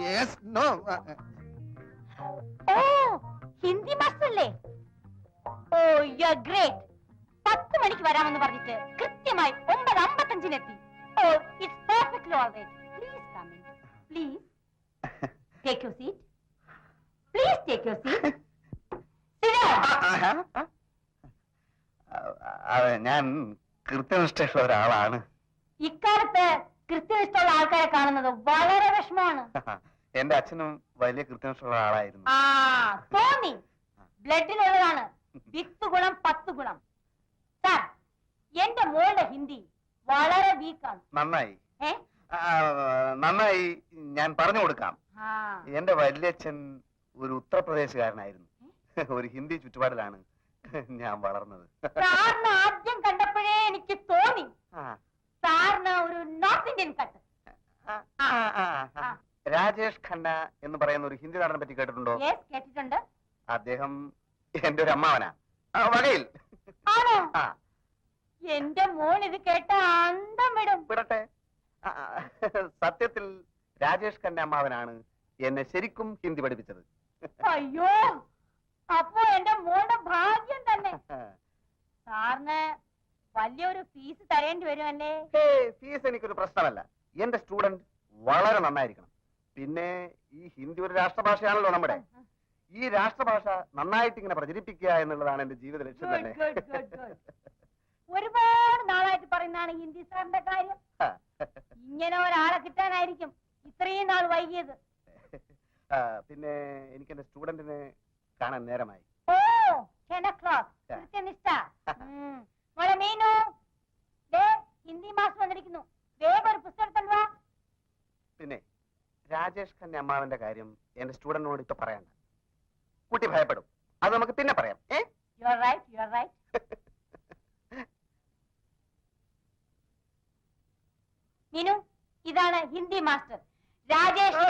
Yes, no. Oh, Hindi master അല്ലേ? Oh, you're great. 10 മണിക്ക് വരാമെന്ന് പറഞ്ഞിട്ട് കൃത്യമായി 9:55 എത്തി. Oh, it's perfectly all right. Please come in. Please. Take your seat. Please take your seat. Sit down. ഞാൻ കൃത്യനിഷ്ഠയുള്ള ഒരാളാണ്. ഇക്കാലത്ത് കൃത്യനിഷ്ഠയുള്ള ആൾക്കാരെ കാണുന്നത് വളരെ വിഷമമാണ്. എന്റെ അച്ഛനും വലിയ കൃത്യനിഷ്ഠയുള്ള ആളായിരുന്നു. ആ തോന്നി, ബ്ലഡിലുള്ളതാണ്. 10 ഗുണം 10 ഗുണം. സാർ, എന്റെ മോളുടെ ഹിന്ദി വളരെ വീക്കാണ്. നന്നായി നന്നായി, ഞാൻ പറഞ്ഞു കൊടുക്കാം. എന്റെ വല്യച്ഛൻ ഒരു ഉത്തർപ്രദേശുകാരനായിരുന്നു. ഒരു ഹിന്ദി ചുറ്റുപാടിലാണ് ഞാൻ വളർന്നത്. സാറിന് ആദ്യം കണ്ടപ്പോഴേ എനിക്ക് തോന്നി സാറിന് ഒരു north Indian cut. Rajesh Khanna എന്ന് പറയുന്ന ഒരു ഹിന്ദി നടനെ പറ്റി കേട്ടിട്ടുണ്ടോ? കേട്ടിട്ടുണ്ട്. അദ്ദേഹം എന്റെ ഒരു അമ്മാവനാ വകയിൽ. ആണോ? എന്റെ മോൻ ഇത് കേട്ട അന്തം വിടും. വിടട്ടെ. സത്യത്തിൽ രാജേഷ് ഖന്ന അമ്മാവനാണ് എന്നെ ശരിക്കും ഹിന്ദി പഠിപ്പിച്ചത്. അയ്യോ, അപ്പോ എന്റെ മോന്റെ ഭാഗ്യം തന്നെ. സാറിന് വലിയൊരു ഫീസ് തരേണ്ടി വരുമല്ലേ? ഫീസ് എനിക്കൊരു പ്രശ്നമല്ല. എന്റെ സ്റ്റുഡന്റ് വളരെ നന്നായിരിക്കണം. പിന്നെ ഈ ഹിന്ദി ഒരു രാഷ്ട്രഭാഷയാണല്ലോ നമ്മുടെ. ഈ രാഷ്ട്രഭാഷ നന്നായിട്ട് ഇങ്ങനെ പ്രചരിപ്പിക്കുക എന്നുള്ളതാണ് എന്റെ ജീവിത ലക്ഷ്യം തന്നെ. ഒരുപാട് നാളായിട്ട് പറയുന്നതാണ് ഹിന്ദി സാറിന്റെ കാര്യം. ഇങ്ങനെ ഒരാളെ കിട്ടാനായിരിക്കും ഇത്രയും നാൾ വൈകിയത്. പിന്നെ എനിക്ക് എന്റെ സ്റ്റുഡന്റിനെ കാണാൻ നേരമായി. ഓ, കൃത്യനിഷ്ഠ. മോളെ മീനു, ഹിന്ദി മാസ്റ്റർ വന്നിരിക്കുന്നു. വേഗം ഒരു പുസ്തകം വാ. പിന്നെ രാജേഷ് ഖന്ന അമ്മാവന്റെ കാര്യം എന്റെ സ്റ്റുഡന്റിനോട് ഇപ്പൊ പറയണ്ട. കുട്ടി ഭയപ്പെടും. അത് നമുക്ക് പിന്നെ പറയാം. You are right, you are right. Meenu, ഇതാണ് ഹിന്ദി മാസ്റ്റർ രാജേഷ്.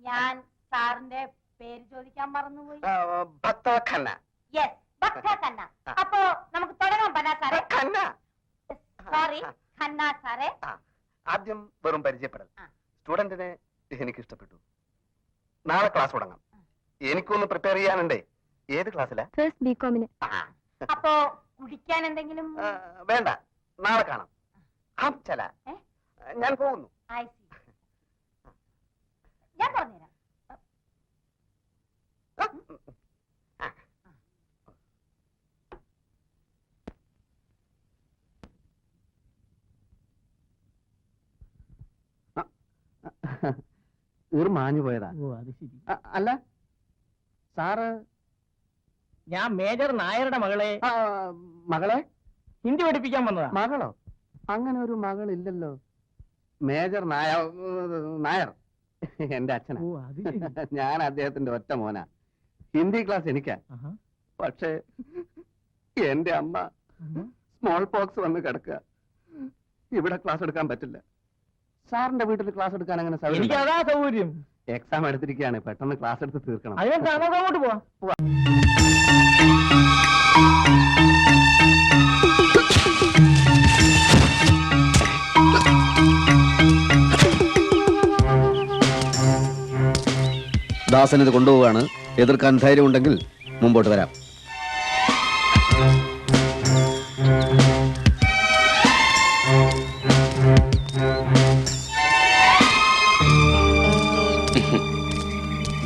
ഞാൻ സാറിന്റെ പേര് ചോദിക്കാൻ മറന്നുപോയി. ഭക്ത ഖന്ന. യെസ്, ഭക്ത ഖന്ന. അപ്പോ നമുക്ക് തുടങ്ങാം. ബനാ സാറേ. ഖന്ന. സോറി, ഖന്ന സാറേ. ആദ്യം വെറും പരിചയപ്പെടൽ. സ്റ്റുഡന്റിനെ എനിക്ക് ഇഷ്ടപ്പെട്ടു. നാളെ ക്ലാസ് തുടങ്ങാം. എനിക്കൊന്ന് പ്രിപ്പയർ ചെയ്യാനുണ്ടേ. ഏത് ക്ലാസ്സിലാ? ഫസ്റ്റ് ബികോമിന്. അപ്പോ കുടിക്കാൻ എന്തെങ്കിലും? വേണ്ട, നാളെ കാണാം. ഞാൻ പോകുന്നു. ഞാൻ പറഞ്ഞുതരാം. മാഞ്ഞു പോയതാ. അല്ല സാറ്, ഞാൻ മേജർ നായരുടെ മകളെ മകളെ ഹിന്ദി പഠിപ്പിക്കാൻ വന്നതാ. മകളോ? അങ്ങനെ ഒരു മകളില്ലല്ലോ. മേജർ നായർ എന്റെ അച്ഛനാ. ഞാൻ അദ്ദേഹത്തിന്റെ ഒറ്റ മോനാ. ഹിന്ദി ക്ലാസ് എനിക്കാ. പക്ഷേ എന്റെ അമ്മ സ്മോൾ പോക്സ് വന്ന് കിടക്കുക. ഇവിടെ ക്ലാസ് എടുക്കാൻ പറ്റില്ല. സാറിന്റെ വീട്ടിൽ ക്ലാസ് എടുക്കാൻ അങ്ങനെ സൗകര്യം. എക്സാം എടുത്തിരിക്കുകയാണ്. പെട്ടെന്ന് ക്ലാസ് എടുത്ത് തീർക്കണം. അങ്ങോട്ട് പോവാം. ദാസൻ ഇത് കൊണ്ടുപോവാണ്. എതിർക്കാൻ ധൈര്യമുണ്ടെങ്കിൽ മുമ്പോട്ട് വരാം.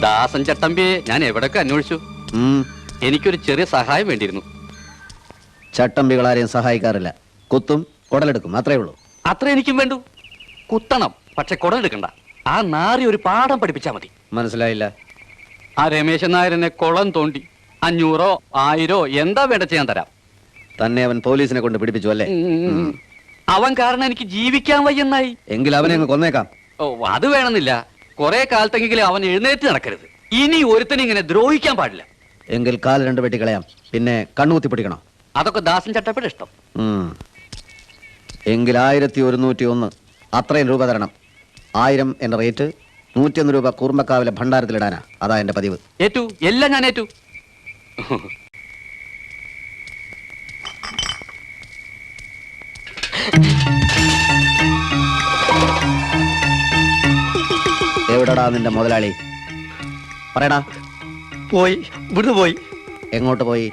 ദാസൻ ചട്ടമ്പിയെ ഞാൻ എവിടൊക്കെ അന്വേഷിച്ചു. എനിക്കൊരു ചെറിയ സഹായം വേണ്ടിയിരുന്നു. ചട്ടമ്പികളാരെയും സഹായിക്കാറില്ല. കുത്തും കുടലെടുക്കും, അത്രേ ഉള്ളൂ. അത്ര എനിക്കും വേണ്ടു. കുത്തണം, പക്ഷെ കുടലെടുക്കണ്ട. ആ നാറി ഒരു പാഠം പഠിപ്പിച്ചാ മതി. മനസ്സിലായില്ല. ആ രമേശൻ നായരനെ കുളം തോണ്ടി 500 1000 എന്താ വേണ്ട ചെയ്യാൻ തരാം. തന്നെ അവൻ പോലീസിനെ കൊണ്ട് പിടിപ്പിച്ചു അല്ലേ? അവൻ കാരണം എനിക്ക് ജീവിക്കാൻ വയ്യെന്നായി. എങ്കിൽ അവനെ അങ്ങ് കൊന്നേക്കാം. ഓ, അത് വേണമെന്നില്ല. കുറെ കാലത്തെങ്കിലും അവൻ എഴുന്നേറ്റ് നടക്കരുത്. ഇനി ഒരുത്തനും ഇങ്ങനെ ദ്രോഹിക്കാൻ പാടില്ല. എങ്കിൽ കാല് 2 വെട്ടിക്കളയാം. പിന്നെ കണ്ണൂത്തി പിടിക്കണം. അതൊക്കെ ദാസൻ ചട്ടപ്പിയുടെ ഇഷ്ടം. എങ്കിൽ 1101 അത്രയും രൂപ തരണം. 1000 എന്റെ റേറ്റ്. 101 രൂപ കൂർമ്മക്കാവിലെ ഭണ്ഡാരത്തിലിടാനാ. അതാ എന്റെ പതിവ്. ഏറ്റു, എല്ലാം ഞാൻ ഏറ്റു. എവിടെടാ നിന്റെ മുതലാളി? പറയടാ. പോയി, ഇവിടുന്ന് പോയി. എങ്ങോട്ട് പോയി?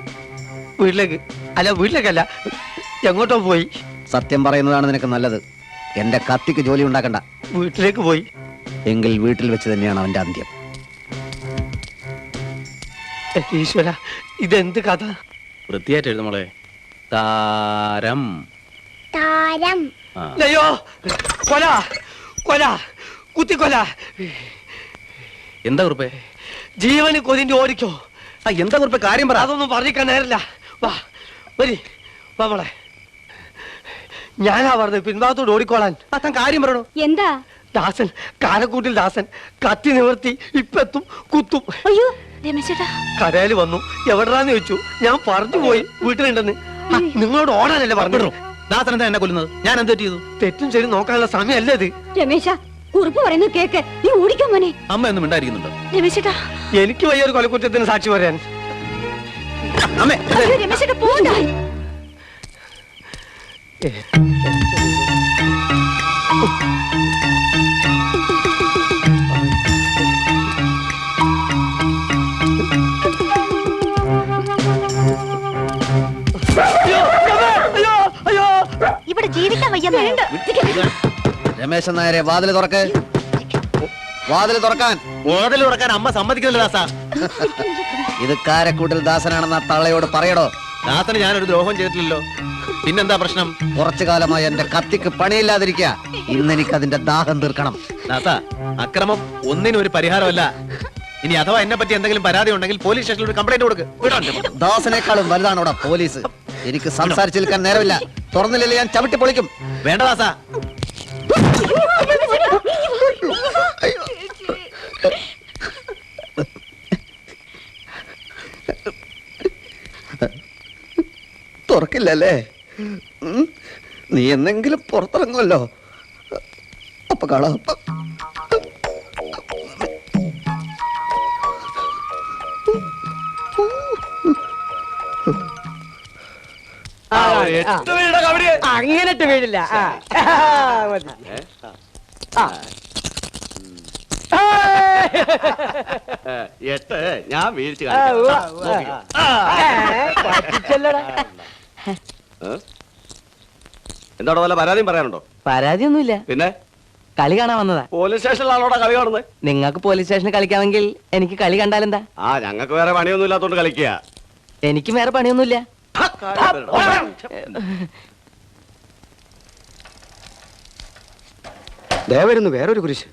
വീട്ടിലേക്ക്. അല്ല, വീട്ടിലേക്കല്ല, എങ്ങോട്ടോ പോയി. സത്യം പറയുന്നതാണ് നിനക്ക് നല്ലത്. എന്റെ കത്തിക്ക് ജോലി ഉണ്ടാക്കണ്ട. വീട്ടിലേക്ക് പോയി. എങ്കിൽ വീട്ടിൽ വെച്ച് തന്നെയാണ് അവന്റെ അന്ത്യം. ഈശ്വര, ഇതെന്ത് കഥ? വൃത്തിയായിട്ട് എഴുതുമോളെ. താരം. താരം. അയ്യോ, കൊല, കൊല, കുത്തിക്കൊല. എന്താ കുറിപ്പേ? ജീവന് കൊതിന്റെ ഓടിക്കോ. എന്താ കുറിപ്പേ? കാര്യം പറ. അതൊന്നും പറഞ്ഞിക്കാൻ നേരില്ല. വാ, വരി, വാ മോളെ. ഞാനാ പറഞ്ഞത് പിൻഭാഗത്തോട് ഓടിക്കോളാൻ. താൻ കാര്യം പറയണോ? എന്താ? ദാസൻ, കാരക്കൂട്ടിൽ ദാസൻ കത്തി നിവർത്തി ഇപ്പെത്തും, കുത്തും. അയ്യോ രമേശേട്ടാ. കരയില് വന്നു. എവിടാന്ന് ചോദിച്ചു. ഞാൻ പറഞ്ഞു പോയി വീട്ടിലുണ്ടെന്ന്. നിങ്ങളോട് ഓടാനല്ലേ പറഞ്ഞു. ദാസൻ എന്താ എന്നെ കൊല്ലുന്നത്? ഞാൻ എന്ത് ചെയ്തു? തെറ്റും ശരി നോക്കാനുള്ള സമയമല്ലേ ഇത്. രമേശ, കുറിപ്പ് പറയുന്നത് കേക്ക്. നീ ഓടിക്കാൻ മോനെ. അമ്മ ഒന്നും മിണ്ടായിരിക്കുന്നുണ്ടോ? രമേശേട്ടാ. എനിക്ക് വയ്യ ഒരു കൊലക്കുറ്റത്തിന് സാക്ഷി പറയാൻ. അമ്മേ, അയ്യോ രമേശേട്ടാ, പോണ്ട. ഇവിടെ ജീവിക്കാൻ വയ്യ. രമേശൻ നായരെ, വാതില് തുറക്ക്. വാതില് തുറക്കാൻ. വാതിൽ തുറക്കാൻ അമ്മ സമ്മതിക്കുന്നില്ല ദാസ. ഇത് കാരക്കൂട്ടിൽ ദാസനാണെന്ന് ആ തള്ളയോട് പറയടോ. ദാസന് ഞാനൊരു ദ്രോഹം ചെയ്തിട്ടില്ലല്ലോ. പിന്നെന്താ പ്രശ്നം? കുറച്ചു കാലമായി എന്റെ കത്തിക്ക് പണിയില്ലാതിരിക്കുക. ഇന്ന് എനിക്ക് അതിന്റെ ദാഹം തീർക്കണം. ദാസ, അക്രമം ഒന്നിനും ഒരു പരിഹാരമല്ല. ഇനി അഥവാ എന്നെ പറ്റി എന്തെങ്കിലും പരാതി ഉണ്ടെങ്കിൽ പോലീസ് സ്റ്റേഷനിൽ ഒരു കംപ്ലൈന്റ് കൊടുക്ക്. ദാസനേക്കാളും വലുതാണ് ഇവിടെ പോലീസ്. എനിക്ക് സംസാരിച്ചു നിൽക്കാൻ നേരമില്ല. തുറന്നില്ലേ ഞാൻ ചവിട്ടി പൊളിക്കും. വേണ്ട ദാസ. തുറക്കില്ലല്ലേ? നീ എന്തെങ്കിലും പുറത്തിറങ്ങുമല്ലോ. അപ്പൊ കാണാം. അങ്ങനെട്ട് വീഴില്ല. ഞാൻ വീഴ്ച എന്താണോ വല്ല പരാതിയും പറയാനുണ്ടോ? പരാതിയൊന്നുമില്ല. പിന്നെ കളി കാണാൻ വന്നതാ. പോലീസ് സ്റ്റേഷനിലാണോടാ കളി കാണുന്നത്? നിങ്ങൾക്ക് പോലീസ് സ്റ്റേഷനിൽ കളിക്കാമെങ്കിൽ എനിക്ക് കളി കണ്ടാലെന്താ? ഞങ്ങൾക്ക് വേറെ പണിയൊന്നും ഇല്ലാത്തോണ്ട് കളിക്കുക. എനിക്കും വേറെ പണിയൊന്നുമില്ല. ദേവരുന്നു വേറൊരു കുരിശ്.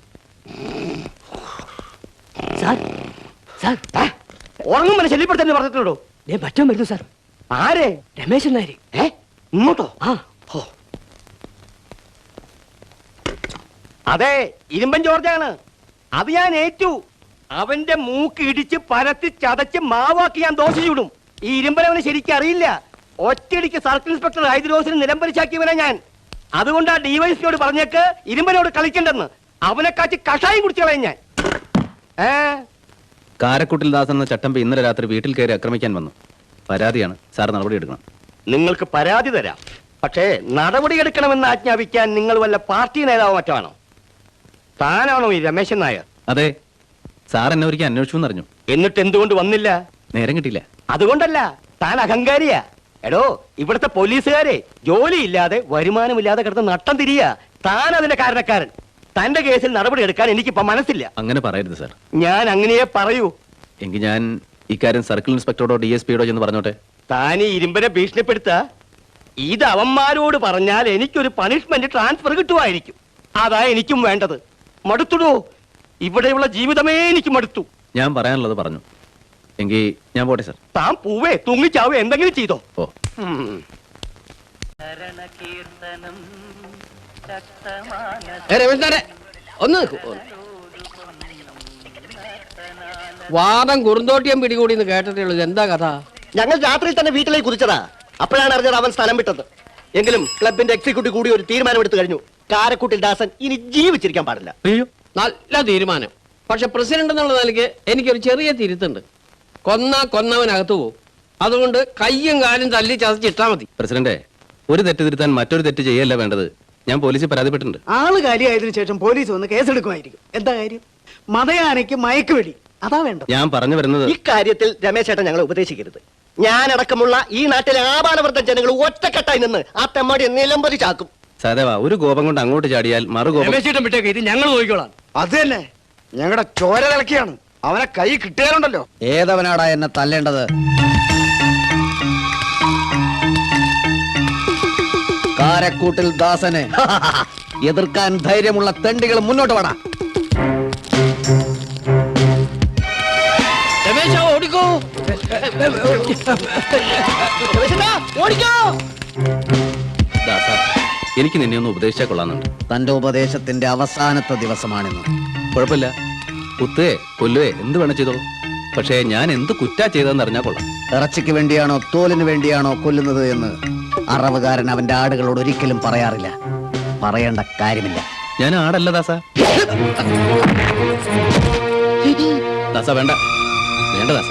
ഉറങ്ങുമ്പോൾ ശല്യപ്പെടുത്തന്നെ പറഞ്ഞിട്ടുള്ളൂ. മറ്റോ വരുന്നു സാർ. ആരെ? രമേശൻ നായര്. ഇങ്ങോട്ടോ? അതെ, ഇരുമ്പൻ ജോർജാണ്. അത് ഞാൻ ഏറ്റു. അവന്റെ മൂക്ക് ഇടിച്ച് പരത്തി ചതച്ച് മാവാക്കി ഞാൻ ദോശ ചൂടും. ഈ ഇരുമ്പനവന് ശരിക്കും അറിയില്ല. ഒറ്റയടിക്ക് സർക്കിൾ ഇൻസ്പെക്ടർ ഹൈദ്രോസിന് നിലംപരിശാക്കിയവനെ ഞാൻ. അതുകൊണ്ടാ ഡിവൈഎസ്പിയോട് പറഞ്ഞേക്ക് ഇരുമ്പനോട് കളിക്കണ്ടെന്ന്. അവനെ കാച്ചി കഷായം കുടിച്ചു കളയും ഞാൻ. കാരക്കൂട്ടിൽ ദാസൻ എന്ന ചട്ടമ്പി ഇന്നലെ രാത്രി വീട്ടിൽ കയറി ആക്രമിക്കാൻ വന്നു. പരാതിയാണ്. സാർ നടപടി എടുക്കണം. നിങ്ങൾക്ക് പരാതി തരാം. പക്ഷേ നടപടിയെടുക്കണമെന്ന് ആജ്ഞാപിക്കാൻ നിങ്ങൾ വല്ല പാർട്ടി നേതാവോ മറ്റോ ആണോ? താനാണോ ഈ രമേശൻ നായർ? അതെ, സാർ എന്നെ ഒരിക്കൽ അന്വേഷിച്ചു എന്നറിഞ്ഞു. എന്നിട്ട് എന്തുകൊണ്ട് വന്നില്ല? നേരം കിട്ടിയില്ല. അതുകൊണ്ടല്ല, താൻ അഹങ്കാരിയാ. എടോ, ഇവിടുത്തെ പോലീസുകാരെ ജോലിയില്ലാതെ വരുമാനമില്ലാതെ കിടന്ന് നട്ടം തിരിയാ. താൻ അതിന്റെ കാരണക്കാരൻ. തന്റെ കേസിൽ നടപടി എടുക്കാൻ എനിക്കിപ്പോ മനസ്സില്ല. അങ്ങനെ പറയരുത് സാർ. ഞാൻ അങ്ങനെയേ പറയൂ. എങ്കിൽ ഞാൻ ഇക്കാര്യം സർക്കിൾ ഇൻസ്പെക്ടറോടോ DSPയോടോ ചെന്ന് പറഞ്ഞോട്ടെ. താൻ ഈ ഇരുമ്പനെ ഭീഷണിപ്പെടുത്ത ഇത് അവന്മാരോട് പറഞ്ഞാൽ എനിക്കൊരു പണിഷ്മെന്റ് ട്രാൻസ്ഫർ കിട്ടുമായിരിക്കും. അതാ എനിക്കും വേണ്ടത്. മടുത്തുടോ, ഇവിടെയുള്ള ജീവിതമേ എനിക്ക് മടുത്തു. ഞാൻ പറയാനുള്ളത് പറഞ്ഞു. എങ്കിൽ ഞാൻ പോട്ടെ സാർ. താൻ പൂവേ തൂങ്ങിച്ചാവേ എന്തെങ്കിലും ചെയ്തോ. ഓ, ഒന്ന് വാദം കുറുന്തോട്ടിയം പിടികൂടി എന്ന് കേട്ടിട്ടുള്ളത്. എന്താ കഥ? ഞങ്ങൾ രാത്രി തന്നെ വീട്ടിലേക്ക് കുതിച്ചതാ. അപ്പോഴാണ് അറിഞ്ഞത് അവൻ സ്ഥലം വിട്ടത്. എങ്കിലും ക്ലബിന്റെ എക്സിക്യൂട്ടീവ് കൂടി ഒരു തീരുമാനമെടുത്തു കഴിഞ്ഞു. കാരക്കുട്ടിൽ ദാസൻ ഇനി ജീവിച്ചിരിക്കാൻ പാടില്ല. അയ്യോ നല്ല തീരുമാനം. പക്ഷെ പ്രസിഡന്റ് എന്നുള്ള നിലയ്ക്ക് എനിക്കൊരു ചെറിയ തിരുത്തുണ്ട്. കൊന്നവനകത്ത് പോകും. അതുകൊണ്ട് കയ്യും കാലും തല്ലി ചതച്ചിട്ടാ മതി. പ്രസിഡന്റ്, ഒരു തെറ്റ് തിരുത്താൻ മറ്റൊരു തെറ്റ് ചെയ്യല്ല വേണ്ടത്. ഞാൻ പോലീസിൽ പരാതിപ്പെട്ടിട്ടുണ്ട്. ആള് കാര്യമായതിനു ശേഷം പോലീസ് വന്ന് കേസെടുക്കുമായിരിക്കും. എന്താ കാര്യം? മതയാനയ്ക്ക് മയക്കുവെടി, അതാ വേണ്ടത്. ഞാൻ പറഞ്ഞു വരുന്നത് ഇക്കാര്യത്തിൽ രമേശ് ചേട്ടൻ ഞങ്ങളെ ഉപദേശിക്കരുത്. ഞാനടക്കമുള്ള ഈ നാട്ടിലെ ആപാലവൃദ്ധ ജനങ്ങൾ ഒറ്റക്കെട്ടായി നിന്ന് ആ തെമ്മാടി നിലംപതി ചാക്കും. സഹദേവ, ഒരു കോപം കൊണ്ട് അങ്ങോട്ട് ചാടിയാൽ മറുകോപം. രമേശേട്ടൻ വിട്ടേക്ക്, ഇത് ഞങ്ങൾ നോക്കിക്കോളാം. അത് തന്നെ, ഞങ്ങളുടെ ചോര തിളക്കിയാണ്. അവനെ കൈ കിട്ടിയാലുണ്ടല്ലോ. ഏതവനാടാ എന്നെ തല്ലേണ്ടത്? കാരക്കൂട്ടിൽ ദാസനെ എതിർക്കാൻ ധൈര്യമുള്ള തെണ്ടികൾ മുന്നോട്ട് വേണം. രമേശ ഓടിക്കോ. ദാസ, എനിക്ക് നിന്നെ ഒന്ന് ഉപദേശിച്ചാൽ കൊള്ളാന്നുണ്ട്. തന്റെ ഉപദേശത്തിന്റെ അവസാനത്തെ ദിവസമാണിന്ന്. കുഴപ്പമില്ല, കുത്തേ കൊല്ലുവേ എന്ത് വേണം ചെയ്തോളൂ. പക്ഷേ ഞാൻ എന്ത് കുറ്റാ ചെയ്തതെന്ന് അറിഞ്ഞാൽ കൊള്ളാം. ഇറച്ചിക്ക് വേണ്ടിയാണോ തോലിന് വേണ്ടിയാണോ കൊല്ലുന്നത് എന്ന് അറവുകാരൻ അവന്റെ ആടുകളോട് ഒരിക്കലും പറയാറില്ല. പറയേണ്ട കാര്യമില്ല. ഞാൻ ആടല്ല ദാസ. ദാസ വേണ്ട, വേണ്ട ദാസ.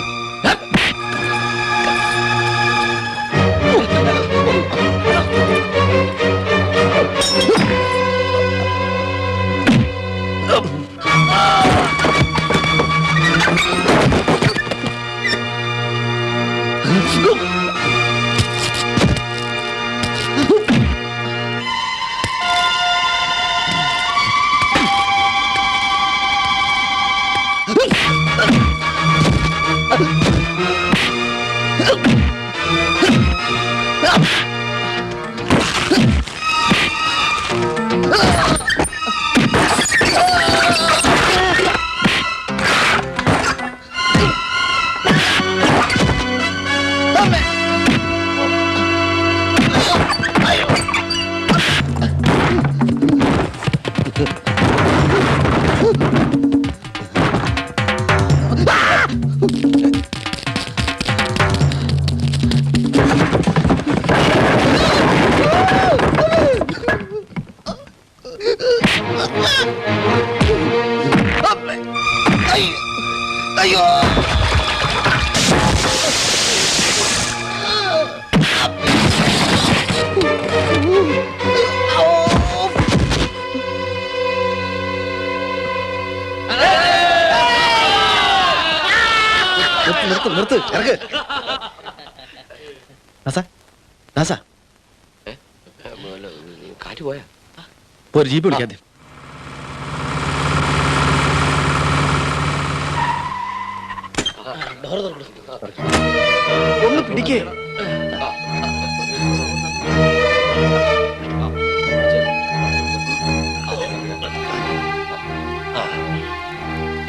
നിർത്ത്, ഇറക്ക്. ദാസ, കാറ്റ് പോയാ ഒരു ജീപ്പ് വിളിക്കാതെ. ഒന്ന് പിടിക്കേ.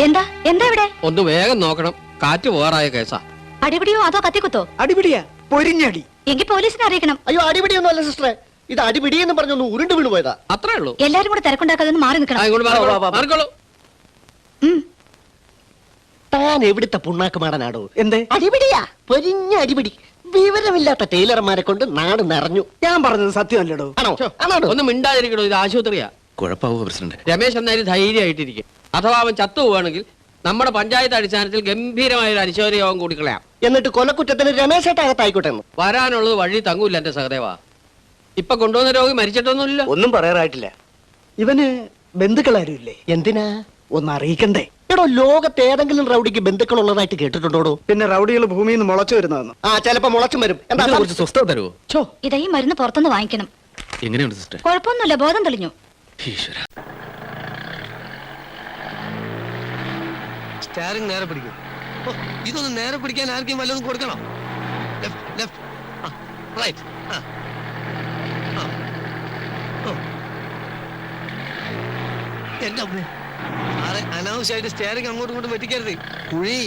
എന്താ എന്താ ഇവിടെ? ഒന്ന് വേഗം നോക്കണം, കാറ്റ് പോകാറായ കേസാ. അടിപിടിയോ അതോ കത്തിക്കുത്തോ? അടിപിടിയാ, പൊരിഞ്ഞടി. എങ്കിൽ പോലീസിനെ അറിയിക്കണം. അയ്യോ, അടിപിടിയൊന്നും അല്ല സിസ്റ്ററെ, ഇത് അടിപിടിയെന്ന് പറഞ്ഞൊന്ന് ഉരുണ്ട് വീണ് പോയതാ. അത്രേ ഉള്ളൂ. എല്ലാരും കൂടെ തിരക്കുണ്ടാക്കാതെ മാറി നിൽക്കണം. ഇങ്ങോട്ട് മാറിക്കോളൂ. താൻ എവിടുത്തെ പുണ്ണാക്കുമാടനാടോ? എന്തേ? അടിപിടിയാ, പൊരിഞ്ഞ അടിപിടി. വിവരമില്ലാത്ത ടൈലർമാരെ കൊണ്ട് നാട് നിറഞ്ഞു. ഞാൻ പറഞ്ഞത് സത്യമല്ലടോ. ആണോ? ആണോ? ഒന്ന് മിണ്ടാതിരിക്കണോ, ഇത് ആശുപത്രിയാ. കുഴപ്പമാവോ പ്രസിഡന്റ്? രമേശ് എന്നാലും ധൈര്യമായിട്ടിരിക്കും. അഥവാ അവൻ ചത്തുപോവാണെങ്കിൽ നമ്മുടെ പഞ്ചായത്ത് അടിസ്ഥാനത്തിൽ ഗംഭീരമായ ഒരു അനുശോചന യോഗം കൂടി കളയാം. എന്നിട്ട് കൊലക്കുറ്റത്തിന് രമേശേട്ടകത്തായിക്കോട്ടെ എന്ന്. വരാനുള്ളത് വഴി തങ്ങൂല്ല എന്റെ സഹദേവ. ഇപ്പൊ കൊണ്ടുവന്ന രോഗി മരിച്ചിട്ടൊന്നുമില്ല. ഒന്നും പറയാറായിട്ടില്ല. ഇവന് ബന്ധുക്കളാരും ഇല്ലേ? എന്തിനാ? ഒന്ന് അറിയിക്കണ്ടേ? എടോ, ലോകത്ത് ഏതെങ്കിലും റൗഡിക്ക് ബന്ധുക്കൾ ഉള്ളതായിട്ട് കേട്ടിട്ടുണ്ടോ? പിന്നെ റൗഡികൾ ഭൂമിയിൽ നിന്ന് മുളച്ചു വരുന്നതെന്ന്. ആ, ചിലപ്പോ മുളച്ചും വരും. എന്താ ഇതിനെ കുറിച്ച് സ്വസ്ഥത തരുമോ? ഇതാ ഈ മരുന്ന് പുറത്തുനിന്ന് വാങ്ങിക്കണം. എങ്ങനെയുണ്ട് സിസ്റ്റർ? കുഴപ്പമൊന്നുമില്ല, ബോധം തെളിഞ്ഞു. ഈശ്വര, സ്റ്റാറിംഗ് നേരെ പിടിക്കും. ഇതൊന്ന് നേരെ പിടിക്കാൻ ആർക്കും വല്ലതും കൊടുക്കണം. റൈറ്റ്. എന്റെ അമ്മേ, ആരെ അനാവശ്യമായിട്ട് സ്റ്റാറിംഗ് അങ്ങോട്ടും ഇങ്ങോട്ടും വെട്ടിക്കരുത്. കുഴി,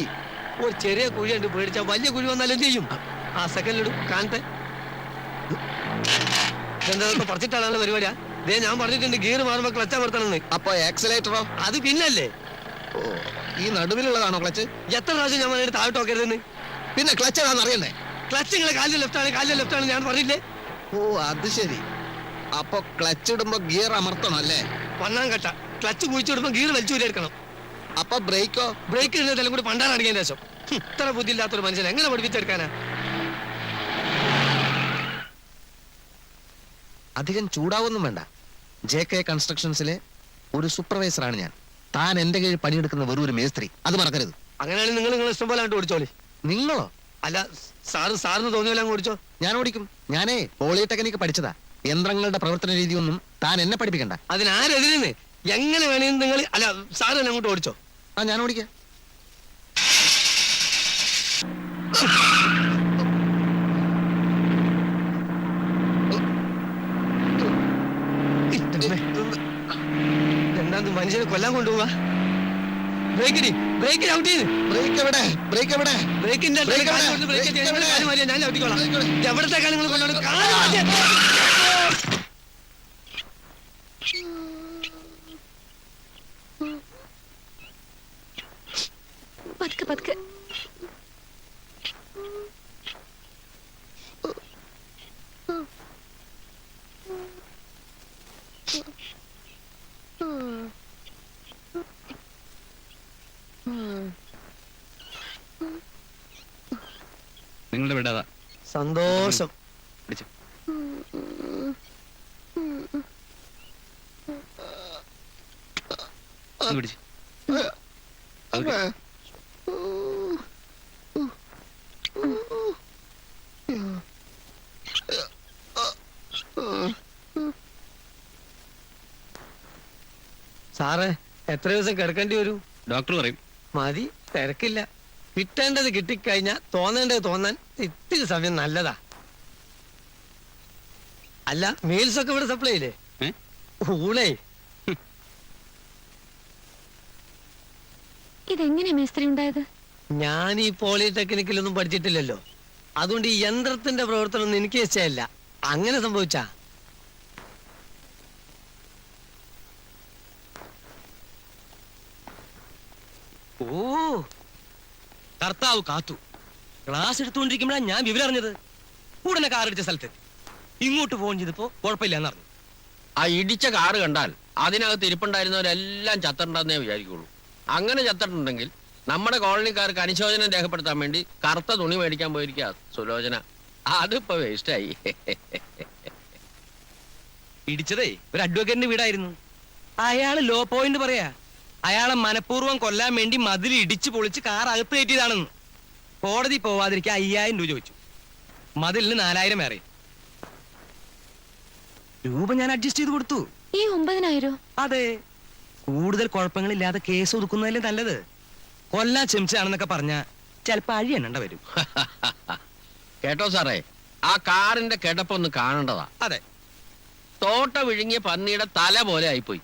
ഒരു ചെറിയ കുഴി ഉണ്ട്, പേടിച്ചാ വലിയ കുഴി വന്നാൽ എന്ത് ചെയ്യും? ആ സെക്കൻഡിലിടും കാണട്ടെ. എന്താ പറിച്ചിട്ടാണല്ലോ പരിപാടിയാ? ദേ, ഞാൻ പറഞ്ഞിട്ടുണ്ട് ഗിയർ മാറുമ്പോ ക്ലച്ച് അമർത്തണമെന്ന്. അപ്പൊ ആക്സിലേറ്ററോ? അത് പിന്നല്ലേ. ഈ നടുവിലുള്ളതാണോ ക്ലച്ച്? എത്ര പ്രാവശ്യം ഞാൻ പറഞ്ഞിട്ട് താഴോട്ട് നോക്കരുതെന്ന്. പിന്നെ ക്ലച്ച് ഏതാണെന്ന് അറിയണ്ടേ? ക്ലച്ച് നിങ്ങളെ കാലിന്റെ ലെഫ്റ്റ് ആണ്, കാലിന്റെ ലെഫ്റ്റ് ആണ് ഞാൻ പറഞ്ഞില്ലേ? ഓ അത് ശരി. അപ്പൊ ക്ലച്ച് ഇടുമ്പോ ഗിയർ അമർത്തണം അല്ലേ? ഒന്നാം കട്ട ക്ലച്ച് കുഴിച്ചിടുമ്പോ ഗീർ വലിച്ചു എടുക്കണം. അപ്പൊ ബ്രേക്കോ? ബ്രേക്ക് ഇടുന്നതെല്ലാം കൂടി പണ്ടാണ് അടിക്കാൻ ശേഷം. ഇത്ര ബുദ്ധിയില്ലാത്തൊരു മനുഷ്യൻ എങ്ങനെ പഠിപ്പിച്ചെടുക്കാനാ? അധികം ചൂടാവൊന്നും വേണ്ട. JK കൺസ്ട്രക്ഷൻസിലെ ഒരു സൂപ്പർവൈസറാണ് ഞാൻ. താൻ എന്റെ കീഴിൽ പണിയെടുക്കുന്ന വെറും ഒരു മേസ്ത്രി, അത് മറക്കരുത്. അങ്ങനെയാണെങ്കിൽ നിങ്ങൾ ഇഷ്ടം പോലെ അങ്ങോട്ട് ഓടിച്ചോളി. നിങ്ങളോ? അല്ല സാറിന് തോന്നിയല്ല അങ്ങ് ഓടിച്ചോ. ഞാൻ ഓടിക്കും. ഞാനേ പോളിടെക്നിക്ക് പഠിച്ചതാ. യന്ത്രങ്ങളുടെ പ്രവർത്തന രീതിയൊന്നും താൻ എന്നെ പഠിപ്പിക്കണ്ട. അതിനാരെതിരെന്ന് എങ്ങനെ വേണമെന്ന് നിങ്ങൾ അല്ല സാറ് തന്നെ അങ്ങോട്ട് ഓടിച്ചോ. ആ ഞാൻ ഓടിക്കാം. എന്താ മനുഷ്യനെ കൊല്ലാൻ കൊണ്ടുപോവാ? ബ്രേക്ക് ഔട്ട് ചെയ്ത് ബ്രേക്ക് എവിടെ? ബ്രേക്ക് എവിടെ? ബ്രേക്കിന്റെ ബ്രേക്ക് എവിടെ? ഞാൻ ഔട്ടിക്കോളാം. എവിടത്തേക്കാണ് നിങ്ങൾ കൊണ്ടുപോകുന്നത്? പതുക്കെ പതുക്കെ. നിങ്ങളുടെ വിടാതാ. സന്തോഷം. പിടിച്ചു. പിടിച്ചു. സാറേ എത്ര ദിവസം കിടക്കേണ്ടി വരും? ഡോക്ടർ പറയും. മതി, തിരക്കില്ല. കിട്ടേണ്ടത് കിട്ടിക്കഴിഞ്ഞാ തോന്നേണ്ടത് തോന്നാൻ ഇത്തിരി സമയം നല്ലതാ. അല്ല മീൽസ് ഒക്കെ ഇവിടെ സപ്ലൈ ഇല്ലേ? ഊണേ. ഇതെങ്ങനെ മേസ്ത്രി ഉണ്ടായത്? ഞാൻ ഈ പോളിടെക്നിക്കിലൊന്നും പഠിച്ചിട്ടില്ലല്ലോ. അതുകൊണ്ട് ഈ യന്ത്രത്തിന്റെ പ്രവർത്തനം ഒന്നും എനിക്ക് ഇഷ്ടമല്ല. അങ്ങനെ സംഭവിച്ചാ ഓ കർത്താവ് കാത്തു. ക്ലാസ് എടുത്തുകൊണ്ടിരിക്കുമ്പോഴാണ് ഞാൻ വിവരം അറിഞ്ഞത്. ഉടനെ കാർ അടിച്ച സ്ഥലത്തെത്തി. ഇങ്ങോട്ട് ഫോൺ ചെയ്തപ്പോ കുഴപ്പമില്ലാന്ന് അറിഞ്ഞു. ആ ഇടിച്ച കാറ് കണ്ടാൽ അതിനകത്ത് ഇരിപ്പുണ്ടായിരുന്നവരെല്ലാം ചത്തിട്ടുണ്ടെന്നേ വിചാരിക്കുള്ളൂ. അങ്ങനെ ചത്തിട്ടുണ്ടെങ്കിൽ നമ്മുടെ കോളനിക്കാർക്ക് അനുശോചനം രേഖപ്പെടുത്താൻ വേണ്ടി കറുത്ത തുണി മേടിക്കാൻ പോയിരിക്കുക സുലോചന. അതിപ്പോ വേസ്റ്റായി. ഇടിച്ചതേ ഒരു അഡ്വക്കേറ്റിന്റെ വീടായിരുന്നു. അയാള് ലോ പോയിന്റ് പറയാ. അയാളെ മനഃപൂർവ്വം കൊല്ലാൻ വേണ്ടി മതിൽ ഇടിച്ചു പൊളിച്ച് കാർ അകത്ത് കയറ്റിയതാണെന്ന്. കോടതി പോവാതിരിക്കാൻ 5000 രൂപ ചോദിച്ചു. മതിലിന് 4000 വേറെ രൂപ ഞാൻ അഡ്ജസ്റ്റ് ചെയ്ത് കൊടുത്തു. ഈ 9000? അതെ, കൂടുതൽ കുഴപ്പങ്ങളില്ലാതെ കേസ് ഒതുക്കുന്നതല്ലേ നല്ലത്. കൊല്ലാൻ ശ്രമിച്ചാണെന്നൊക്കെ പറഞ്ഞാ ചിലപ്പോ അഴി എണ്ണണ്ട വരും. കേട്ടോ സാറേ, ആ കാറിന്റെ കിടപ്പൊന്ന് കാണേണ്ടതാ. അതെ, തോട്ട വിഴുങ്ങിയ പന്നിയുടെ തല പോലെ ആയിപ്പോയി.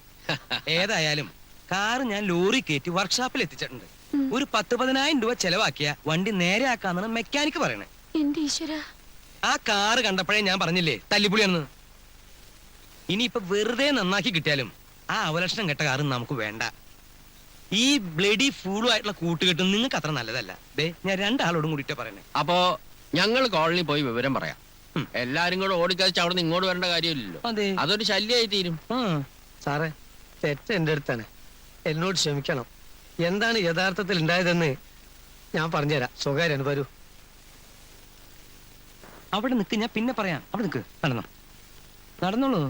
ഏതായാലും കാറ് ഞാൻ ലോറി കയറ്റി വർക്ക്ഷോപ്പിൽ എത്തിച്ചിട്ടുണ്ട്. ഒരു 10-10000 രൂപ ചെലവാക്കിയ വണ്ടി നേരെ ആക്കാന്നാണ് മെക്കാനിക്ക് പറയണേ. എന്റെ ഈശ്വര, ആ കാറ് കണ്ടപ്പോഴേ ഞാൻ പറഞ്ഞില്ലേ തല്ലിപ്പുളിയാണെന്ന്. ഇനിയിപ്പൊ വെറുതെ നന്നാക്കി കിട്ടിയാലും ആ അവലക്ഷണം കെട്ട കാറ് നമുക്ക് വേണ്ട. ഈ ബ്ലഡി ഫൂളും ആയിട്ടുള്ള കൂട്ടുകെട്ടും നിങ്ങൾക്ക് അത്ര നല്ലതല്ല. ദേ ഞാൻ 2 ആളോടും കൂടിയിട്ട് പറയണേ. അപ്പോ ഞങ്ങൾ കോളനി പോയി വിവരം പറയാം. എല്ലാരും കൂടെ ഓടിക്കഴിച്ച് അവിടെ നിന്ന് ഇങ്ങോട്ട് വരേണ്ട കാര്യമില്ലല്ലോ. അതെ, അതൊരു ശല്യമായി തീരും. സാറേ തെറ്റ് എന്റെ അടുത്താണ്. എന്നോട് ക്ഷമിക്കണം. എന്താണ് യഥാർത്ഥത്തിൽ ഉണ്ടായതെന്ന് ഞാൻ പറഞ്ഞുതരാം. സ്വകാര്യാണ്, വരൂ. അവിടെ നിക്ക്, ഞാൻ പിന്നെ പറയാം. അവിടെ നിക്ക്, നടന്നോ, നടന്നോളൂ.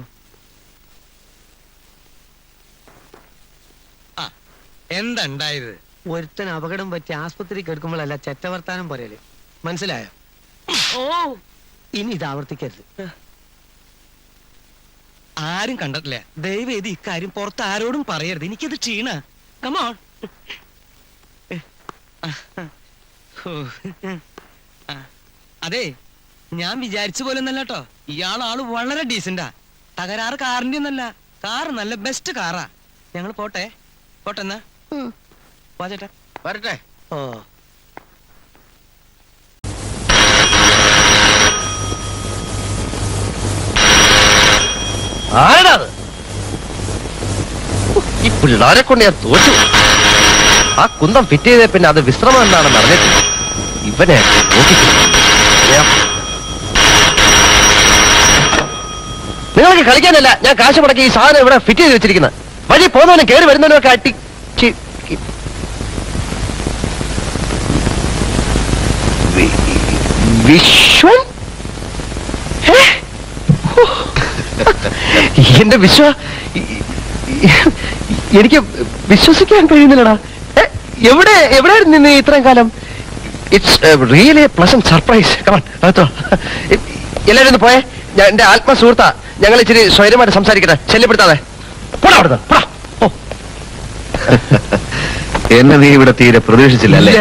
ആ, എന്താ ഉണ്ടായത്? ഒരുത്തൻ അപകടം പറ്റി ആസ്പത്രിക്ക് എടുക്കുമ്പോഴല്ല ചെറ്റവർത്താനം പറയല്. മനസ്സിലായോ? ഓ, ഇനി ഇത് ആവർത്തിക്കരുത്. ആരും കണ്ടിട്ടില്ല. ദയവേത് ഇക്കാര്യം പുറത്ത് ആരോടും പറയരുത്. എനിക്കത് ക്ഷീണ. കമോൺ. അതെ, ഞാൻ വിചാരിച്ച പോലെ ഒന്നല്ല കേട്ടോ. ആള് വളരെ ഡീസന്റാ. തകരാറ് കാറിന്റെ ഒന്നല്ല. കാറ് നല്ല ബെസ്റ്റ് കാറാ. ഞങ്ങൾ പോട്ടെ. പോട്ടെ എന്നാ വാ ചേട്ടാ. വരട്ടെ. ഓ, ആരാത്? ഈ പിള്ളാരെ കൊണ്ട് ഞാൻ തോറ്റു. ആ കുന്തം ഫിറ്റ് ചെയ്ത പിന്നെ അത് വിശ്രമം എന്താണെന്ന് അറിഞ്ഞിട്ടില്ല. ഇവനെ നോക്കി നിങ്ങൾക്ക് കളിക്കാനല്ല ഞാൻ കാശ് മുടക്കി ഈ സാധനം ഇവിടെ ഫിറ്റ് ചെയ്ത് വെച്ചിരിക്കുന്നത്. വഴി പോകുന്നവനും കയറി വരുന്നവനൊക്കെ അട്ടി വിശ്വൻ എന്റെ എനിക്ക് വിശ്വസിക്കാൻ കഴിയുന്നില്ലടാ. എവിടെയായിരുന്നു നിന്ന് ഇത്രയും കാലം? It's really pleasant surprise. Come on എല്ലാവരും ഒന്ന് പോയേ. ഞാൻ എന്റെ ആത്മസുഹൃത്താ. ഞങ്ങൾ ഇച്ചിരി സ്വൈര്യമായിട്ട് സംസാരിക്കട്ടെ. ശല്യപ്പെടുത്താതെ പോടാ അവിടുന്ന്. പോടാ. എന്നെ നീ ഇവിടെ തീരെ പ്രതീക്ഷിച്ചില്ല അല്ലേ?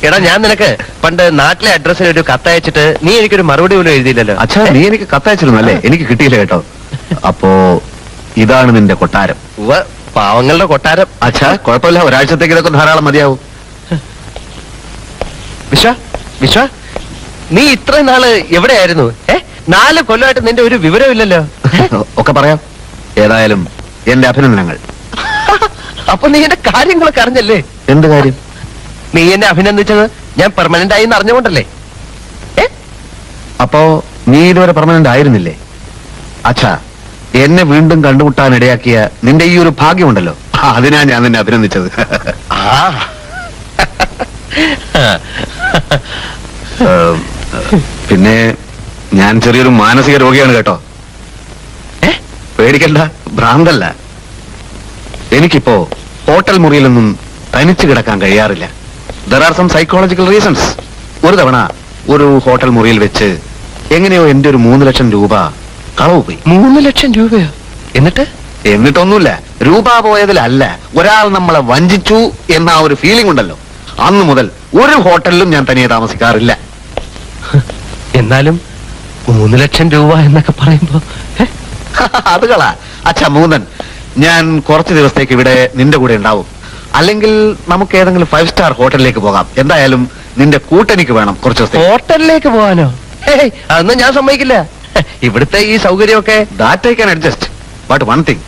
എടാ ഞാൻ നിനക്ക് പണ്ട് നാട്ടിലെ അഡ്രസ്സിൽ ഒരു കത്തയച്ചിട്ട് നീ എനിക്കൊരു മറുപടി പോലും എഴുതിയില്ലല്ലോ. അച്ഛാ നീ എനിക്ക് കത്തയച്ചിരുന്നു അല്ലേ? എനിക്ക് കിട്ടിയില്ല കേട്ടോ. അപ്പോ ഇതാണ് നിന്റെ കൊട്ടാരം. പാവങ്ങളുടെ കൊട്ടാരം. അച്ഛാ കുഴപ്പമില്ല, ഒരാഴ്ചത്തേക്ക് ഇതൊക്കെ ധാരാളം മതിയാവും. വിശ്വ നീ ഇത്രയും നാള് എവിടെയായിരുന്നു? 4 കൊല്ലമായിട്ട് നിന്റെ ഒരു വിവരമില്ലല്ലോ. ഒക്കെ പറയാം. ഏതായാലും എന്റെ അഭിനന്ദനങ്ങൾ. അപ്പൊ നീ എന്റെ കാര്യങ്ങളൊക്കെ അറിഞ്ഞല്ലേ? എന്ത് കാര്യം? നീ എന്നെ അഭിനന്ദിച്ചത് ഞാൻ പെർമനന്റ് ആയി അറിഞ്ഞുകൊണ്ടല്ലേ? അപ്പോ നീ ഇതുവരെ പെർമനന്റ് ആയിരുന്നില്ലേ? അച്ഛാ എന്നെ വീണ്ടും കണ്ടുമുട്ടാൻ ഇടയാക്കിയ നിന്റെ ഈ ഒരു ഭാഗ്യമുണ്ടല്ലോ, അതിനാ ഞാൻ നിന്നെ അഭിനന്ദിച്ചത്. പിന്നെ ഞാൻ ചെറിയൊരു മാനസിക രോഗിയാണ് കേട്ടോ. പേടിക്കണ്ട, ഭ്രാന്തല്ല. എനിക്കിപ്പോ ഹോട്ടൽ മുറിയിലൊന്നും തനിച്ചു കിടക്കാൻ കഴിയാറില്ല. There are some psychological reasons. ഒരു തവണ ഒരു ഹോട്ടൽ മുറിയിൽ വെച്ച് എങ്ങനെയോ എന്റെ ഒരു 3 ലക്ഷം രൂപ കളവ് പോയി. 3 ലക്ഷം രൂപയോ? എന്നിട്ടൊന്നുമില്ല, രൂപ പോയതിലല്ല, ഒരാൾ നമ്മളെ വഞ്ചിച്ചു എന്ന ആ ഒരു ഫീലിംഗ് ഉണ്ടല്ലോ, അന്ന് മുതൽ ഒരു ഹോട്ടലിലും ഞാൻ തനിയെ താമസിക്കാറില്ല. എന്നാലും 3 ലക്ഷം രൂപ എന്നൊക്കെ പറയുമ്പോ അത് കളാ. അച്ഛാ മൂന്നൻ, ഞാൻ കുറച്ച് ദിവസത്തേക്ക് ഇവിടെ നിന്റെ കൂടെ ഉണ്ടാവും. അല്ലെങ്കിൽ നമുക്ക് ഏതെങ്കിലും 5 സ്റ്റാർ ഹോട്ടലിലേക്ക് പോകാം. എന്തായാലും നിന്റെ കൂട്ടെനിക്ക് വേണം കുറച്ച് ദിവസത്തേക്ക്. ഹോട്ടലിലേക്ക് പോകാനോ? അതൊന്നും ഞാൻ സമ്മതിക്കില്ല. ഇവിടുത്തെ ഈ സൗകര്യമൊക്കെ that I can adjust. But one thing,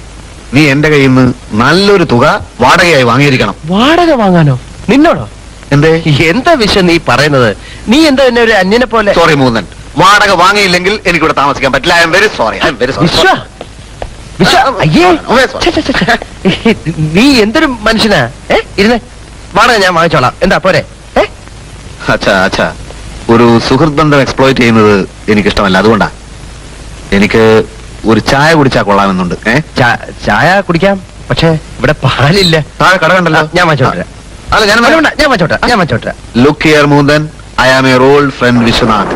നീ എന്റെ കയ്യിൽ നിന്ന് നല്ലൊരു തുക വാടകയായി വാങ്ങിയിരിക്കണം. വാടക വാങ്ങാനോ? നിന്നോടോ? എന്തേ? എന്താ വിഷയം നീ പറയുന്നത്? നീ എന്താ എന്നെ ഒരു അന്യനെ പോലെ? സോറി മൂന്നൻ, വാടക വാങ്ങിയില്ലെങ്കിൽ എനിക്കിവിടെ താമസിക്കാൻ പറ്റില്ല. I am very sorry. നീ എന്തൊരു മനുഷ്യനാ? ഇരുന്നേ, വാടക ഞാൻ വാങ്ങിച്ചോളാം. എന്താ പോരെ? അച്ഛാ അച്ഛാ, ഒരു സുഹൃത്ത് ബന്ധം എക്സ്പ്ലോയിറ്റ് ചെയ്യുന്നത് എനിക്കിഷ്ടമല്ല. അതുകൊണ്ടാ. എനിക്ക് ഒരു ചായ കുടിച്ചാൽ കൊള്ളാമെന്നുണ്ട്. ചായ കുടിക്കാം, പക്ഷെ ഇവിടെ പാലില്ല. താഴെ കട കണ്ടല്ലോ, ഞാൻ വാങ്ങിച്ചോട്ടെ. അല്ല ഞാൻ വാങ്ങിച്ചോട്ടെ. ലുക്ക് ഹിയർ മൂന്തൻ, I am your old friend Viswanath.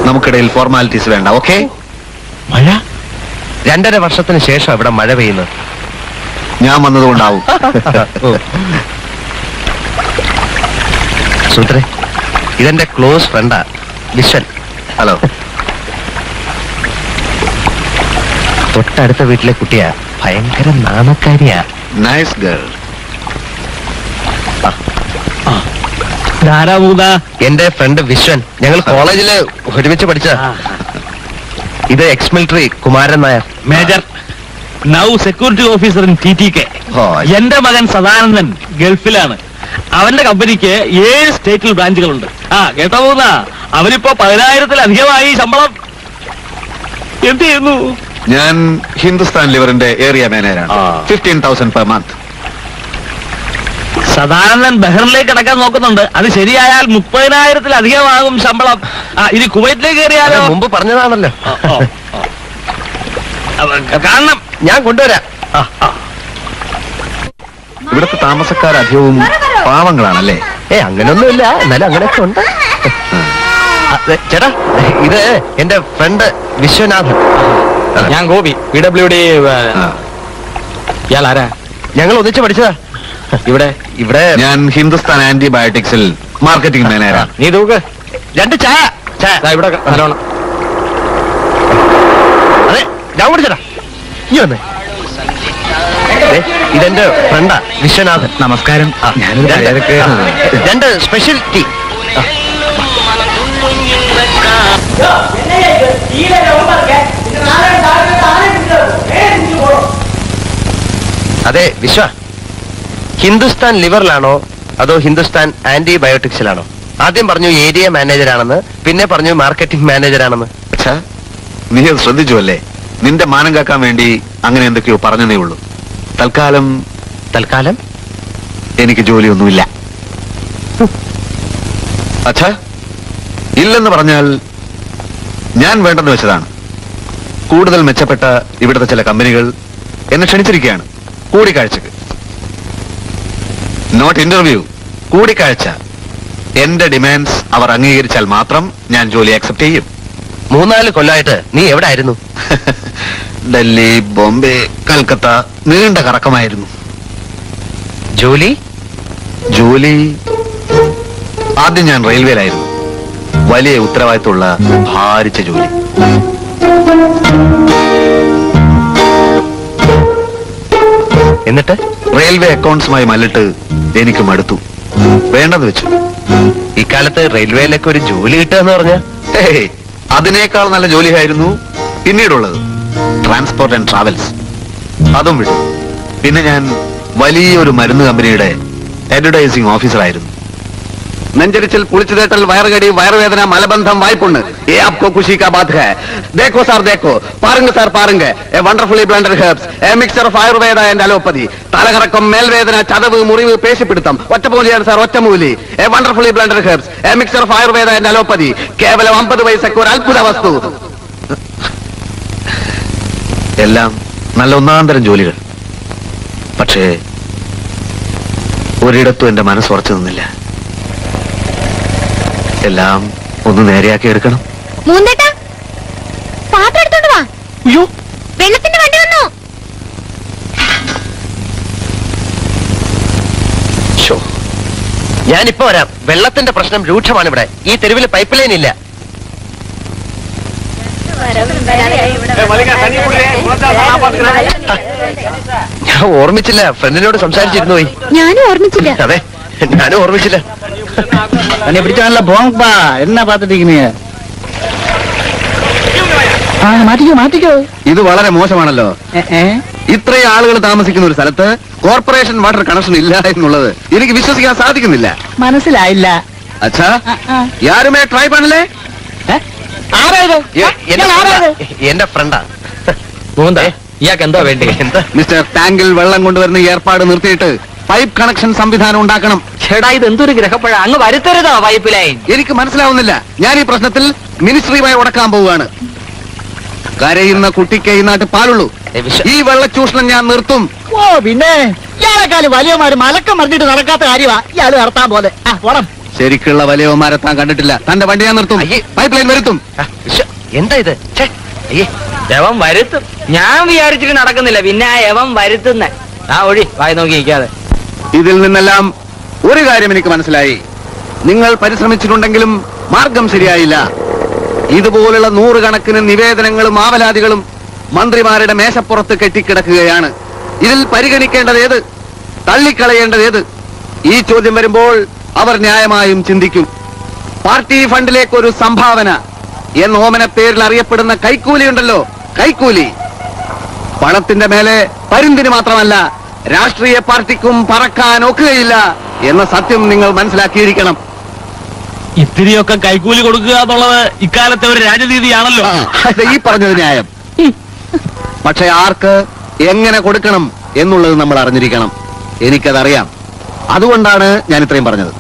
നമുക്കിടയിൽ ഫോർമാലിറ്റീസ് വേണ്ട, ഓക്കെ? മഴ 2.5 വർഷത്തിന് ശേഷം ഇവിടെ മഴ പെയ്യുന്നത്. ഞാൻ വന്നതുകൊണ്ടാവും. സുത്രേ, ഇതെന്റെ ക്ലോസ് ഫ്രണ്ടാ വിശ്വൻ. ഹലോ. തൊട്ടടുത്ത വീട്ടിലെ കുട്ടിയാ, ഭയങ്കര നാണക്കാരിയാ. Nice girl. എന്റെ ഫ്രണ്ട് വിശ്വൻ, ഞങ്ങൾ കോളേജില് ഒരുമിച്ച് പഠിച്ച. ഇത് ex military Kumaran Nair, major, now security officer in TTK. എന്റെ മകൻ സദാനന്ദൻ ഗൾഫിലാണ്. അവന്റെ കമ്പനിക്ക് 7 സ്റ്റേറ്റിൽ ബ്രാഞ്ചുകളുണ്ട്. കേട്ടോ പോകുന്ന അവനിപ്പോ 10,000-ലധികമായി ശമ്പളം. എന്ത് ചെയ്യുന്നു? ഞാൻ ഹിന്ദുസ്ഥാൻ ലിവറിന്റെ ഏരിയ മാനേജറാണ്. 15,000 per month. സദാനന്ദൻ ബഹ്റിനിലേക്ക് അടക്കാൻ നോക്കുന്നുണ്ട്. അത് ശരിയായാൽ 30,000-ലധികമാകും ശമ്പളം. ഇനി കുവൈറ്റിലേക്ക് കയറിയാലോ? മുമ്പ് പറഞ്ഞതാണല്ലോ. കാരണം ഞാൻ കൊണ്ടുവരാം. ഇവിടുത്തെ താമസക്കാരധികവും പാവങ്ങളാണല്ലേ? അങ്ങനെയൊന്നുമില്ല, എന്നാലും അങ്ങനെയൊക്കെ ഉണ്ട്. ചേട്ടാ, ഇത് എന്റെ ഫ്രണ്ട് വിശ്വനാഥൻ. ഞാൻ ഗോപി, PWD. ഇയാൾ ആരാ? ഞങ്ങൾ ഒന്നിച്ച് പഠിച്ചതാ. ഇവിടെ ഞാൻ ഹിന്ദുസ്ഥാൻ ആന്റിബയോട്ടിക്സിൽ മാർക്കറ്റിംഗ് മാനേജറാണ്. നീ തൂക്ക്. 2 ചായ. ഇവിടെ നല്ലോണം. അതെ, ഞാൻ കുടിച്ചടാ. നീ വന്നേ. ഇതെന്റെ ഫ്രണ്ടാ വിശ്വനാഥൻ. നമസ്കാരം. 2 സ്പെഷ്യൽ ടീ. അതെ വിശ്വ, ഹിന്ദുസ്ഥാൻ ലിവറിലാണോ അതോ ഹിന്ദുസ്ഥാൻ ആന്റിബയോട്ടിക്സിലാണോ? ആദ്യം പറഞ്ഞു ഏരിയ മാനേജറാണെന്ന്, പിന്നെ പറഞ്ഞു മാർക്കറ്റിംഗ് മാനേജറാണെന്ന്. നീ അത് ശ്രദ്ധിച്ചു അല്ലേ? നിന്റെ മാനം കാക്കാൻ വേണ്ടി അങ്ങനെ എന്തൊക്കെയോ പറഞ്ഞതേ ഉള്ളൂ. തൽക്കാലം എനിക്ക് ജോലിയൊന്നുമില്ല. അച്ഛാ, ഇല്ലെന്ന് പറഞ്ഞാൽ ഞാൻ വേണ്ടെന്ന് വെച്ചതാണ്. കൂടുതൽ മെച്ചപ്പെട്ട ഇവിടുത്തെ ചില കമ്പനികൾ എന്നെ ക്ഷണിച്ചിരിക്കുകയാണ് കൂടിക്കാഴ്ചക്ക്. നോട്ട് ഇന്റർവ്യൂ, കൂടിക്കാഴ്ച. എന്റെ ഡിമാൻഡ്സ് അവർ അംഗീകരിച്ചാൽ മാത്രം ഞാൻ ജോലി അക്സെപ്റ്റ് ചെയ്യും. 3-4 കൊല്ലമായിട്ട് നീ എവിടെ ആയിരുന്നു? ഡൽഹി, ബോംബെ, കൽക്കത്ത, നീണ്ട കറക്കമായിരുന്നു. ജോലി ആദ്യം ഞാൻ റെയിൽവേയിലായിരുന്നു. വലിയ ഉത്തരവാദിത്തമുള്ള ഭാരിച്ച ജോലി. എന്നിട്ട് റെയിൽവേ അക്കൗണ്ട്സുമായി മല്ലിട്ട് എനിക്ക് മടുത്തു. വേണ്ടെന്ന് വെച്ചു. ഇക്കാലത്ത് റെയിൽവേയിലൊക്കെ ഒരു ജോലി കിട്ടുക എന്ന് പറഞ്ഞ അതിനേക്കാൾ നല്ല ജോലിയായിരുന്നു പിന്നീടുള്ളത്. Transport and travels. അതും വിട്ടു. പിന്നെ ഞാൻ വലിയൊരു മരുന്ന് കമ്പനിയുടെ അഡ്വർടൈസിംഗ് ഓഫീസറായിരുന്നു. നെഞ്ചരിച്ചിൽ, പുളിച്ചുതേട്ടൽ, വയറുകടി, വയറുവേദന, മലബന്ധം, വായ്പുണ്ണ്. ഏ ആപ്കോ ഖുഷി കാ ബാത് ഹൈ. ദേഖോ സാർ ദേഖോ, പാരുങ്ക സാർ പാരുങ്ക. A wonderfully blended herbs, a mixture of Ayurveda and allopathy. തലകറക്കം, മേൽവേദന, ചതവ്, മുറിവ്, പേശിപ്പിടുത്തം. ഒറ്റമൂലിയാണ് സാർ, ഒറ്റമൂലി. A wonderfully blended herbs, a mixture of Ayurveda and allopathy. കേവലം 50 പൈസക്ക് ഒരു അത്ഭുത വസ്തു. എല്ലാം നല്ല ഒന്നാന്തരം ജോലികൾ. പക്ഷേ ഒരിടത്തും എന്റെ മനസ്സ് ഉറച്ചു നിന്നില്ല. എല്ലാം ഒന്ന് നേരെയാക്കി എടുക്കണം. മൂന്തേട്ടാ, പാത്രം എടുത്തോണ്ട് വാ. അയ്യോ, വെള്ളത്തിന്റെ വണ്ടി വന്നു. ഞാനിപ്പോ വരാം. വെള്ളത്തിന്റെ പ്രശ്നം രൂക്ഷമാണ് ഇവിടെ. ഈ തെരുവിൽ പൈപ്പ് ലൈൻ ഇല്ല. ഞാൻ ഓർമ്മിച്ചില്ല. ഫ്രണ്ടിനോട് സംസാരിച്ചിരുന്നു പോയി. ഞാനും ഓർമ്മിച്ചില്ല. അതെ, ഞാനും ഓർമ്മിച്ചില്ല. പിടിച്ചാണല്ലോ ബോംബാ. എന്നാ പാത്തിട്ടിരിക്കുന്നേ? മാറ്റിക്കോ. ഇത് വളരെ മോശമാണല്ലോ. ഇത്രയും ആളുകൾ താമസിക്കുന്ന ഒരു സ്ഥലത്ത് കോർപ്പറേഷൻ വാട്ടർ കണക്ഷൻ ഇല്ല എന്നുള്ളത് എനിക്ക് വിശ്വസിക്കാൻ സാധിക്കുന്നില്ല. മനസ്സിലായില്ല. അച്ഛാ, യാരുമേ ട്രൈ പണല്ലേ? എന്റെ ഫ്രണ്ടാ. ഇയാൾക്ക് എന്താ വേണ്ടി? എന്താ മിസ്റ്റർ, ടാങ്കിൽ വെള്ളം കൊണ്ടുവരുന്ന ഏർപ്പാട് നിർത്തിയിട്ട് പൈപ്പ് കണക്ഷൻ സംവിധാനം ഉണ്ടാക്കണം. ചേടാ, ഇത് എന്തൊരു ഗ്രഹപ്പഴ. അങ്ങ് വരുത്തരുതോ പൈപ്പ് ലൈൻ? എനിക്ക് മനസ്സിലാവുന്നില്ല. ഞാൻ ഈ പ്രശ്നത്തിൽ മിനിസ്ട്രിയുമായി ഉടക്കാൻ പോവുകയാണ്. കരയുന്ന കുട്ടിക്ക് ഈ നാട്ടിൽ പാലുള്ളൂ. ഈ വെള്ളച്ചൂഷണം ഞാൻ നിർത്തും. ഓ പിന്നെ ഇയാളെക്കാളും വലിയമാര് മലക്കം മറിഞ്ഞിട്ട് നടക്കാത്ത കാര്യമാ ഇയാള് നടത്താൻ പോലെ. ശരിക്കുള്ള വലിയവന്മാരെ താൻ കണ്ടിട്ടില്ല. തന്റെ വണ്ടി ഞാൻ നിർത്തും. പൈപ്പ് ലൈൻ വരുത്തും. എന്താ ഇത്? യവൻ വരുത്തും. ഞാൻ വിചാരിച്ചിട്ട് നടക്കുന്നില്ല, പിന്നെ ആ യവൻ വരുത്തുന്ന. ആ ഒഴി വായി നോക്കി നിൽക്കാതെ. ഇതിൽ നിന്നെല്ലാം ഒരു കാര്യം എനിക്ക് മനസ്സിലായി. നിങ്ങൾ പരിശ്രമിച്ചിട്ടുണ്ടെങ്കിലും മാർഗം ശരിയായില്ല. ഇതുപോലുള്ള 100 കണക്കിന് നിവേദനങ്ങളും ആവലാതികളും മന്ത്രിമാരുടെ മേശപ്പുറത്ത് കെട്ടിക്കിടക്കുകയാണ്. ഇതിൽ പരിഗണിക്കേണ്ടത് ഏത്, തള്ളിക്കളയേണ്ടത് ഏത്? ഈ ചോദ്യം വരുമ്പോൾ അവർ ന്യായമായും ചിന്തിക്കും. പാർട്ടി ഫണ്ടിലേക്ക് ഒരു സംഭാവന എന്ന ഓമന പേരിൽ അറിയപ്പെടുന്ന കൈക്കൂലിയുണ്ടല്ലോ, കൈക്കൂലി. പണത്തിന്റെ മേലെ പരുന്തിന് മാത്രമല്ല രാഷ്ട്രീയ പാർട്ടിക്കും പറക്കാൻ ഒക്കുകയില്ല എന്ന സത്യം നിങ്ങൾ മനസ്സിലാക്കിയിരിക്കണം. ഇത്തിരിയൊക്കെ കൈക്കൂലി കൊടുക്കുക എന്നുള്ളത് ഇക്കാലത്തെ ഒരു രാജനീതിയാണല്ലോ. ഈ പറഞ്ഞത് ന്യായം. പക്ഷെ ആർക്ക് എങ്ങനെ കൊടുക്കണം എന്നുള്ളത് നമ്മൾ അറിഞ്ഞിരിക്കണം. എനിക്കതറിയാം. അതുകൊണ്ടാണ് ഞാൻ ഇത്രയും പറഞ്ഞത്.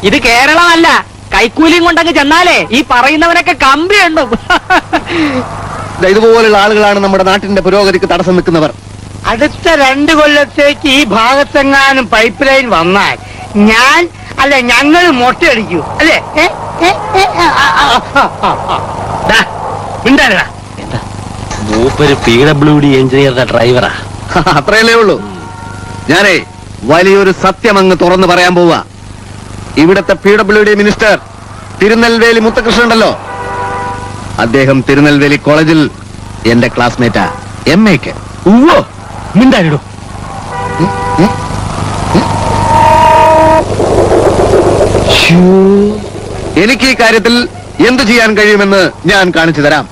ഇത് കേരളമല്ല. കൈക്കൂലിയും കൊണ്ടങ്ങ് ചെന്നാലേ ഈ പറയുന്നവനൊക്കെ കമ്പിയുണ്ടും. ഇതുപോലുള്ള ആളുകളാണ് നമ്മുടെ നാട്ടിന്റെ പുരോഗതിക്ക് തടസ്സം നിൽക്കുന്നവർ. അടുത്ത 2 കൊല്ലത്തേക്ക് ഈ ഭാഗത്തെങ്ങാനും പൈപ്പ് ലൈൻ വന്നാൽ ഞങ്ങൾ മൊട്ടയടിക്കൂ അല്ലേ? മൂപ്പര് PWD എഞ്ചിനീയറുടെ ഡ്രൈവറാ. അത്രയല്ലേ ഉള്ളൂ. ഞാനേ വലിയൊരു സത്യം അങ്ങ് തുറന്നു പറയാൻ പോവാ. ഇവിടത്തെ PWD മിനിസ്റ്റർ തിരുനെൽവേലി മുത്തകൃഷ്ണൻ ഉണ്ടല്ലോ, അദ്ദേഹം തിരുനെൽവേലി കോളേജിൽ എന്റെ ക്ലാസ്മേറ്റാ. MAക്ക്. മിണ്ടായിടോ. എനിക്ക് ഈ കാര്യത്തിൽ എന്ത് ചെയ്യാൻ കഴിയുമെന്ന് ഞാൻ കാണിച്ചു തരാം.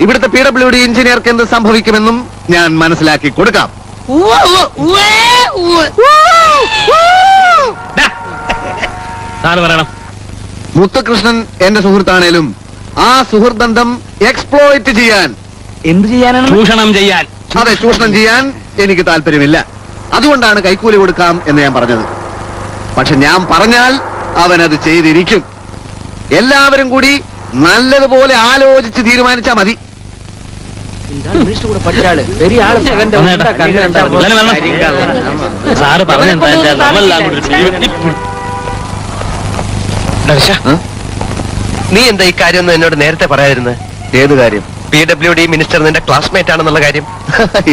ഇവിടുത്തെ PWD എഞ്ചിനീയർക്ക് എന്ത് സംഭവിക്കുമെന്നും ഞാൻ മനസ്സിലാക്കി കൊടുക്കാം. പറയണം. മുത്തകൃഷ്ണൻ എന്റെ സുഹൃത്താണേലും ആ സുഹൃദ്ബന്ധം എക്സ്പ്ലോയിറ്റ് ചെയ്യാൻ എന്ത് ചെയ്യാനാണ്? ചൂഷണം ചെയ്യാൻ. അതെ, ചൂഷണം ചെയ്യാൻ എനിക്ക് താല്പര്യമില്ല. അതുകൊണ്ടാണ് കൈക്കൂലി കൊടുക്കാം എന്ന് ഞാൻ പറഞ്ഞത്. പക്ഷെ ഞാൻ പറഞ്ഞാൽ അവനത് ചെയ്തിരിക്കും. എല്ലാവരും കൂടി നല്ലതുപോലെ ആലോചിച്ച് തീരുമാനിച്ചാ മതി. സാറ് പറഞ്ഞെന്താ നമ്മളെല്ലാം കൂടി നീ എന്താ ഈ കാര്യം ഒന്നും എന്നോട് നേരത്തെ പറയാതിരുന്നത്? ഏത് കാര്യം? PWD മിനിസ്റ്റർ നിന്റെ ക്ലാസ്മേറ്റ് ആണെന്നുള്ള കാര്യം.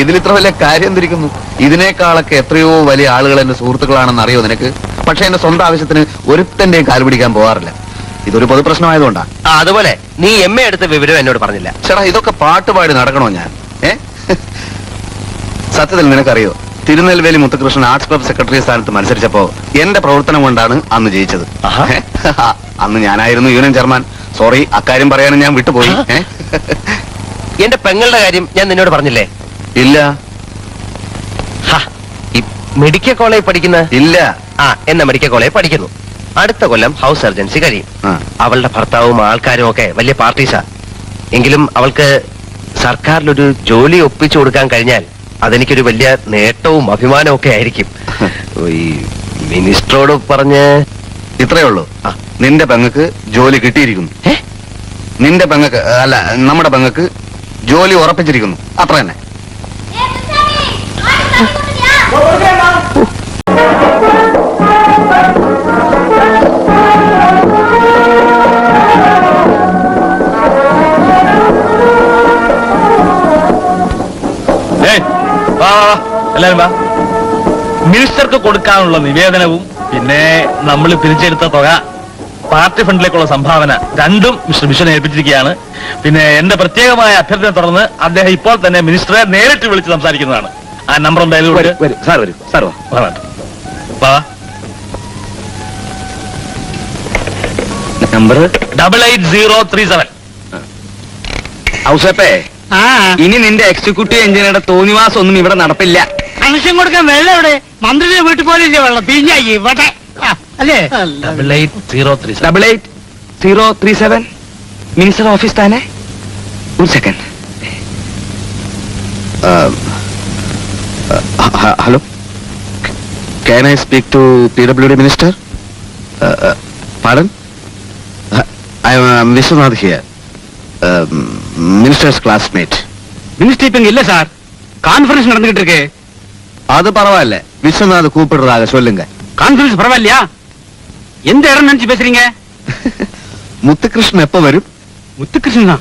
ഇതിൽ ഇത്ര വലിയ കാര്യം എന്തിരിക്കുന്നു? ഇതിനേക്കാളൊക്കെ എത്രയോ വലിയ ആളുകൾ എന്റെ സുഹൃത്തുക്കളാണെന്ന് അറിയോ നിനക്ക്? പക്ഷെ എന്റെ സ്വന്തം ആവശ്യത്തിന് ഒരുത്തന്റെയും കാല് പിടിക്കാൻ പോകാറില്ല. ഇതൊരു പൊതു പ്രശ്നമായതുകൊണ്ടാ. അതുപോലെ നീ MA എടുത്ത വിവരം എന്നോട് പറഞ്ഞില്ല. ചേട്ടാ, ഇതൊക്കെ പാട്ടുപാടി നടക്കണോ ഞാൻ? സത്യത്തിൽ നിനക്കറിയോ, Tirunelveli Muthukrishnan arts club secretary സ്ഥാനത്ത് മത്സരിച്ചപ്പോ എന്റെ പ്രവർത്തനം കൊണ്ടാണ് അന്ന് ജയിച്ചത്. അന്ന് ഞാനായിരുന്നു യൂണിയൻ ചെയർമാൻ. സോറി, അക്കാര്യം പറയാനും ഞാൻ വിട്ടുപോയി. എന്റെ പെങ്ങളുടെ കാര്യം ഞാൻ നിന്നോട് പറഞ്ഞില്ലേ? ഇല്ല. മെഡിക്കൽ കോളേജ് പഠിക്കുന്ന? ഇല്ല. എന്ന മെഡിക്കൽ കോളേജ് പഠിക്കുന്നു. അടുത്ത കൊല്ലം ഹൗസ് സർജൻസി കഴിയും. അവളുടെ ഭർത്താവും ആൾക്കാരും ഒക്കെ വലിയ പാർട്ടീസാ. എങ്കിലും അവൾക്ക് സർക്കാരിലൊരു ജോലി ഒപ്പിച്ചു കൊടുക്കാൻ കഴിഞ്ഞാൽ അതെനിക്കൊരു വലിയ നേട്ടവും അഭിമാനവും ഒക്കെ ആയിരിക്കും. ഈ മിനിസ്റ്ററോട് പറഞ്ഞ് ഇത്രയേ ഉള്ളൂ. നിന്റെ പെങ്ങക്ക് ജോലി കിട്ടിയിരിക്കുന്നു. നിന്റെ പെങ്ങക്ക് അല്ല, നമ്മുടെ പെങ്ങക്ക് ജോലി ഉറപ്പിച്ചിരിക്കുന്നു. അത്ര തന്നെ. എല്ലാരും വാ. മിനിസ്റ്റർക്ക് കൊടുക്കാനുള്ള നിവേദനവും പിന്നെ നമ്മൾ പിരിച്ചെടുത്ത തുക, പാർട്ടി ഫണ്ടിലേക്കുള്ള സംഭാവന രണ്ടും മിസ്റ്റർ മിഷനെ ഏൽപ്പിച്ചിരിക്കുകയാണ്. പിന്നെ എന്റെ പ്രത്യേകമായ അഭ്യർത്ഥന തുടർന്ന് അദ്ദേഹം ഇപ്പോൾ തന്നെ മിനിസ്റ്ററെ നേരിട്ട് വിളിച്ച് സംസാരിക്കുന്നതാണ്. ആ നമ്പർ എന്തായാലും സാർ വരൂ. സാർ വാ. നമ്പർ 88037. ഔസപ്പേ, ഇനി നിന്റെ എക്സിക്യൂട്ടീവ് എഞ്ചിനീയറുടെ തോന്നിവാസം ഒന്നും ഇവിടെ നടപ്പില്ല. കണക്ഷൻ കൊടുക്കാൻ വെള്ളം ഇവിടെ മന്ത്രിയുടെ വീട്ടിൽ പോലില്ലേ വെള്ളം പിഴിഞ്ഞായി ഇവിടെ അല്ലേ? 88037. മിനിസ്റ്റർ ഓഫീസ് താനെ. ഒരു second. Hello, can I speak to PWD minister? പാടൻ, I am Viswanath here, ministers classmate. Minister இப்ப இல்ல சார், கான்ஃபரன்ஸ் நடந்துகிட்டு இருக்கு. அது பரவாயில்ல, விஸ்வநாத கூப்பிடுறதாக சொல்லுங்க. கான்ஃபரன்ஸ் பரவாயில்லையா? எந்த இடம் நினைச்சு பேசுறீங்க? முத்துகிருஷ்ணன் எப்ப வரும்? முத்துகிருஷ்ணனா?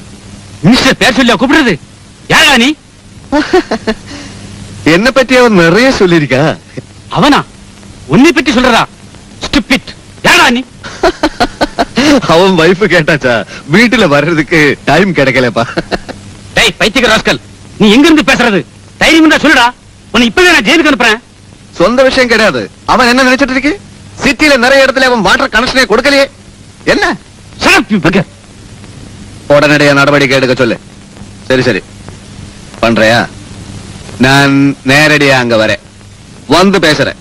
மினிஸ்டர் பேர் சொல்லியா கூப்பிடுறது? யாரா நீ? என்ன பத்தி அவன் நிறைய சொல்லிருக்கா. அவனா? உன்னை பத்தி சொல்றதா? ஸ்டூபிட். யாரா நீ? அவன் வைஃப் கேட்டாச்சா, வீட்டுல வர்றதுக்கு டைம் கிடைக்கலப்பா. டேய் பைத்தியக்கார ராஸ்கல், நீ எங்க இருந்து பேசுறது? தைரியம் இருந்தா சொல்லுடா, உன்னை இப்பவே நான் ஜெயிலுக்கு அனுப்புறேன். சொந்த விஷயம் கிடையாது. அவன் என்ன நினைச்சிட்டு இருக்கு? சிட்டில நிறைய இடத்துல அவன் வாட்டர் கனெக்ஷனே கொடுக்கலையே. என்ன உடனடியா நடவடிக்கை எடுக்க சொல்லு. சரி சரி பண்றியா? நான் நேரடியா அங்க வரேன், வந்து பேசுறேன்.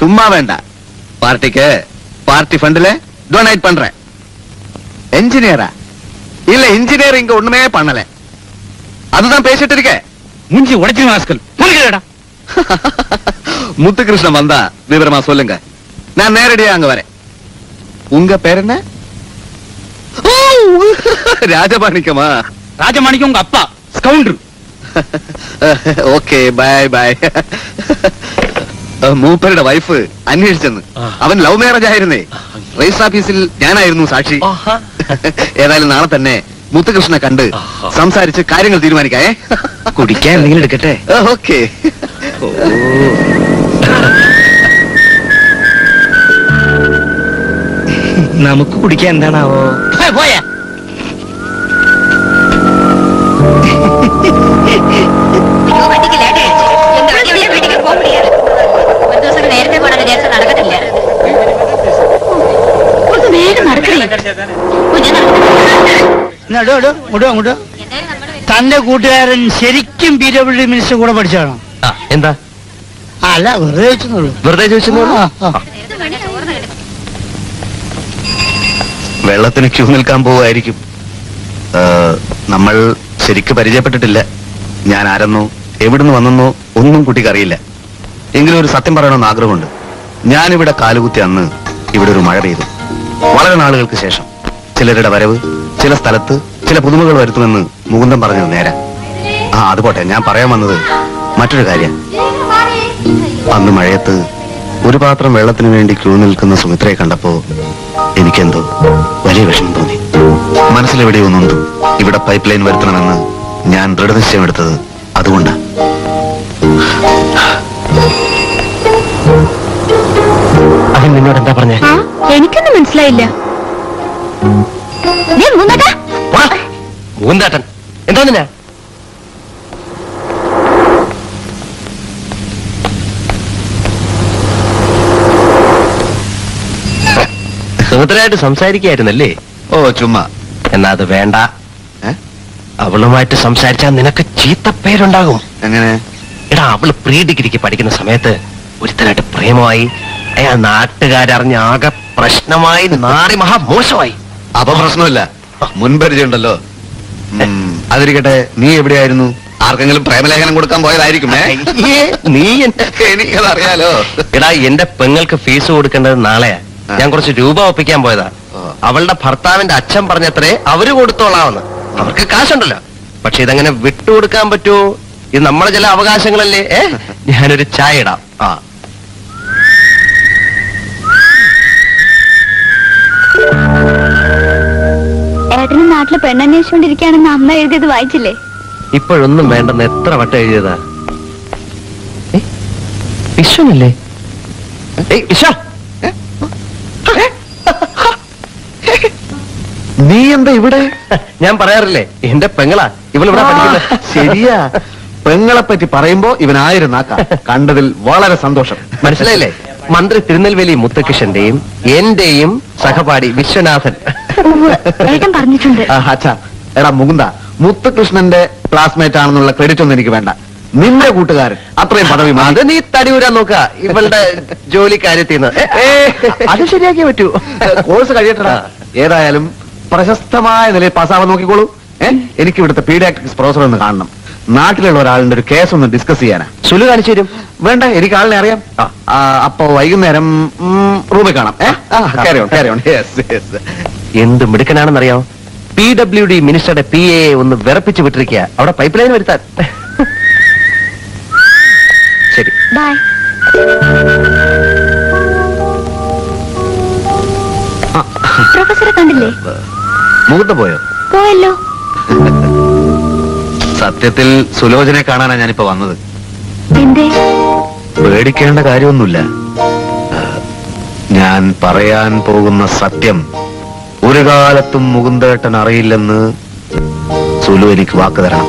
சும்மா வேண்டாம், பார்ட்டிக்கு பார்ட்டி ஃபண்ட்ல டொனேட் பண்றேன். என்ஜினியரா? இல்ல, இன்ஜினியர் இங்க ஒண்ணுமே பண்ணல. அதுதான் பேசிட்டு இருக்க. மூஞ்சி உடைச்சு ராஸ்கல் போங்கடா. முத்துகிருஷ்ணன் வந்தா விவரமா சொல்லுங்க, நான் நேரடியா அங்க வரேன். உங்க பேர் என்ன? ராஜமாணிக்கமா? ராஜமாணிக்கம் உங்க அப்பா ஸ்கவுண்டர். Okay bye bye. മൂപ്പരുടെ വൈഫ് അന്വേഷിച്ചെന്ന്. അവൻ ലവ് മാരേജ് ആയിരുന്നേ. രജിസ്റ്റർ ഓഫീസിൽ ഞാനായിരുന്നു സാക്ഷി. ഏതായാലും നാളെ തന്നെ മുത്തുകൃഷ്ണനെ കണ്ട് സംസാരിച്ച് കാര്യങ്ങൾ തീരുമാനിക്കായേ. കുടിക്കാൻ എന്തെങ്കിലും എടുക്കട്ടെ? ഓക്കെ. നമുക്ക് കുടിക്കാൻ എന്താണാവോ? പോയ വണ്ടിക്ക് ലേറ്റ് ആയിடுச்சு. எங்க வண்டியிலே வீட்டுக்கு போக முடியாது. ஒரு ദിവസം നേരത്തെ പോണ വിചാരിച്ച നടക്കത്തില്ല. ഒന്ന് വേഗം നടക്കണേ. അങ്ങോട്ടോ തന്റെ കൂട്ടുകാരൻ ശരിക്കും PWD മിനിസ്റ്റർ കൂടെ പഠിച്ചാണോ? എന്താ? അല്ല, വെറുതെ ചോദിച്ചെന്നുള്ളൂ. വെറുതെ ചോദിച്ചെന്നുള്ളൂ. വെള്ളത്തിന് ക്യൂ നിൽക്കാൻ പോവായിരിക്കും. നമ്മൾ ശരിക്ക് പരിചയപ്പെട്ടിട്ടില്ല. ഞാൻ ആരെന്നോ എവിടുന്ന് വന്നെന്നോ ഒന്നും കുട്ടിക്ക് അറിയില്ല. എങ്കിലും ഒരു സത്യം പറയണമെന്ന് ആഗ്രഹമുണ്ട്. ഞാനിവിടെ കാലുകുത്തി അന്ന് ഇവിടെ ഒരു മഴ പെയ്തു. വളരെ നാളുകൾക്ക് ശേഷം ചിലരുടെ വരവ്, ചില സ്ഥലത്ത് ചില പുതുമകൾ വരുത്തുമെന്ന് മുകുന്ദൻ പറഞ്ഞത് നേരെ. അത് പോട്ടെ, ഞാൻ പറയാൻ വന്നത് മറ്റൊരു കാര്യം. അന്ന് മഴയത്ത് ഒരു പാത്രം വെള്ളത്തിന് വേണ്ടി ക്യൂ നിൽക്കുന്ന സുമിത്രയെ കണ്ടപ്പോ എനിക്കെന്തോ വലിയ വിഷമം തോന്നി. മനസ്സിലെവിടെയോ നൊന്തു. ഇവിടെ പൈപ്പ് ലൈൻ വരുത്തണമെന്ന് ഞാൻ ദൃഢനിശ്ചയമെടുത്തത് അതുകൊണ്ടാണ്. അവൻ നിന്നോട് എന്താ പറഞ്ഞേ? എനിക്കൊന്നും മനസ്സിലായില്ല. മൂന്നാട്ടൻ എന്താ നിന്നെ? സുഹൃത്തരായിട്ട് സംസാരിക്കായിരുന്നല്ലേ? ഓ ചുമ്മാ. എന്നാ അത് വേണ്ട. അവളുമായിട്ട് സംസാരിച്ചാൽ നിനക്ക് ചീത്തപ്പേരുണ്ടാകും. എങ്ങനെ? എടാ, അവള് പ്രീ ഡിഗ്രിക്ക് പഠിക്കുന്ന സമയത്ത് ഒരുത്തനായിട്ട് പ്രേമമായി. അയാൾ നാട്ടുകാരറിഞ്ഞ ആകെ പ്രശ്നമായി, നാറി മഹാ മോശമായി. അപ്പൊ പ്രശ്നമില്ല, മുൻപരിചയുണ്ടല്ലോ. അതിരിക്കട്ടെ, നീ എവിടെയായിരുന്നു? ആർക്കെങ്കിലും പ്രേമലേഖനം കൊടുക്കാൻ പോയതായിരിക്കും. നീ എനിക്കതറിയാലോ. എടാ, എന്റെ പെങ്ങൾക്ക് ഫീസ് കൊടുക്കേണ്ടത് നാളെയാ. ഞാൻ കുറച്ച് രൂപ ഒപ്പിക്കാൻ പോയതാ. അവളുടെ ഭർത്താവിന്റെ അച്ഛൻ പറഞ്ഞത്രേ അവര് കൊടുത്തോളാമെന്ന്. അവർക്ക് കാശുണ്ടല്ലോ. പക്ഷെ ഇതങ്ങനെ വിട്ടുകൊടുക്കാൻ പറ്റുമോ? ഇത് നമ്മളെ ചില അവകാശങ്ങളല്ലേ. ഞാനൊരു ചായ ഇടാം. ഏട്ടന് നാട്ടില് പെണ്ണന്വേഷിച്ചോണ്ടിരിക്കുകയാണെന്ന് അമ്മ എഴുതിയത് വായിച്ചില്ലേ? ഇപ്പോഴൊന്നും വേണ്ടെന്ന് എത്ര വട്ടം എഴുതിയതാ. വിശ്വനല്ലേ? വിശ്വ, നീ എന്താ ഇവിടെ? ഞാൻ പറയാറില്ലേ, എന്റെ പെങ്ങളാ ഇവളിവിടെ പഠിക്കുന്നത്. ശരിയാ, പെങ്ങളെ പറ്റി പറയുമ്പോ ഇവൻ 1000 നാക്ക. കണ്ടതിൽ വളരെ സന്തോഷം. മനസ്സിലായില്ലേ? മന്ത്രി തിരുനെൽവേലി മുത്തകൃഷ്ണന്റെയും എന്റെയും സഹപാഠി വിശ്വനാഥൻ. ഏട്ടൻ പറഞ്ഞിട്ടുണ്ട്. അച്ഛാ, എടാ മുകുന്ദ, മുത്തുകൃഷ്ണന്റെ ക്ലാസ്മേറ്റ് ആണെന്നുള്ള ക്രെഡിറ്റ് ഒന്നും എനിക്ക് വേണ്ട. നിന്റെ കൂട്ടുകാരൻ, അത്രയും പദവി. അത് നീ തടിയൂരാൻ നോക്ക. ഇവളുടെ ജോലി കാര്യത്തിൽ അത് ശരിയാക്കിയേ പറ്റൂ. കോഴ്സ് കഴിയട്ടടാ. ഏതായാലും പ്രശസ്തമായ നിലയിൽ പാസ്സാവാൻ നോക്കിക്കോളൂ. എനിക്ക് ഇവിടുത്തെ പീഡിയാട്രിക്സ് പ്രൊഫസർ ഒന്ന് കാണണം. നാട്ടിലുള്ള ഒരാളുടെ ഒരു കേസ് ഒന്ന് ഡിസ്കസ് ചെയ്യാനാ. സുലു കാണിച്ചു തരും. വേണ്ട, എനിക്ക് ആളിനെ അറിയാം. അപ്പൊ വൈകുന്നേരം റൂമിൽ കാണാം. എന്ത് മിടുക്കനാണെന്നറിയാം. PWD മിനിസ്റ്ററുടെ PA ഒന്ന് വിറപ്പിച്ച് വിട്ടിരിക്കുക അവിടെ പൈപ്പ് ലൈൻ വരുത്താൻ. ശരി, ബൈ. പ്രൊഫസറെ കണ്ടില്ലേ? മുകുന്ദ പോയോ? പോയല്ലോ. സത്യത്തിൽ സുലോചനെ കാണാനാ ഞാനിപ്പോ വന്നത്. എന്തേ? പേടിക്കേണ്ട കാര്യമൊന്നുമില്ല. ഞാൻ പറയാൻ പോകുന്ന സത്യം ഒരു കാലത്തും മുകുന്ദേട്ടൻ അറിയില്ലെന്ന് സുലു എനിക്ക് വാക്ക് തരണം.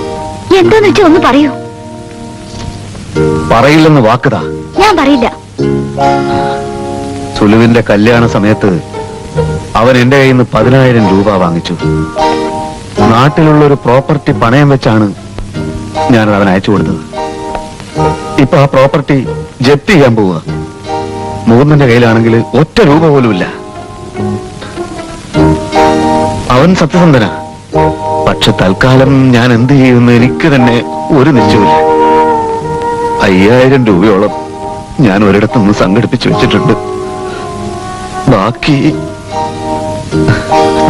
എന്താന്ന് വെച്ചാ ഒന്ന് പറയൂ. പറയില്ലെന്ന് വാക്കുതാ. ഞാൻ പറയില്ല. സുലുവിന്റെ കല്യാണ സമയത്ത് അവൻ എന്റെ കയ്യിൽ നിന്ന് 10,000 രൂപ വാങ്ങിച്ചു. നാട്ടിലുള്ള ഒരു പ്രോപ്പർട്ടി പണയം വെച്ചാണ് ഞാൻ അവൻ അയച്ചു കൊടുത്തത്. ഇപ്പൊ ആ പ്രോപ്പർട്ടി ജപ്തി ചെയ്യാൻ പോവുക. മുകുന്ദന്റെ കയ്യിലാണെങ്കിൽ ഒറ്റ രൂപ പോലുമില്ല. അവൻ സത്യസന്ധനാ. പക്ഷെ തൽക്കാലം ഞാൻ എന്ത് ചെയ്യുമെന്ന് എനിക്ക് തന്നെ ഒരു നിശ്ചയമില്ല. 5,000 രൂപയോളം ഞാൻ ഒരിടത്തുനിന്ന് സംഘടിപ്പിച്ചു വെച്ചിട്ടുണ്ട്. ബാക്കി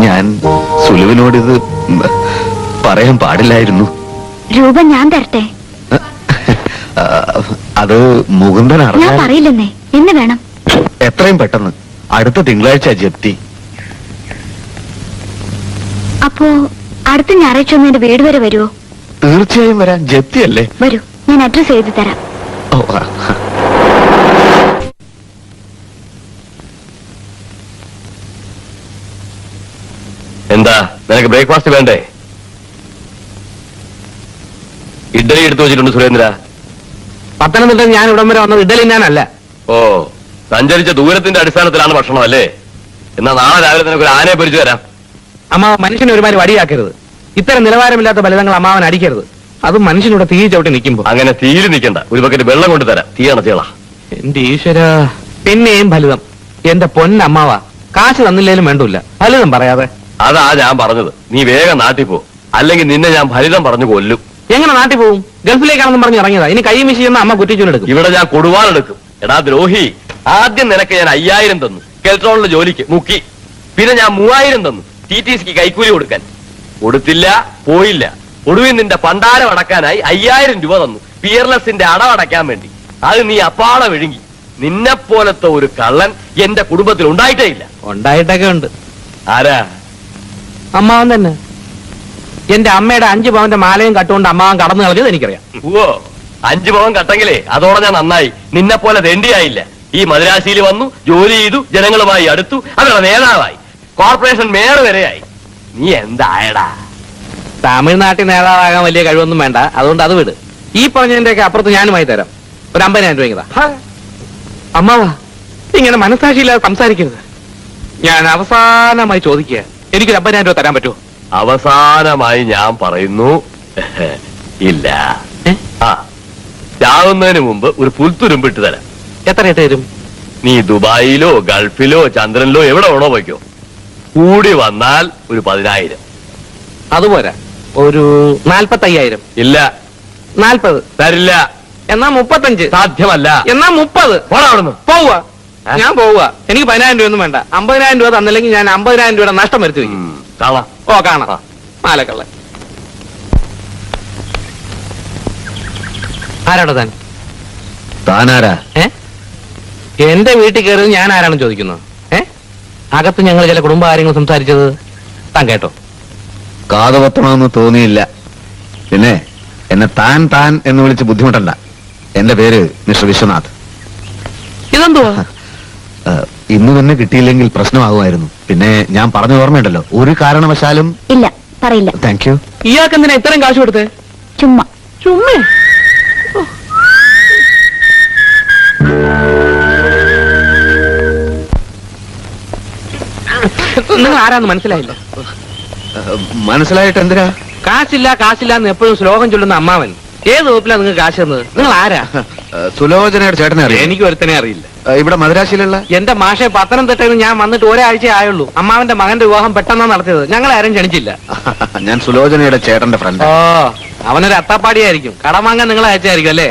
ഞാൻ സുലുവിനോടിത് പറയാൻ പാടില്ലായിരുന്നു. രൂപ ഞാൻ തരട്ടെ? അത് മുകുന്ദൻ ഞാൻ അറിയാൻ. പറയില്ലെന്നേ. എന്ന് വേണം? എത്രയും പെട്ടെന്ന്. അടുത്ത തിങ്കളാഴ്ച ജപ്തി. അപ്പോ അടുത്ത ഞായറാഴ്ച ഒന്ന് എന്റെ വീട് വരെ വരുമോ? തീർച്ചയായും വരാം. ജപ്തിയല്ലേ? വരൂ, ഞാൻ അഡ്രസ് എഴുതി തരാം. ഓ, എന്താ നിനക്ക് ബ്രേക്ക്ഫാസ്റ്റ് വേണ്ടേ? ഇഡ്ഡലി എടുത്തു വെച്ചിട്ടുണ്ട് സുരേന്ദ്ര. പത്തനംതിട്ട ഞാൻ ഇവിടം വരെ വന്നത് ഇഡലി ഞാനല്ല. ഓ, സഞ്ചരിച്ച ദൂരത്തിന്റെ അടിസ്ഥാനത്തിലാണ് ഭക്ഷണം അല്ലേ? എന്നാ നാളെ രാവിലെ നിനക്ക് ഒരു ആനയെ പരിച്ചു തരാം. അമ്മാവൻ മനുഷ്യനെ ഒരുമാതിരി വടിയാക്കരുത്. ഇത്തരം നിലവാരമില്ലാത്ത ബലിതങ്ങൾ അമ്മാവൻ അടിക്കരുത്. അതും മനുഷ്യനോട് തീ ചവിട്ടി നിൽക്കുമ്പോ. അങ്ങനെ തീയിൽ നിൽക്കണ്ട. ഒരു ബക്കറ്റ് വെള്ളം കൊണ്ട് തരാം. തീ അണച്ചേളാ. എന്റെ ഈശ്വര, പിന്നെയും ഫലിതം. എന്റെ പൊന്നമ്മാവ, കാശ് തന്നില്ലേലും വേണ്ടൂല്ല, ഫലിതം പറയാതെ. അതാ ഞാൻ പറഞ്ഞത്. നീ വേഗം നാട്ടിൽ പോ, അല്ലെങ്കിൽ നിന്നെ ഞാൻ ഫലിതം പറഞ്ഞു കൊല്ലും. എങ്ങനെ നാട്ടിൽ പോകും? ഗൾഫിലേക്കാണെന്നും പറഞ്ഞ് ഇറങ്ങിയതാ. ഇനി കൈ മിശി ചെന്ന് അമ്മ കുറ്റിച്ചൂലെടുക്കും. ഇവിടെ ഞാൻ കൊടുവാളെടുക്കും. എടാ ദ്രോഹി, ആദ്യം നിനക്ക് ഞാൻ 5000 തന്നു കെൽട്രോണിലെ ജോലിക്ക് മുക്കി. പിന്നെ ഞാൻ 3000 തന്നു TTCക്ക് കൈക്കൂലി കൊടുക്കാൻ. കൊടുത്തില്ല, പോയില്ല. ഒടുവിൽ നിന്റെ പണ്ടാരം അടക്കാനായി 5000 രൂപ തന്നു പിയർലെസിന്റെ അടവടയ്ക്കാൻ വേണ്ടി. അത് നീ അപ്പാടെ വിഴുങ്ങി. നിന്നെ പോലത്തെ ഒരു കള്ളൻ എന്റെ കുടുംബത്തിൽ ഉണ്ടായിട്ടേ ഇല്ല. ഉണ്ടായിട്ടൊക്കെ ഉണ്ട്. ആരാ? അമ്മാവൻ തന്നെ. എന്റെ അമ്മയുടെ 5 പവന്റെ മാലയും കട്ടുകൊണ്ട് അമ്മാവൻ കടന്നു കളഞ്ഞത് എനിക്കറിയാം. ഓ, 5 പവൻ കട്ടെങ്കിലേ അതോടെ ഞാൻ നന്നായി. നിന്നെ പോലെ തെണ്ടിയായില്ല. ഈ മദ്രാസിയിൽ വന്നു, ജോലി ചെയ്തു, ജനങ്ങളുമായി അടുത്തു, അവരുടെ നേതാവായി, കോർപ്പറേഷൻ മേയർ വരെയായി. നീ എന്തായടാ? തമിഴ്നാട്ടിൽ നേതാവാകാൻ വലിയ കഴിവൊന്നും വേണ്ട. അതുകൊണ്ട് അത് വിട്. ഈ പറഞ്ഞതിന്റെയൊക്കെ അപ്പുറത്ത് ഞാനുമായി തരാം. ഒരു 50,000 രൂപ. അമ്മാവാ, ഇങ്ങനെ മനസ്സാക്ഷിയില്ലാതെ സംസാരിക്കരുത്. ഞാൻ അവസാനമായി ചോദിക്കുക, എനിക്കൊരു 50,000 രൂപ തരാൻ പറ്റുമോ? അവസാനമായി ഞാൻ പറയുന്നു, ഇല്ല. ആ, ചാവുന്നതിന് മുമ്പ് ഒരു പുൽത്തുരുമ്പിട്ട് തരാം. എത്ര ഇട്ട് തരും? നീ ദുബായിലോ ഗൾഫിലോ ചന്ദ്രനിലോ എവിടെ വേണോ പോയിക്കോ. കൂടി വന്നാൽ ഒരു 10,000. അതുപോരാ, ഒരു 45,000. ഇല്ല. 40 തരില്ല. എന്നാ 35. സാധ്യമല്ല. എന്നാ 30. പോടാ അവിടുന്ന്. പോവുക. ഞാൻ പോവുക. എനിക്ക് 10,000 രൂപ ഒന്നും വേണ്ട. 50,000 രൂപ തന്നില്ലെങ്കിൽ ഞാൻ 50,000 രൂപയുടെ നഷ്ടം വരുത്തി വയ്ക്കും. കാണാം. ഓ, കാണാം. മാലക്കള്ള ആരാടോ താൻ? താനാരാ? എന്റെ വീട്ടിൽ കയറി ഞാൻ ആരാണെന്ന് ചോദിക്കുന്നത്? അകത്ത് ഞങ്ങൾ ചില കുടുംബകാര്യങ്ങൾ സംസാരിച്ചത് താൻ കേട്ടോ? കാതുപത്തണമെന്ന് തോന്നിയില്ല. പിന്നെ എന്നെ താൻ താൻ എന്ന് വിളിച്ച് ബുദ്ധിമുട്ടണ്ട. എന്റെ പേര് മിസ്റ്റർ വിശ്വനാഥ്. ഇതെന്തുവാ? ഇന്ന് തന്നെ കിട്ടിയില്ലെങ്കിൽ പ്രശ്നമാകുമായിരുന്നു. പിന്നെ ഞാൻ പറഞ്ഞ ഓർമ്മയുണ്ടല്ലോ, ഒരു കാരണവശാലും ഇല്ല, പറയില്ല. Thank you. ഇയാൾക്ക് എന്തിനാ ഇത്രയും കാശ് കൊടുത്തേ? ചുമ്മാ. ചുമ്മേ? നിങ്ങൾ ആരാന്ന് മനസ്സിലായില്ല. മനസ്സിലായിട്ട് എന്തിനാ? കാശില്ല കാശില്ല എന്ന് എപ്പോഴും ശ്ലോകം ചൊല്ലുന്ന അമ്മാവൻ ഏത് വകുപ്പിലാണ് നിങ്ങൾക്ക് കാശ് തന്നത്? നിങ്ങൾ ആരാ? സുലോചനയുടെ ചേട്ടനെ അറിയാം. എനിക്ക് ഒരുത്തനെ അറിയില്ല. ഇവിടെ മദ്രാശിയിലുള്ള എന്റെ മാഷെ പത്തനംതിട്ടയിൽ ഞാൻ വന്നിട്ട് ഒരാഴ്ച ആയുള്ളൂ. അമ്മാവന്റെ മകന്റെ വിവാഹം പെട്ടെന്നാണ് നടത്തിയത്. ഞങ്ങളെ ആരും ക്ഷണിച്ചില്ല. ഞാൻ സുലോചനയുടെ ചേട്ടന്റെ ഫ്രണ്ട്. ഓ, അവനൊരു അത്താപ്പാടിയായിരിക്കും. കടം വാങ്ങാൻ നിങ്ങളെ അയച്ചായിരിക്കും അല്ലേ?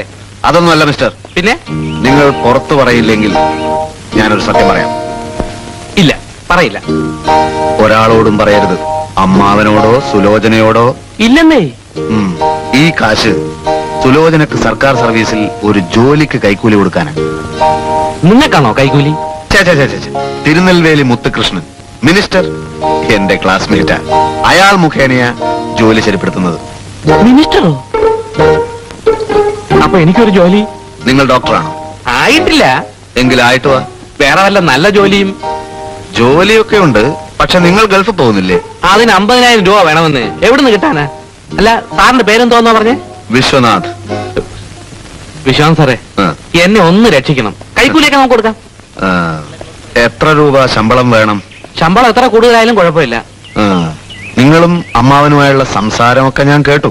അതൊന്നുമല്ല മിസ്റ്റർ. പിന്നെ നിങ്ങൾ പുറത്തു പറയില്ലെങ്കിൽ ഞാനൊരു സത്യം പറയാം. ഇല്ല, പറയില്ല. ഒരാളോടും പറയരുത്. അമ്മാവനോടോ സുലോചനയോടോ. ഇല്ലെന്നേ. ഈ കാശ് സുലോചനക്ക് സർക്കാർ സർവീസിൽ ഒരു ജോലിക്ക് കൈക്കൂലി കൊടുക്കാനാണ്. നിങ്ങൾക്കാണോ കൈക്കൂലി? തിരുനെൽവേലി മുത്തുകൃഷ്ണൻ മിനിസ്റ്റർ എന്റെ ക്ലാസ്മേറ്റാ. അയാൾ മുഖേനയാ ജോലി ശരിപ്പെടുത്തുന്നത്. മിനിസ്റ്ററോ? അപ്പൊ എനിക്കൊരു ജോലി. നിങ്ങൾ ഡോക്ടറാണോ? ആയിട്ടില്ല. എങ്കിലായിട്ട് വാ. വേറെ വല്ല നല്ല ജോലിയും. ജോലിയൊക്കെ ഉണ്ട്, പക്ഷെ നിങ്ങൾ ഗൾഫ് പോകുന്നില്ലേ? അതിന് 50,000 രൂപ വേണമെന്ന് എവിടുന്ന് കിട്ടാനാ? അല്ല, സാറിന്റെ പേരെന്തോന്നാ പറഞ്ഞേ? വിശ്വനാഥ്. വിശ്വാസം സാറേ, എന്നെ ഒന്ന് രക്ഷിക്കണം. കൈക്കൂലിയൊക്കെ നമുക്ക് കൊടുക്കാം. എത്ര രൂപ ശമ്പളം വേണം? ശമ്പളം എത്ര കൂടുതലായാലും കുഴപ്പമില്ല. നിങ്ങളും അമ്മാവനുമായുള്ള സംസാരമൊക്കെ ഞാൻ കേട്ടു.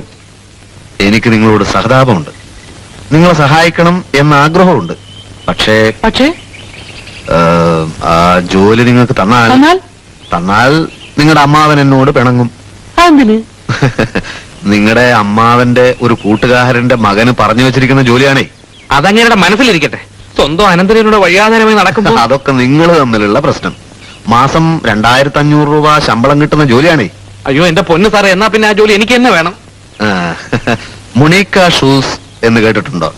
എനിക്ക് നിങ്ങളോട് സഹതാപമുണ്ട്. നിങ്ങളെ സഹായിക്കണം എന്ന ആഗ്രഹമുണ്ട്. പക്ഷേ ആ ജോലി നിങ്ങൾക്ക് തന്നാൽ നിങ്ങളുടെ അമ്മാവൻ എന്നോട് പിണങ്ങും. നിങ്ങളുടെ അമ്മാവന്റെ ഒരു കൂട്ടുകാരന്റെ മകന് പറഞ്ഞു വെച്ചിരിക്കുന്ന ജോലിയാണേ. അതങ്ങനെ മനസ്സിലിരിക്കട്ടെ. സ്വന്തം അനന്തരനോട് വഴിയാധാരമായി നടക്കുമ്പോൾ അതൊക്കെ നിങ്ങൾ തമ്മിലുള്ള പ്രശ്നം. മാസം 2,500 രൂപ ശമ്പളം കിട്ടുന്ന ജോലിയാണേ. അയ്യോ എന്റെ പൊന്ന് സാറേ, എന്നാ പിന്നെ ആ ജോലി എനിക്ക് തന്നെ വേണം. മുണീക്ക ഷൂസ് എന്ന് കേട്ടിട്ടുണ്ടോ?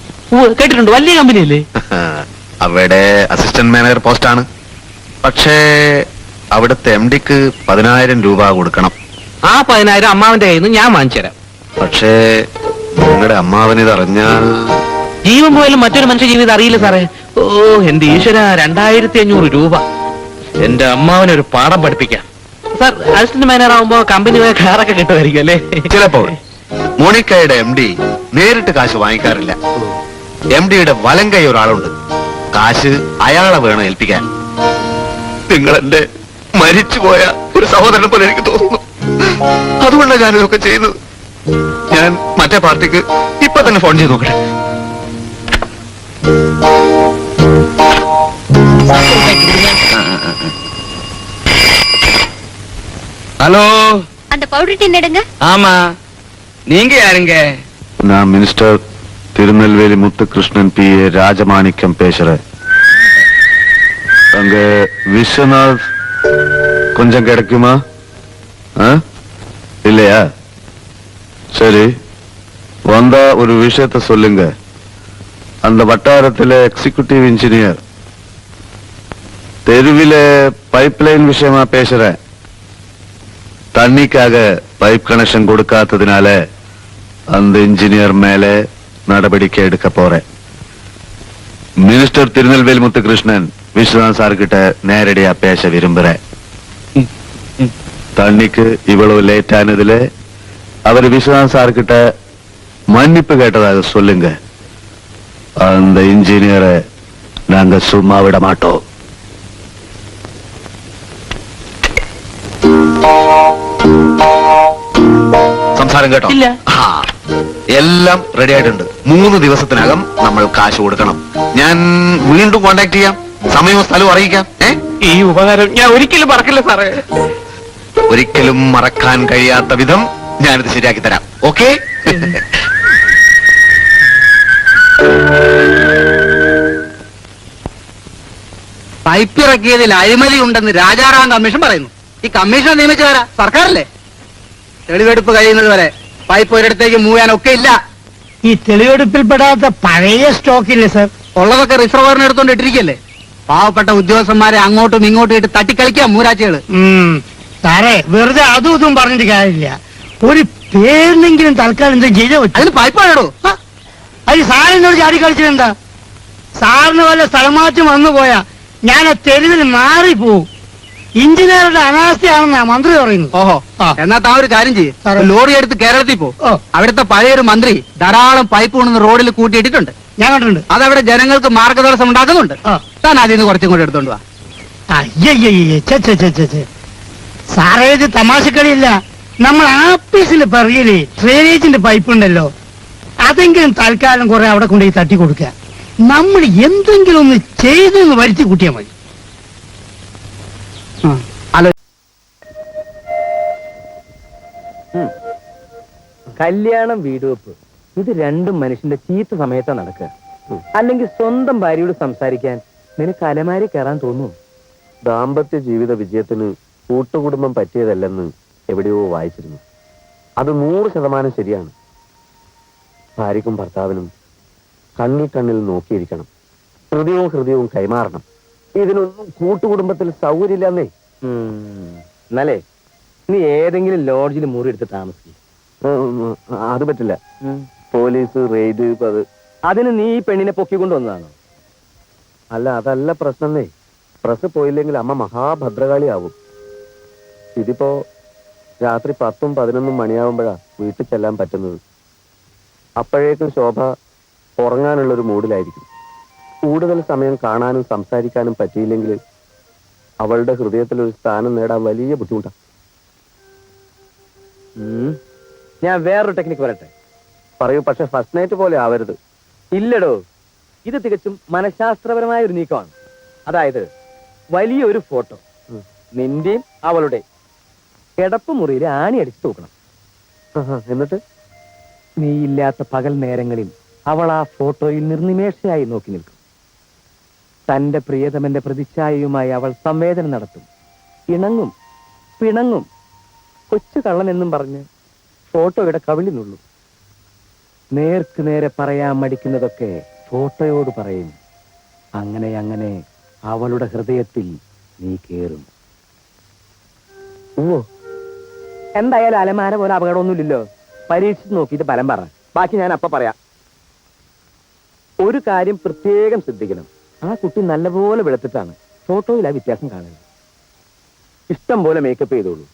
കേട്ടിട്ടുണ്ട്. വലിയ കമ്പനിയല്ലേ? അവിടെ അസിസ്റ്റന്റ് മാനേജർ പോസ്റ്റാണ്. പക്ഷേ അവിടുത്തെ MD-ക്ക് 10,000 രൂപ കൊടുക്കണം. ആ 10,000 അമ്മാവന്റെ കയ്യിൽ നിന്ന് ഞാൻ വാങ്ങിച്ചു തരാം. പക്ഷേ നിങ്ങളുടെ അമ്മാവനിത് അറിഞ്ഞാൽ ജീവൻ പോയാലും മറ്റൊരു മനുഷ്യ ജീവിതം അറിയില്ല സാറേ. ഓ എന്റെ ഈശ്വര, 2,500 രൂപ. എന്റെ അമ്മാവനൊരു പാഠം പഠിപ്പിക്കാം. സാർ, അസിസ്റ്റന്റ് മാനേജർ ആവുമ്പോ കമ്പനി കാറൊക്കെ കിട്ടുമായിരിക്കും അല്ലേ? ചിലപ്പോൾ. മോണിക്കയുടെ MD നേരിട്ട് കാശ് വാങ്ങിക്കാറില്ല. MD-യുടെ വലം കൈ ഒരാളുണ്ട്. കാശ് അയാളെ വേണം ഏൽപ്പിക്കാൻ. നിങ്ങൾ എന്റെ മരിച്ചുപോയ ഒരു സഹോദരനെ പോലെ എനിക്ക് തോന്നുന്നു. അതുകൊണ്ടാണ് ഞാനിതൊക്കെ ചെയ്യുന്നത്. ഞാൻ മറ്റേ പാർട്ടിക്ക് ഇപ്പൊ തന്നെ ഫോൺ ചെയ്ത് നോക്കട്ടെ. ஹலோ, அந்த பவுடர் டின் எடுங்க. ஆமா, நீங்க யாருங்க? நான் மினிஸ்டர் திருநெல்வேலி முத்துகிருஷ்ணன் P.A. ராஜமாணிக்கம் பேசுறேன். அங்க விஸ்வநாத் கொஞ்சம் கிடைக்குமா? இல்லையா? சரி, வந்தா ஒரு விஷயத்த சொல்லுங்க. அந்த வட்டாரத்தில் எக்ஸிக்யூட்டிவ் இன்ஜினியர் தெருவில பைப்லைன் விஷயமா பேசுறேன். தண்ணிக்காக பைப் கனெக்ஷன் கொடுக்காததுனால அந்த இன்ஜினியர் மேல நடவடிக்கை எடுக்க போறேன். மினிஸ்டர் திருநெல்வேலி முத்துகிருஷ்ணன் விஸ்வநாத் சார் கிட்ட நேரடியா பேச விரும்புறேன். தண்ணிக்கு இவ்வளவு லேட் ஆனதுல அவர் விஸ்வநாத் சார் கிட்ட மன்னிப்பு கேட்டதாக சொல்லுங்க. அந்த இன்ஜினியரை நாங்க சும்மா விட மாட்டோம். സംസാരം കേട്ടോ? എല്ലാം റെഡി ആയിട്ടുണ്ട്. 3 ദിവസത്തിനകം നമ്മൾ കാശ് കൊടുക്കണം. ഞാൻ വീണ്ടും കോണ്ടാക്ട് ചെയ്യാം. സമയവും സ്ഥലവും അറിയിക്കാം. ഈ ഉപകാരം ഞാൻ ഒരിക്കലും മറക്കില്ല സാറേ. ഒരിക്കലും മറക്കാൻ കഴിയാത്ത വിധം ഞാനിത് ശരിയാക്കി തരാം. ഓക്കെ? പൈപ്പ് ഇറക്കിയതിൽ അഴിമതി ഉണ്ടെന്ന് രാജാറാം കമ്മീഷൻ പറയുന്നു. ഈ കമ്മീഷൻ നിയമിച്ചതാരാ? സർക്കാരല്ലേ? തെളിവെടുപ്പ് കഴിയുന്നത് വരെ പൈപ്പ് ഒരിടത്തേക്ക് മൂവ് ചെയ്യാനൊക്കെ ഇല്ല. ഈ തെളിവെടുപ്പിൽപ്പെടാത്ത പഴയ സ്റ്റോക്കില്ലേ സർ? ഉള്ളതൊക്കെ റിസർവറിന് എടുത്തോണ്ട് ഇട്ടിരിക്കല്ലേ? പാവപ്പെട്ട ഉദ്യോഗസ്ഥന്മാരെ അങ്ങോട്ടും ഇങ്ങോട്ടും ഇട്ട് തട്ടിക്കളിക്കാം മൂരാച്ചികള്. സാറേ, വെറുതെ അതും ഇതും പറഞ്ഞിട്ട് കാര്യമില്ല. ഒരു പേരിനെങ്കിലും തൽക്കാലം എന്താ ചെയ്തോ? അതിന് പൈപ്പാണോ? അത് സാറിനോട് ചാടി കളിച്ചതെന്താ? സാറിന് വല്ല സ്ഥലമാറ്റം വന്നു പോയാ ഞാൻ ആ തെരുവിൽ മാറിപ്പോവും. എഞ്ചിനീയറുടെ അനാസ്ഥയാണെന്നാ മന്ത്രി പറയുന്നു. ഓഹോ, എന്നാ താ ഒരു കാര്യം ചെയ്യും, ലോറി എടുത്ത് കേരളത്തിൽ പോ. അവിടുത്തെ പഴയൊരു മന്ത്രി ധാരാളം പൈപ്പ് കൊണ്ടുവന്ന് റോഡിൽ കൂട്ടിയിട്ടിട്ടുണ്ട്. ഞാൻ കണ്ടിട്ടുണ്ട്. അതവിടെ ജനങ്ങൾക്ക് മാർഗതടസ്സം ഉണ്ടാക്കുന്നുണ്ട്. താൻ അതിൽ നിന്ന് കുറച്ചും കൂടെ എടുത്തോണ്ട് വാ. അയ്യയ്യേ, സാറേ ഇത് തമാശക്കളിയില്ല. നമ്മൾ ആപ്പീസിൽ പറയലേ ഡ്രെയിനേജിന്റെ പൈപ്പ് ഉണ്ടല്ലോ, അതെങ്കിലും തൽക്കാലം കുറെ അവിടെ കൊണ്ടുപോയി തട്ടി കൊടുക്കുക. നമ്മൾ എന്തെങ്കിലും ഒന്ന് ചെയ്തെന്ന് വരുത്തി കൂട്ടിയാൽ മതി. കല്യാണം, വീടുവെപ്പ്, ഇത് രണ്ടും മനുഷ്യന്റെ ചീത്ത സമയത്താ നടക്കുക. അല്ലെങ്കിൽ സ്വന്തം ഭാര്യയോട് സംസാരിക്കാൻ നിനക്ക് അലമാരി കയറാൻ തോന്നുന്നു. ദാമ്പത്യ ജീവിത വിജയത്തിന് കൂട്ടുകുടുംബം പറ്റിയതല്ലെന്ന് എവിടെയോ വായിച്ചിരുന്നു. അത് 100% ശരിയാണ്. ഭാര്യക്കും ഭർത്താവിനും കണ്ണിൽ കണ്ണിൽ നോക്കിയിരിക്കണം. ഹൃദയവും കൈമാറണം. ഇതിനൊന്നും കൂട്ടുകുടുംബത്തിൽ സൗകര്യമില്ലെന്നേ. എന്നാലേ നീ ഏതെങ്കിലും ലോഡ്ജിൽ മുറി എടുത്ത് താമസിക്കും. അത് പറ്റില്ല. Police raid. അതിന് നീ ഈ പെണ്ണിനെ പൊക്കിക്കൊണ്ടുവന്നതാണോ? അല്ല, അതല്ല പ്രശ്നന്നേ. പ്രസ് പോയില്ലെങ്കിൽ അമ്മ മഹാഭദ്രകാളിയാവും. ഇതിപ്പോ രാത്രി 10ഉം 11ഉം മണിയാവുമ്പോഴാ വീട്ടിൽ ചെല്ലാൻ പറ്റുന്നത്. അപ്പോഴേക്കും ശോഭ ഉറങ്ങാനുള്ളൊരു മൂഡിലായിരിക്കും. കൂടുതൽ സമയം കാണാനും സംസാരിക്കാനും പറ്റിയില്ലെങ്കിൽ അവളുടെ ഹൃദയത്തിൽ ഒരു സ്ഥാനം നേടാൻ വലിയ ബുദ്ധിമുട്ടാണ്. ഞാൻ വേറൊരു ടെക്നിക്ക് പറയട്ടെ? പറയൂ, പക്ഷെ ഫസ്റ്റ് നൈറ്റ് പോലെ ആവരുത്. ഇല്ലടോ, ഇത് തികച്ചും മനഃശാസ്ത്രപരമായ ഒരു നീക്കമാണ്. അതായത് വലിയൊരു ഫോട്ടോ, നിന്റെയും അവളുടെ കിടപ്പ് മുറിയിൽ ആണി അടിച്ചു തൂക്കണം. എന്നിട്ട് നീ ഇല്ലാത്ത പകൽ നേരങ്ങളിൽ അവൾ ആ ഫോട്ടോയിൽ നിർനിമേഷയായി നോക്കി നിൽക്കും. തന്റെ പ്രിയതമന്റെ പ്രതിച്ഛായയുമായി അവൾ സംവേദനം നടത്തും, ഇണങ്ങും, പിണങ്ങും. കൊച്ചു കള്ളൻ എന്നും പറഞ്ഞ് ഫോട്ടോയുടെ കവിളിനുള്ളൂ. നേർക്ക് നേരെ പറയാൻ മടിക്കുന്നതൊക്കെ ഫോട്ടോയോട് പറയും. അങ്ങനെ അങ്ങനെ അവളുടെ ഹൃദയത്തിൽ നീ കേറും. ഓ, എന്തായാലും അലമാര പോലെ അപകടമൊന്നുമില്ലല്ലോ. പരീക്ഷിച്ച് നോക്കിയിട്ട് ഫലം പറ. ബാക്കി ഞാൻ അപ്പ പറയാം. ഒരു കാര്യം പ്രത്യേകം ശ്രദ്ധിക്കണം, ആ കുട്ടി നല്ലപോലെ വെളുത്തിട്ടാണ്. ഫോട്ടോയിൽ ആ വ്യത്യാസം കാണുന്നത്. ഇഷ്ടം പോലെ മേക്കപ്പ് ചെയ്തോളൂ.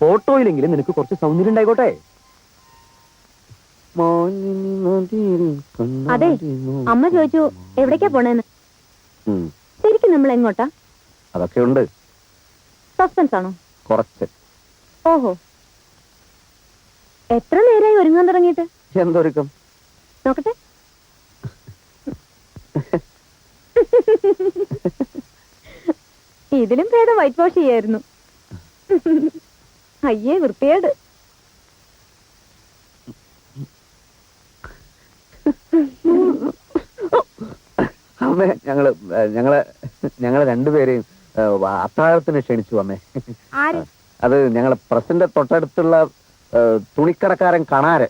ഫോട്ടോയിലെങ്കിലും നിനക്ക് കുറച്ച് സൗന്ദര്യം ഉണ്ടായിക്കോട്ടെ. അതെ, അമ്മ ചോദിച്ചു എവിടേക്കാ പോണേന്ന്. ശരിക്കും നമ്മൾ എങ്ങോട്ടാ? അതൊക്കെ ഉണ്ട്. സസ്പെൻസ് ആണോ? കുറച്ച്. ഓഹോ, എത്ര നേരമായി ഒരുങ്ങാൻ തുടങ്ങിയിട്ട്? എന്തൊരുക്കം? നോക്കട്ടെ. ഇതിലും ഭേദം വൈറ്റ് വാഷ് ചെയ്യായിരുന്നു. അയ്യേ, വൃത്തിയേട്. അമ്മേ ഞങ്ങളെ രണ്ടുപേരെയും അത്താഴത്തിന് ക്ഷണിച്ചു അമ്മേ. അത് ഞങ്ങളെ പ്രസിന്റെ തൊട്ടടുത്തുള്ള തുണിക്കടക്കാരൻ കണാര്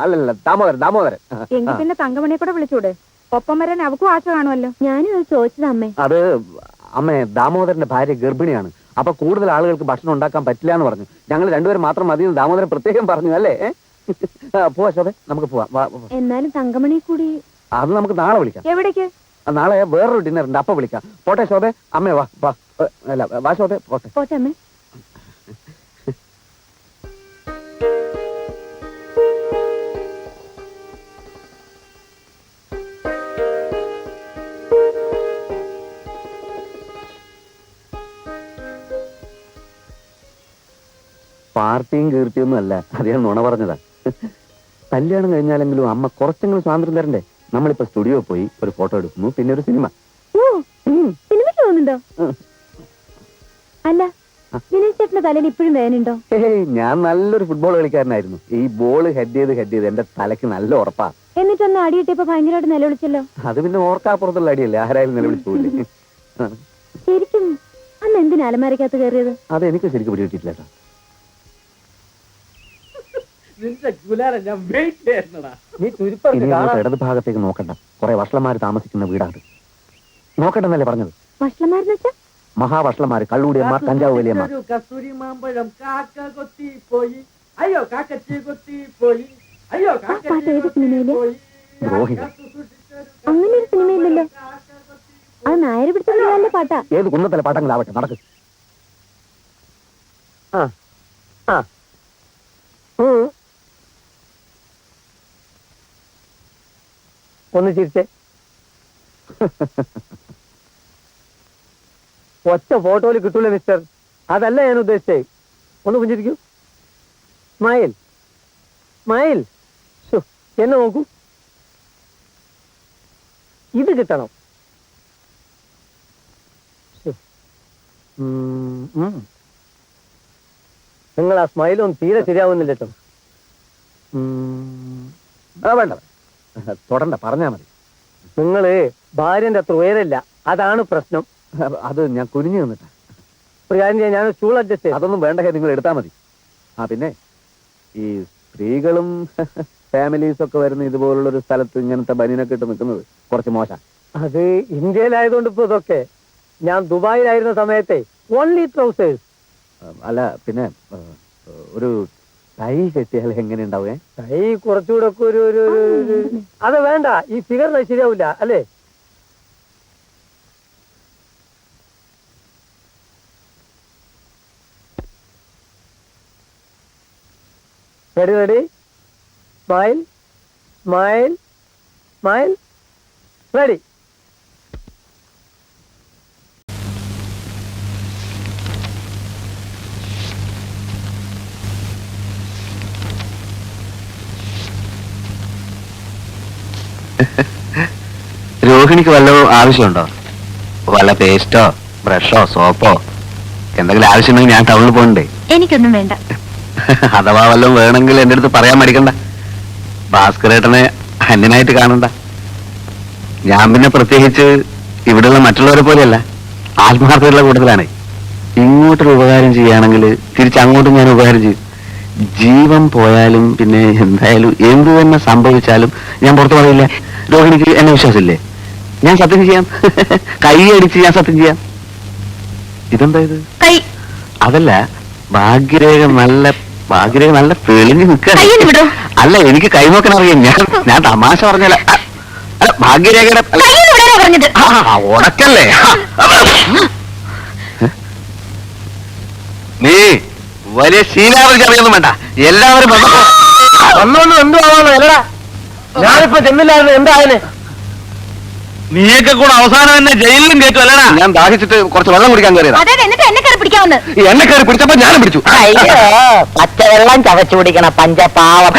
അല്ലല്ല ദാമോദരൻ. എങ്കിൽ പിന്നെ തങ്കമണിയെ കൂടെ വിളിച്ചൂടെ? ഒപ്പം വരാൻ അവക്കും ആശ കാണുമല്ലോ. ഞാനും അത് ചോദിച്ചത് അമ്മേ. അത് അമ്മേ, ദാമോദരന്റെ ഭാര്യ ഗർഭിണിയാണ്. അപ്പൊ കൂടുതൽ ആളുകൾക്ക് ഭക്ഷണം ഉണ്ടാക്കാൻ പറ്റില്ല എന്ന് പറഞ്ഞു. ഞങ്ങൾ രണ്ടുപേരും മാത്രം മതി ദാമോദരൻ പ്രത്യേകം പറഞ്ഞു. അല്ലേ? പോവാ ശോഭേ, നമുക്ക് പോവാം. എന്നാലും തങ്കമണി കൂടി അത് നമുക്ക് നാളെ വിളിക്കാം. എവിടേക്ക്? നാളെ വേറൊരു ഡിന്നർ ഉണ്ട്, അപ്പൊ വിളിക്കാം. പോട്ടെ ശോഭേ. അമ്മേ വാ ശോഭേ, പോട്ടെ. പോട്ടെ അമ്മേ. പാർട്ടിയും കീർത്തിയൊന്നും അല്ല, അത് ഞാൻ നുണ പറഞ്ഞതാ. കല്യാണം കഴിഞ്ഞാലെങ്കിലും അമ്മ കുറച്ചെങ്കിലും സ്വാതന്ത്ര്യം തരണ്ടേ? നമ്മളിപ്പോ സ്റ്റുഡിയോ പോയി ഒരു ഫോട്ടോ എടുക്കുന്നു, പിന്നെ ഒരു സിനിമ. സിനിമയ്ക്ക് പോകുന്നുണ്ടോ? അല്ല, വിനീത് ചേട്ടന്റെ തലയിൽ ഇപ്പോഴും വേനുണ്ടോ? ഞാൻ നല്ലൊരു ഫുട്ബോൾ കളിക്കാരനായിരുന്നു. ഈ ബോൾ ഹെഡ് ചെയ്ത് എന്റെ തലയ്ക്ക് നല്ല ഉറപ്പാ. എന്നിട്ടൊന്ന് അടിയിട്ടിപ്പോ ഭയങ്കരമായിട്ട് നിലവിളിച്ചല്ലോ. അത് പിന്നെ ഓർക്കാപ്പുറത്തുള്ള അടിയല്ലേ, ആരായാലും നിലവിളിച്ചു പോയില്ലേ. ശരിക്കും അന്ന് എന്തിനാ അലമാരക്കകത്ത് കയറിയത്? അത് എനിക്ക് ശരിക്കും പിടികിട്ടില്ല. ഇടത് ഭാഗത്തേക്ക് നോക്കണ്ട, കുറെ വഷളന്മാര് താമസിക്കുന്ന വീടാണ്. നോക്കണ്ടെന്നല്ലേ പറഞ്ഞത്? വഷളന്മാരെന്ന് വെച്ചാ? മഹാവഷളന്മാര്, കള്ളൂടിയന്മാർ, കഞ്ചാവ് വലിയന്മാർ. കസ്തൂരി മാമ്പഴം കാക്ക കൊത്തി പോയി, അയ്യോ കാക്കച്ചി കൊത്തി പോയി, അയ്യോ ദ്രോഹികൾ. അങ്ങനെ ഒരു സിനിമയില്ലല്ലോ. അത് നായര് പിടിച്ച പാട്ടാ. ഏത് കുന്നത്തല പാട്ടങ്ങളാവട്ടെ, നടക്ക്. ഒന്ന് ചിരിച്ചേ. ഒറ്റ ഫോട്ടോയിൽ കിട്ടൂല മിസ്റ്റർ, അതല്ല ഞാൻ ഉദ്ദേശിച്ചേ. ഒന്ന് പുഞ്ചിരിക്കൂ. Smile smile. എന്നെ നോക്കൂ. ഇത് കിട്ടണം. നിങ്ങൾ ആ സ്മൈലൊന്നും തീരെ ശരിയാവുന്നില്ല കേട്ടോ. വേണ്ട, തൊടണ്ട, പറഞ്ഞാ മതി. നിങ്ങള് ഭാര്യന്റെ അത്ര ഉയരല്ല, അതാണ് പ്രശ്നം. അത് ഞാൻ കുനിഞ്ഞു നിന്നിട്ടാ. ഒരു കാര്യം ചെയ്യാം, ഞാൻ സ്റ്റൂൾ അഡ്ജസ്റ്റ് ചെയ്യാം. അതൊന്നും വേണ്ട, നിങ്ങൾ എടുത്താ മതി. പിന്നെ ഈ സ്ത്രീകളും ഫാമിലീസ് ഒക്കെ വരുന്ന ഇതുപോലുള്ളൊരു സ്ഥലത്ത് ഇങ്ങനത്തെ ബനിയനൊക്കെ ഇട്ട് നിൽക്കുന്നത് കുറച്ച് മോശം. അത് ഇന്ത്യയിലായതുകൊണ്ട് ഇപ്പൊ ഇതൊക്കെ. ഞാൻ ദുബായിലായിരുന്ന സമയത്തെ ഓൺലി ട്രൗസേഴ്സ്. അല്ല, പിന്നെ ഒരു ടൈ കെട്ടിയാൽ എങ്ങനെ ഉണ്ടാവേ? ടൈ കുറച്ചുകൂടെ ഒക്കെ ഒരു അത് വേണ്ട, ഈ ഫിഗറിന് ശരിയാവില്ല അല്ലേ? Ready ready. Smile smile smile. Ready. രോഹിണിക്ക് വല്ല ആവശ്യമുണ്ടോ? വല്ല പേസ്റ്റോ ബ്രഷോ സോപ്പോ എന്തെങ്കിലും ആവശ്യമുണ്ടെങ്കിൽ ഞാൻ ടൗണിൽ പോകണ്ടേ? എനിക്കൊന്നും വേണ്ട. അഥവാ വല്ലതും വേണമെങ്കിൽ എന്റെ അടുത്ത് പറയാൻ മടിക്കണ്ട. ഭാസ്കരേട്ടനെ അന്യനായിട്ട് കാണണ്ട. ഞാൻ പിന്നെ പ്രത്യേകിച്ച് ഇവിടെയുള്ള മറ്റുള്ളവരെ പോലെയല്ല, ആത്മാർത്ഥതയുള്ള കൂട്ടത്തിലാണ്. ഇങ്ങോട്ടൊരു ഉപകാരം ചെയ്യുകയാണെങ്കിൽ തിരിച്ചങ്ങോട്ടും ഞാൻ ഉപകാരം ചെയ്യും. ജീവൻ പോയാലും പിന്നെ എന്തായാലും എന്ത് തന്നെ സംഭവിച്ചാലും ഞാൻ പുറത്തു പറയില്ല. രോഹിണിക്ക് എന്നെ വിശ്വാസമില്ലേ? ഞാൻ സത്യം ചെയ്യാം. കൈ അടിച്ച് ഞാൻ സത്യം ചെയ്യാം. ഇതെന്താ ഇത്? അതല്ല, ഭാഗ്യരേഖ നല്ല തെളിഞ്ഞു നിൽക്കുക. അല്ല, എനിക്ക് കൈനോക്കാൻ അറിയാം. ഞാൻ തമാശ പറഞ്ഞല്ല. അല്ല, ഭാഗ്യരേഖയുടെ ഉടക്കല്ലേ? നീ വലിയ ശീലാവർക്ക് അറിയൊന്നും വേണ്ട. എല്ലാവരും ഒന്നൊന്നും എന്തു ആവാണോ? അല്ലടാ, ഞാനിപ്പോ ചെന്നില്ലായിരുന്നു. എന്തായാലും നീയൊക്കെ കൂടെ അവസാനം എന്നെ ജയിലിലും കയറ്റും അല്ലടാ. ഞാൻ ദാഹിച്ചിട്ട് കുറച്ച് വെള്ളം കുടിക്കാൻ കയറിയതാ. എന്നെ കയറി പിടിച്ചപ്പോ ഞാനും പിടിച്ചു. പച്ചവെള്ളം ചവച്ചു കുടിക്കണ പഞ്ചപാവം.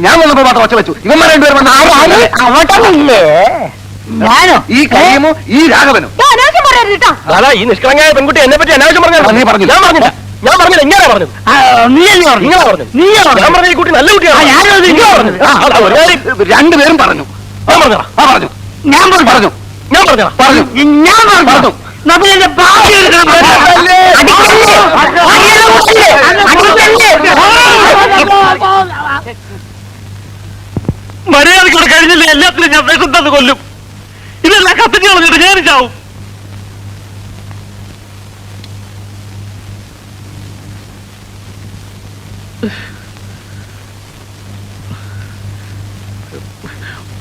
ഞാൻ വന്നപ്പോ മാത്രം ഒച്ച വെച്ചു. ഇവന്മാർ രണ്ടുപേരും അങ്ങോട്ടൊന്നില്ലേ? ഞാനോ? ഈ കയ്യമോ ഈ രാഘവനോ? അതാ ഈ നിഷ്കളങ്കയായ പെൺകുട്ടി എന്നെ പറ്റി അനാവശ്യം പറഞ്ഞു. നീ പറഞ്ഞു. ഞാൻ പറഞ്ഞില്ല. ഇങ്ങനെ പറഞ്ഞു. ഞാൻ പറഞ്ഞ ഈ കുട്ടി നല്ല കുട്ടിയാണ്. രണ്ടുപേരും പറഞ്ഞു. പറഞ്ഞു. ഞാൻ പറഞ്ഞു ഞാൻ പറഞ്ഞു ഞാൻ പറഞ്ഞു നബിലിന്റെ ഭാവി എടുക്കണം. മര്യാദക്കൂടെ കഴിഞ്ഞില്ല എല്ലാത്തിനും ഞാൻ വിശുദ്ധന്ന് കൊല്ലും. ഇതെല്ലാം കത്തിച്ച് കളഞ്ഞിട്ട് ഞാൻ ചാവും.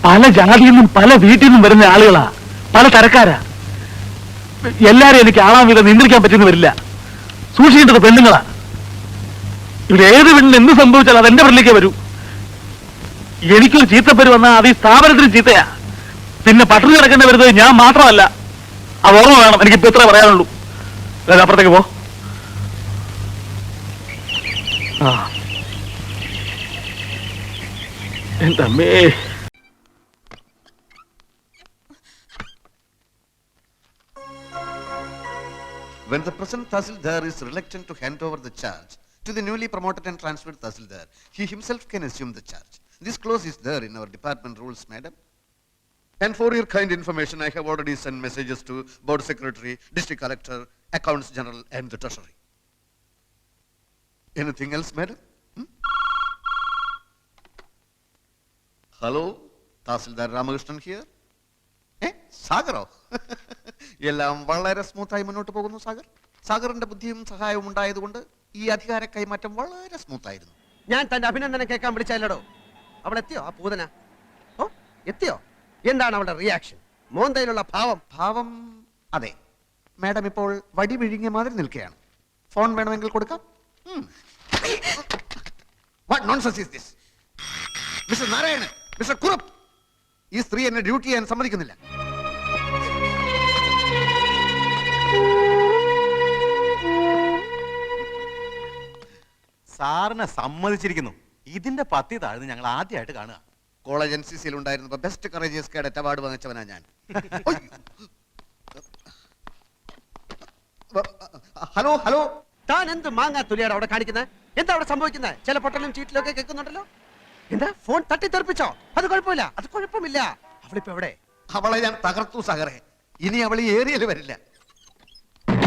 പല ജാതിയിൽ നിന്നും പല വീട്ടിൽ നിന്നും വരുന്ന ആളുകളാ, പല തരക്കാരാ. എല്ലാരും എനിക്ക് ആളാം വിധം നിയന്ത്രിക്കാൻ പറ്റുന്ന വരില്ല. സൂക്ഷിക്കേണ്ടത് പെണ്ണുങ്ങളാ. ഇവിടെ ഏത് പെണ്ണിന് എന്ത് സംഭവിച്ചാൽ അതെന്റെ പെണ്ണിലേക്ക് വരൂ. എനിക്കൊരു ചീത്തപ്പേര് വന്നാൽ അത് ഈ സ്ഥാപനത്തിന് ചീത്തയാ. പിന്നെ പട്ടിണി കിടക്കേണ്ടി വരുന്നത് ഞാൻ മാത്രമല്ല. അത് ഓർമ്മ വേണം. എനിക്കിപ്പോ ഇത്രേ പറയാനുള്ളൂ. അതായത് അപ്പുറത്തേക്ക് പോ. എന്റെ അമ്മേ. When the present Tahsildar is reluctant to hand over the charge to the newly promoted and transferred Tahsildar, he himself can assume the charge. This clause is there in our department rules, madam. And for your kind information, I have already sent messages to Board Secretary, District Collector, Accounts General and the Treasury. Anything else, madam? Hello, Tahsildar Ramakrishnan here. സാഗറോ? എല്ലാം വളരെ സ്മൂത്തായി മുന്നോട്ട് പോകുന്നു സാഗർ. സാഗറിന്റെ ബുദ്ധിയും സഹായവും ഉണ്ടായതുകൊണ്ട് ഈ അധികാര കൈമാറ്റം വളരെ സ്മൂത്തായിരുന്നു. ഞാൻ തന്റെ അഭിനന്ദനം കേൾക്കാൻ വിളിച്ചല്ലോ. അവൾ എത്തിയോ? ആ പൂതന ഓ എത്തിയോ? എന്താണ് അവളുടെ റിയാക്ഷൻ? മോന്തയിലുള്ള ഭാവം? അതെ, മാഡം ഇപ്പോൾ വടി വിഴുങ്ങിയ മാതിരി നിൽക്കുകയാണ്. ഫോൺ വേണമെങ്കിൽ കൊടുക്കാം. What nonsense is this? Mister Narayanan, mister Kurup, ഈ സ്ത്രീ എന്നെ ഡ്യൂട്ടി ചെയ്യാൻ സമ്മതിക്കുന്നില്ല. സാറിനെ സമ്മതിച്ചിരിക്കുന്നു. ഇതിന്റെ പത്തി താഴ്ന്ന് ഞങ്ങൾ ആദ്യമായിട്ട് കാണുക. കോളേജ് NCC ഉണ്ടായിരുന്നപ്പോ ബെസ്റ്റ് കറേജിയസ് കേഡറ്റ് അവാർഡ് വാങ്ങിച്ചവനാ ഞാൻ. ഹലോ ഹലോ, താൻ എന്ത് മാങ്ങാ തുലിയാണ് അവിടെ കാണിക്കുന്നത്? എന്താ അവിടെ സംഭവിക്കുന്നത്? ചില പൊട്ടലും ചീറ്റിലും ഒക്കെ കേൾക്കുന്നുണ്ടല്ലോ. എന്താ ഫോൺ തട്ടിത്തെറിപ്പിച്ചോ? അത് കുഴപ്പമില്ല, അത് കുഴപ്പമില്ല. അവളിപ്പോ എവിടെ? അവളെ ഞാൻ തകർത്തു സാഗറെ. ഇനി അവൾ ഈ ഏരിയയിൽ വരില്ല.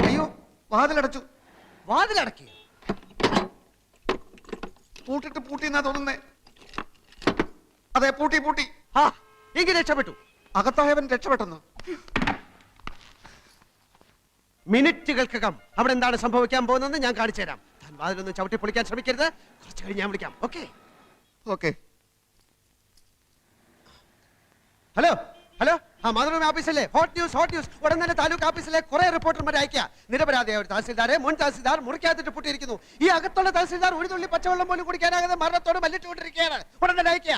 അയ്യോ, വാതിലടച്ചു. വാതിലടക്കി? പൂട്ടിന്നാ തോന്നുന്നേ. അതെ, പൂട്ടി. ആ എങ്കിൽ രക്ഷപ്പെട്ടു. അകത്തായവൻ രക്ഷപ്പെട്ടെന്ന്. മിനിറ്റുകൾക്കകം അവിടെ എന്താണ് സംഭവിക്കാൻ പോകുന്നതെന്ന് ഞാൻ കാണിച്ചു തരാം. താൻ വാതിലൊന്നും ചവിട്ടി പൊളിക്കാൻ ശ്രമിക്കരുത്. കുറച്ച് കഴിഞ്ഞ് ഞാൻ വിളിക്കാം. ഓക്കെ? ഹലോ ആ മാതൃഭൂമി ഓഫീസല്ലേ? Hot news. ഉടൻ തന്നെ താലൂക്ക് ഓഫീസിലെ കുറെ റിപ്പോർട്ടർമാരെ അയക്കുക. നിരപരാധിയായ ഒരു തഹസിൽദാരെ മുൻ തഹസിൽദാർ മുറിക്കാത്തിട്ട് പൂട്ടിയിരിക്കുന്നു. ഈ അകത്തുള്ള തഹസിൽദാർ ഒരു തുള്ളി പച്ചവെള്ളം പോലും കുടിക്കാനാകാതെ മരണത്തോട് മല്ലിട്ടുകൊണ്ടിരിക്കുകയാണ്. ഉടൻ തന്നെ അയക്കുക.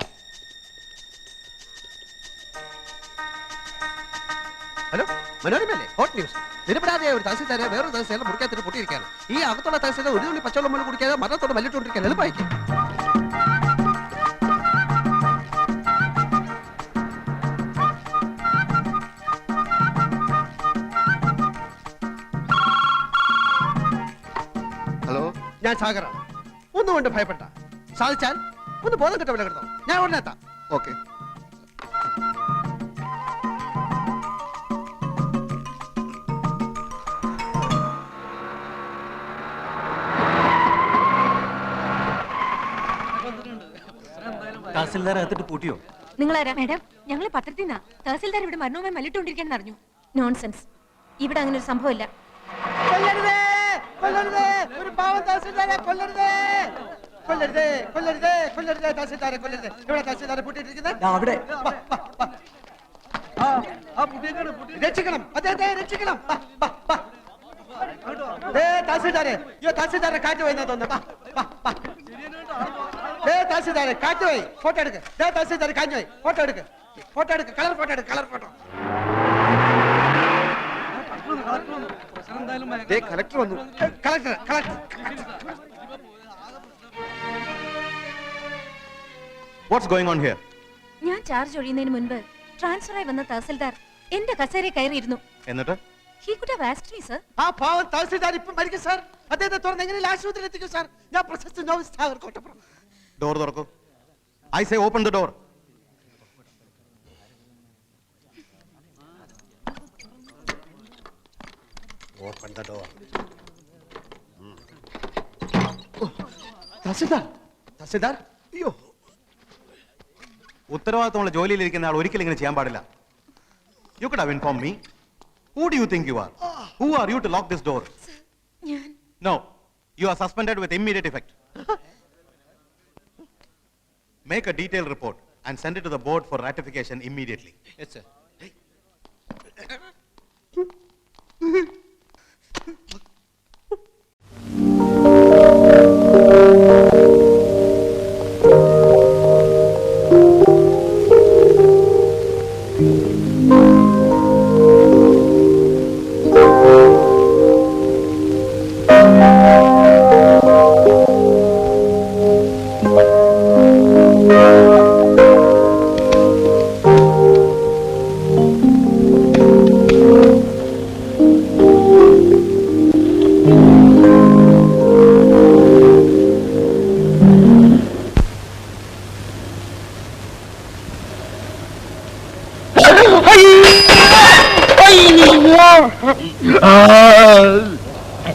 ഹലോ, മനോരമല്ലേ? Hot news. നിരപരാധിയായ ഒരു തഹസിൽദാരെ വേറൊരു തഹസിൽദാർ മുറിക്കാത്തിട്ട് പൂട്ടിയിരിക്കുകയാണ്. ഈ അകത്തുള്ള തഹസിൽദാർ ഒരു തുള്ളി പച്ചവെള്ളം പോലും കുടിക്കാതെ മരണത്തോട് മല്ലിട്ടുകൊണ്ടിരിക്കുകയാണ്. എളുപ്പം അയക്കുക. ഞാൻ സാഗറാണ്. ഒന്നുകൊണ്ട് ഭയപ്പെട്ട. സാധിച്ചാൽ ഒന്ന് ബോധം കെട്ട വില കിടന്നോ. ഞാൻ ഉടനെ എത്താം. ഓക്കെ. തഹസിൽദാർ അകത്തിട്ട് പൂട്ടിയോ? നിങ്ങളാരാ? മാഡം, ഞങ്ങൾ പത്രത്തിൽ നിന്നാ. തഹസിൽദാർ ഇവിടെ മരണവുമായി മല്ലിട്ടുകൊണ്ടിരിക്കാന്ന് അറിഞ്ഞു. നോൺസെൻസ്. ഇവിടെ അങ്ങനെ ഒരു സംഭവമില്ല. ഒരു പാവം തഹസിൽദാരെ കൊല്ലരുതേ. തഹസിൽദാരെ കൊല്ലരുത്. ഇവിടെ തഹസിൽദാരെ പൂട്ടിയിട്ടിരിക്കുന്നത് അവിടെ. രക്ഷിക്കണം, അദ്ദേഹത്തെ രക്ഷിക്കണം. തഹസിൽദാരെ കാറ്റ് പോയി തോന്നുന്നു. തഹസിൽദാരെ കാറ്റ് പോയി. ഫോട്ടോ എടുക്ക്. തഹസിൽദാരെ കാഞ്ഞു പോയി. ഫോട്ടോ എടുക്ക്. Colour photo. കളക്ടർ വന്നു. Collector. What's going on here? ഞാൻ ചാർജ് ഒഴിയുന്നതിന് മുൻപ് ട്രാൻസ്ഫർ ആയി വന്ന തഹസിൽദാർ എന്റെ കസേരയിൽ കയറിയിരുന്നു. എന്നിട്ട് He could have asked me, sir. ആ പാവം തഹസിൽദാർ ഇപ്പം മരിക്കും സാർ. അദ്ദേഹത്തെ തുറന്ന് എങ്ങനെ ആശുപത്രിയിൽ എത്തിക്കും സാർ? ഞാൻ പ്രശസ്ത നോവലിസ്റ്റ് സാഗർ കോട്ടപ്പുറം. ഡോർ തുറക്കൂ. I say open the door. അയ്യോ, ഉത്തരവാദിത്തമുള്ള ജോലിയിലിരിക്കുന്ന ആൾ ഒരിക്കലും ഇങ്ങനെ ചെയ്യാൻ പാടില്ല. You could have inform me. Who do you think you are? Who are you to lock this door? No, you are suspended with immediate effect. Make a detailed report and send it to the board for ratification immediately. Yes, sir.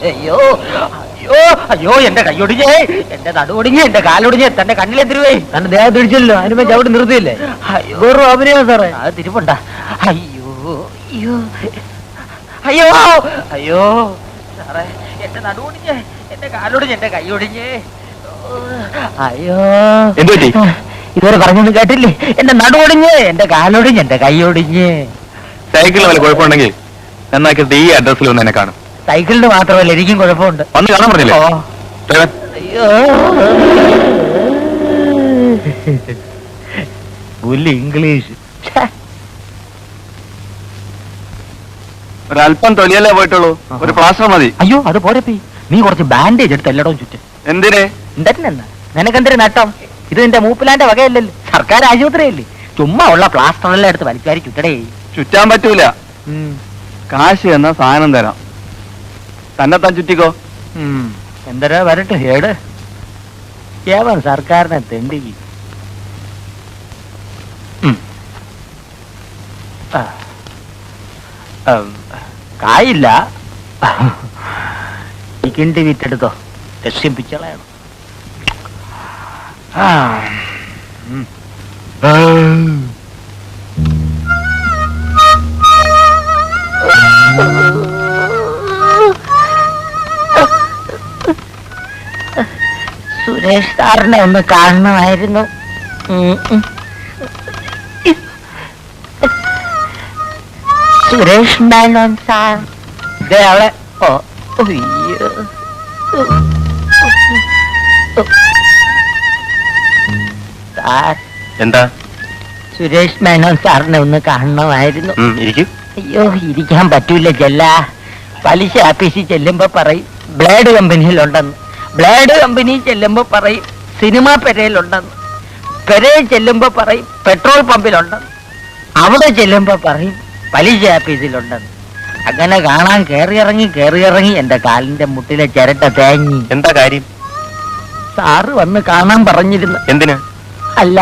അയ്യോ അയ്യോ അയ്യോ, എന്റെ കൈയൊടിഞ്ഞേ, എന്റെ നടുവൊടിഞ്ഞ്, എന്റെ കാലൊടിഞ്ഞ്, തന്റെ കണ്ണിലെത്തിരുവേ, തന്റെ ദേഹം തിരിച്ചല്ലോ, അതിനുമേ ചവിട്ടി നിർത്തിയില്ലേ? അയ്യോ അഭിനയം സാറേ, അത് തിരിപ്പുണ്ട. അയ്യോ അയ്യോ അയ്യോ അയ്യോ സാറേ, എന്റെ നടുവൊടിഞ്ഞ്, എന്റെ കാലൊടിഞ്ഞ്, എന്റെ കൈയൊടിഞ്ഞ്. അയ്യോ എന്തുപറ്റി? ഇതുവരെ പറഞ്ഞൊന്നും കേട്ടില്ലേ? എന്റെ നടുവൊടിഞ്ഞ്, എന്റെ കാലൊടിഞ്ഞ്, എന്റെ കൈയൊടിഞ്ഞ്. സൈക്കിളിന് വല്ല കുഴപ്പമുണ്ടെങ്കിൽ എന്നാക്കിയിട്ട് ഈ അഡ്രസ്സിൽ ഒന്ന് എന്നെ കാണും. സൈക്കിളിന് മാത്രമല്ല, എനിക്കും കുഴപ്പമുണ്ട്. വന്ന് കാണാൻ പറഞ്ഞില്ലേ? അയ്യോ പുല്ല് ഇംഗ്ലീഷ്. ഒരല്പം തൊലിയല്ലേ പോയിട്ടുള്ളൂ, ഒരു പ്ലാസ്റ്റർ മതി. അയ്യോ അത് പോരപ്പി, നീ കുറച്ച് ബാൻഡേജ് എടുത്ത് എല്ലായിടവും ചുറ്റും. എന്തിനെ? എന്താ നിനക്കെന്തൊരു നട്ടം? ഇത് നിന്റെ മൂപ്പിലാന്റെ വകയല്ലല്ലോ, സർക്കാർ ആശുപത്രിയല്ലേ. ചുമ്മാ ഉള്ള പ്ലാസ്റ്ററെല്ലാം എടുത്ത് വലിക്കാരി ചുറ്റടേ. ചുറ്റാൻ പറ്റൂല, കാശ് എന്ന സാധനം തരാം, തന്നെ താൻ ചുറ്റിക്കോ. എന്തരാ വരട്ടെ ഹേട്, ഏവൻ സർക്കാരിനെ തെണ്ടി. കായില്ല, ഈ കിണ്ടി വിറ്റെടുത്തോ, രക്ഷിപ്പിച്ചളയണം. സുരേഷ് സാറിനെ ഒന്ന് കാണണമായിരുന്നു. സുരേഷ് മേനോൻ സാർ ദേ അവിടെ. ഓ അയ്യോ, സാർ എന്താ? സുരേഷ് മേനോൻ സാറിനെ ഒന്ന് കാണണമായിരുന്നു. അയ്യോ ഇരിക്കാൻ പറ്റൂല ചെല്ല. പലിശ ആഫീസിൽ ചെല്ലുമ്പോ പറയും ബ്ലേഡ് കമ്പനിയിലുണ്ടെന്ന്, ബ്ലേഡ് കമ്പനി ചെല്ലുമ്പോ പറയും സിനിമാ പെരയിലുണ്ടെന്ന്, പെരയിൽ ചെല്ലുമ്പോ പറയും പെട്രോൾ പമ്പിലുണ്ടെന്ന്, അവിടെ ചെല്ലുമ്പോ പറയും പലിശ ആഫീസിലുണ്ടെന്ന്. അങ്ങനെ കാണാൻ കേറിയിറങ്ങി എന്റെ കാലിന്റെ മുട്ടിലെ ചിരട്ട തേങ്ങി. എന്താ കാര്യം? സാറ് വന്ന് കാണാൻ പറഞ്ഞിരുന്നു. എന്തിനാ? അല്ല,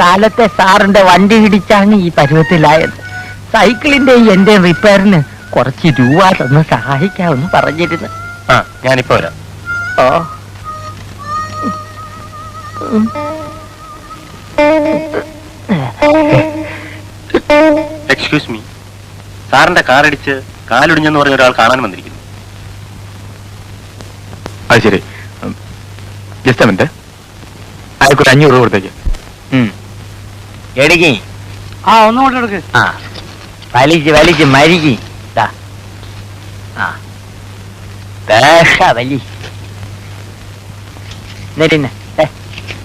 കാലത്തെ സാറിന്റെ വണ്ടി ഇടിച്ചാണ് ഈ പരുവത്തിലായത്. സൈക്കിളിന്റെ എന്റെ റിപ്പയറിന് കുറച്ച് രൂപ തന്ന് സഹായിക്കാമെന്ന് പറഞ്ഞിരുന്നു. ആ ഞാനിപ്പോ വരാം. ഓ എക്സ്ക്യൂസ് മീ, സാറിന്റെ കാറടിച്ച് കാലൊടിഞ്ഞെന്ന് പറഞ്ഞ ഒരാൾ കാണാൻ വന്നിരിക്കുന്നു. അത് ശരി, ജസ്റ്റ് മിനിറ്റ്, അയാൾക്കൊരു 500 രൂപ കൊടുത്തേക്ക്. എടുക്കി. ആ ഒന്നുകൊണ്ട് എടുക്ക്. ആ വലിച്ച് മരിക്കി. വലി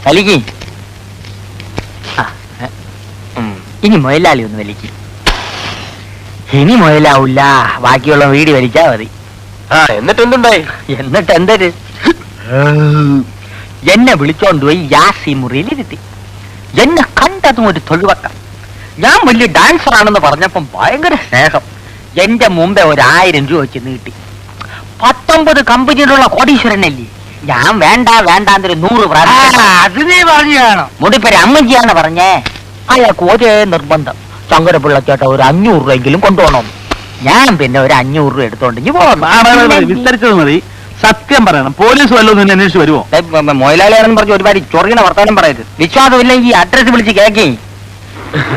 വലിക്ക്. ഇനി മുയലാളി ഒന്ന് വലിക്ക്. ഇനി മുയലാവൂല, ബാക്കിയുള്ള വീടി വലിച്ചാ മതി. എന്നിട്ട് എന്തുണ്ടായി? എന്നിട്ട് എന്തൊരു എന്നെ വിളിച്ചോണ്ട് പോയി യാസി മുറിയിൽ ഇരുത്തി. എന്നെ കണ്ടതും ഒരു തൊഴിവക്കം. ഞാൻ വലിയ ഡാൻസർ ആണെന്ന് പറഞ്ഞപ്പം ഭയങ്കര സ്നേഹം. എന്റെ മുമ്പേ 1000 രൂപ വെച്ച് നീട്ടി. 19 കമ്പനിയിലുള്ള കോടീശ്വരനല്ലേ ഞാൻ. വേണ്ടാന്നൊരു 100 അതിനെ പറഞ്ഞു കാണാം. മുടിപ്പേര് അമ്മജിയാന്ന് പറഞ്ഞേ. അയാൾക്ക് ഒരേ നിർബന്ധം, ശങ്കരപിള്ള ചേട്ട ഒരു 500 രൂപയെങ്കിലും കൊണ്ടുപോകണം. ഞാൻ പിന്നെ ഒരു 500 രൂപ എടുത്തോണ്ടെങ്കിൽ വിസ്തരിച്ചത് മതി. സത്യം പറയണം, പോലീസ് വല്ലതും നിന്നെ അന്വേഷിച്ച് വരുമോ? മൊയിലാളിയാണെന്ന് പറഞ്ഞ് ഒരുപാട് ചൊറിയണ വർത്താനം പറയരുത്. വിശ്വാസമില്ലെങ്കിൽ അഡ്രസ് വിളിച്ച് കേൾക്കേ.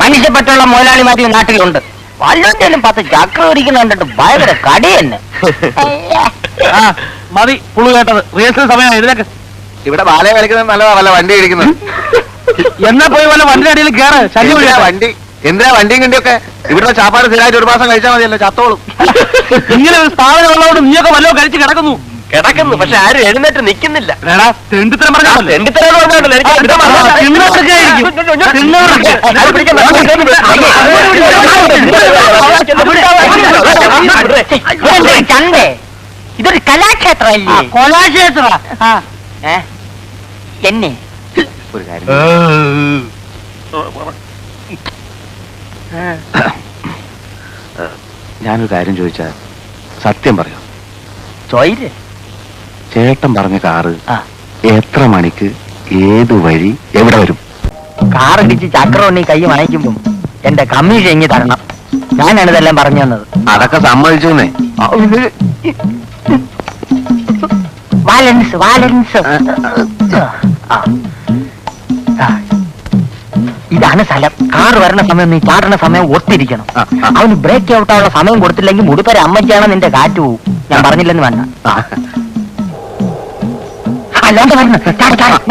മനുഷ്യപ്പറ്റുള്ള മൊയിലാളിമാരി നാട്ടിലുണ്ട്. വല്ലതിലും 10 ചക്രം ഒരിക്കുന്ന കണ്ടിട്ട് ഭയങ്കര കടി തന്നെ. മതി പുളു കേട്ടത്. റിഹേഴ്സൽ സമയം ഇതിനൊക്കെ ഇവിടെ ബാലയെ കളിക്കുന്നത് നല്ലതാ, വല്ല വണ്ടി ഇടിക്കുന്നത്. എന്നാ പോയി വല്ല വണ്ടിയുടെ അടിയിൽ കയറ്. ശല്യം വണ്ടി എന്തിനാ വണ്ടിയും കണ്ടിയൊക്കെ? ഇവിടുത്തെ ചാപ്പാട് സ്ഥിരമായിട്ട് ഒരു മാസം കഴിച്ചാൽ മതിയല്ലോ, ചത്തോളും. ഇങ്ങനെ ഒരു സ്ഥാപനം ഉള്ളതുകൊണ്ട് നീയൊക്കെ വല്ലതും കഴിച്ച് കിടക്കുന്നു. പക്ഷെ ആരും എഴുന്നേറ്റ് നിൽക്കുന്നില്ല. തെണ്ടിത്തരം പറഞ്ഞാൽ ചന്തേ ഇതൊരു കലാക്ഷേത്രമല്ലേ? കലാക്ഷേത്ര എന്നെ ഒരു കാര്യം, ഞാനൊരു കാര്യം ചോദിച്ചാൽ സത്യം പറയാം. ചോയില് ചേട്ടൻ പറഞ്ഞ കാറ് എത്ര മണിക്ക് ഏത് വഴി എവിടെ വരും? കാറടിച്ച് ചക്രം കൈ വാങ്ങിക്കുമ്പോ എന്റെ കമ്മീഷൻ ഇങ്ങി തരണം. ഞാനാണ് ഇതെല്ലാം പറഞ്ഞു തന്നത്. അതൊക്കെ സമ്മതിച്ചോന്നേ. വാലൻസ് വാലൻസ്. ഇതാണ് സ്ഥലം. കാറ് വരണ സമയം നീ ചാടണ സമയം ഒത്തിരിക്കണം. അവന് ബ്രേക്ക് ഔട്ടാനുള്ള സമയം കൊടുത്തില്ലെങ്കിൽ മുടിപ്പര അമ്മയ്ക്കാണ് നിന്റെ കാറ്റ് പോവും. ഞാൻ പറഞ്ഞില്ലെന്ന് വേണ്ട. അല്ലാണ്ട് വരണം.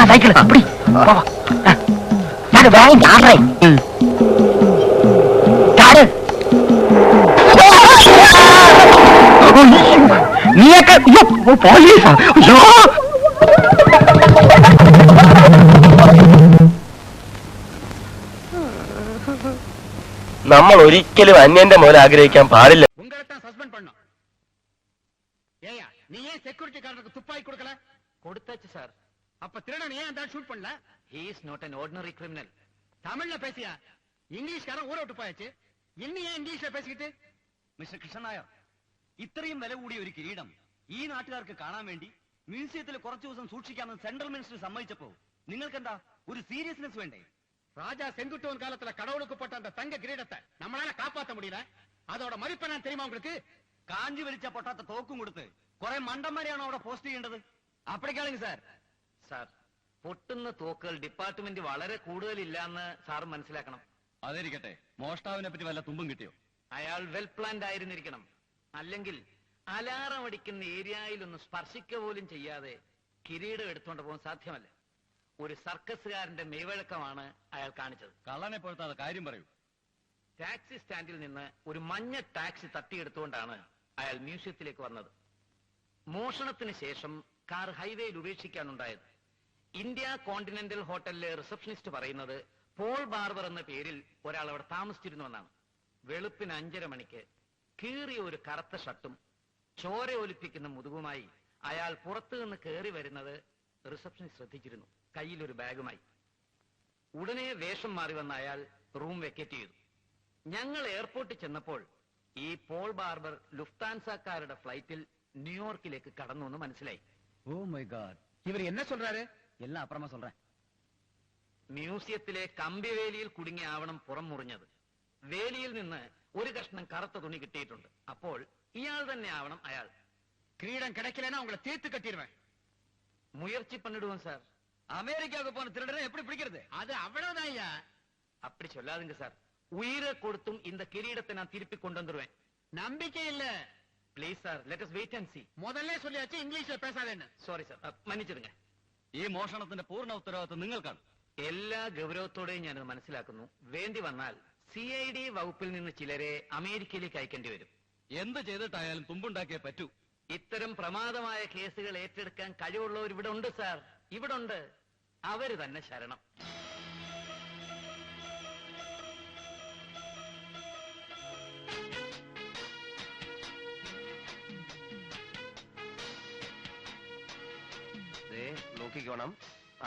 സൈക്കിള് വേഗം ചാടേ. ചാട്. നീയൊക്കെ പോലീസാ. നമ്മൾ ഒരിക്കലും അന്യന്റെ മോലെ ആഗ്രഹിക്കാൻ പാടില്ല. சஸ்பெண்ட் பண்ணோம். ஏயா நீ ஏன் செக்யூரிட்டி கார்டுக்கு துப்பாக்கி கொடுக்கல? കൊടുത്താச்சு சார். அப்ப திருடன் ஏன் அந்த ஷூட் பண்ணல? he is not an ordinary criminal. தமிழ்ல பேசியா? ഇംഗ്ലീഷ്കാരൻ ഊരെ വിട്ട് പോയാச்சு. ഇനി ഏൻ ഇംഗ്ലീഷിൽ പേസിക്കിട്ട്? മിസ്റ്റർ കൃഷ്ണൻ നായർ, ഇത്രയും വില കൂടിയ ഒരു കിരീടം ഈ നാട്ടുകാർക്ക് കാണാൻ വേണ്ടി മ്യൂസിയത്തിൽ കുറച്ചു ദിവസം സൂക്ഷിക്കാമെന്ന് സെൻട്രൽ മിനിസ്റ്റർ സമ്മതിച്ചപ്പോ നിങ്ങൾക്കെന്താ ഒരു സീരിയസ്നെസ് വേണ്ടേ? ராஜா செங்குட்டுவன் காலத்துல கடவுளுக்கு போட்ட அந்த தங்க கிரீடத்தை நம்மளால காப்பாற்ற முடியல. அதோட மதிப்பை நான் தெரியுமா உங்களுக்கு? കാഞ്ചി വലിച്ച പൊട്ടാത്ത തോക്കും കൊടുത്ത് കുറെ മണ്ടന്മാരെയാണോ അവിടെ പോസ്റ്റ് ചെയ്യേണ്ടത്? അപ്പഴേക്കാണെങ്കിൽ സാർ സാർ പൊട്ടുന്ന തോക്കുകൾ ഡിപ്പാർട്ട്മെന്റ് വളരെ കൂടുതലില്ലാന്ന് സാർ മനസ്സിലാക്കണം. അതിരിക്കട്ടെ, മോഷ്ടാവിനെ പറ്റി വല്ല തുമ്പും കിട്ടിയോ? അയാൾ വെൽ പ്ലാൻഡ് ആയിരുന്നിരിക്കണം. അല്ലെങ്കിൽ അലാറം അടിക്കുന്ന ഏരിയയിലൊന്ന് സ്പർശിക്ക പോലും ചെയ്യാതെ കിരീടം എടുത്തുകൊണ്ട് പോകാൻ സാധ്യമല്ല. ഒരു സർക്കസുകാരന്റെ മെയ്വഴക്കമാണ് അയാൾ കാണിച്ചത്. കള്ളനെ പോലത്തെ കാര്യം പറയൂ. ടാക്സി സ്റ്റാൻഡിൽ നിന്ന് ഒരു മഞ്ഞ ടാക്സി തട്ടിയെടുത്തുകൊണ്ടാണ് അയാൾ മ്യൂസിയത്തിലേക്ക് വന്നത്. മോഷണത്തിന് ശേഷം കാർ ഹൈവേയിൽ ഉപേക്ഷിക്കാനുണ്ടായത്. ഇന്ത്യ കോണ്ടിനെന്റൽ ഹോട്ടലിലെ റിസപ്ഷനിസ്റ്റ് പറയുന്നത് പോൾ ബാർബർ എന്ന പേരിൽ ഒരാൾ അവിടെ താമസിച്ചിരുന്നുവെന്നാണ്. വെളുപ്പിന് 5:30 മണിക്ക് കീറിയ ഒരു കറുത്ത ഷർട്ടും ചോര ഒലിപ്പിക്കുന്ന മുതുകുമായി അയാൾ പുറത്തു നിന്ന് കയറി വരുന്നത് റിസപ്ഷനിസ്റ്റ് ശ്രദ്ധിച്ചിരുന്നു, കയ്യിലൊരു ബാഗുമായി. ഉടനെ വേഷം മാറി വന്ന അയാൾ റൂം വെക്കേറ്റ് ചെയ്തു. ഞങ്ങൾ എയർപോർട്ടിൽ ചെന്നപ്പോൾ ഈ പോൾ ബാർബർ ലുഫ്താൻസക്കാരുടെ ഫ്ലൈറ്റിൽ ന്യൂയോർക്കിലേക്ക് കടന്നു എന്ന് മനസ്സിലായി. ഓ മൈ ഗാഡ്, ഇവർ എന്നെ சொல்றாரு? എല്ലാം അപ്പുറമാ சொல்றேன். മ്യൂസിയത്തിലെ കമ്പിവേലിയിൽ കുടുങ്ങിയ ആവണം പുറം മുറിഞ്ഞത്. വേലിയിൽ നിന്ന് ഒരു കഷ്ണം കറുത്ത തുണി കിട്ടിയിട്ടുണ്ട്. അപ്പോൾ ഇയാൾ തന്നെ ആവണം അയാൾ. கிரீடம் கிடைக்கலன்னா உங்களை தீர்த்து கட்டிடுவேன். മുയற்சி பண்ணிடுவோம் சார். அமெரிக்காவுக்கு போன திருடனை எப்படி பிடிக்கிறது? அது அவ்வளவுதான் ஐயா. அப்படி சொல்லாதுங்க சார். உயிரை கொடுத்தும் இந்த கிரீடத்தை நான் திருப்பி கொண்டு வந்துருவேன். நம்பிக்கை இல்ல. Please sir, let us wait and see. முதல்ல சொல்லியாச்சு இங்கிலீஷ்ல பேசாதேன்னு. Sorry sir, മன்னிച്ചിടുங்க. ഈ മോഷണത്തിന്റെ പൂർണ്ണ ഉത്തരവാദിത്വം നിങ്ങൾക്കാണ്. എല്ലാ ഗൗരവത്തോടെയും ഞാനത് മനസ്സിലാക്കുന്നു. വേണ്ടി വന്നാൽ CID വകുപ്പിൽ നിന്ന് ചിലരെ അമേരിക്കയിലേക്ക് അയക്കേണ്ടി വരും. എന്ത് ചെയ്തിട്ടായാലും തുമ്പുണ്ടാക്കിയേ പറ്റൂ. ഇത്തരം പ്രമാദമായ കേസുകൾ ഏറ്റെടുക്കാൻ കഴിവുള്ളവർ ഇവിടെ ഉണ്ട് സാർ, ഇവിടെ ഉണ്ട്. അവര് തന്നെ ശരണം. നോക്കിക്കോണം,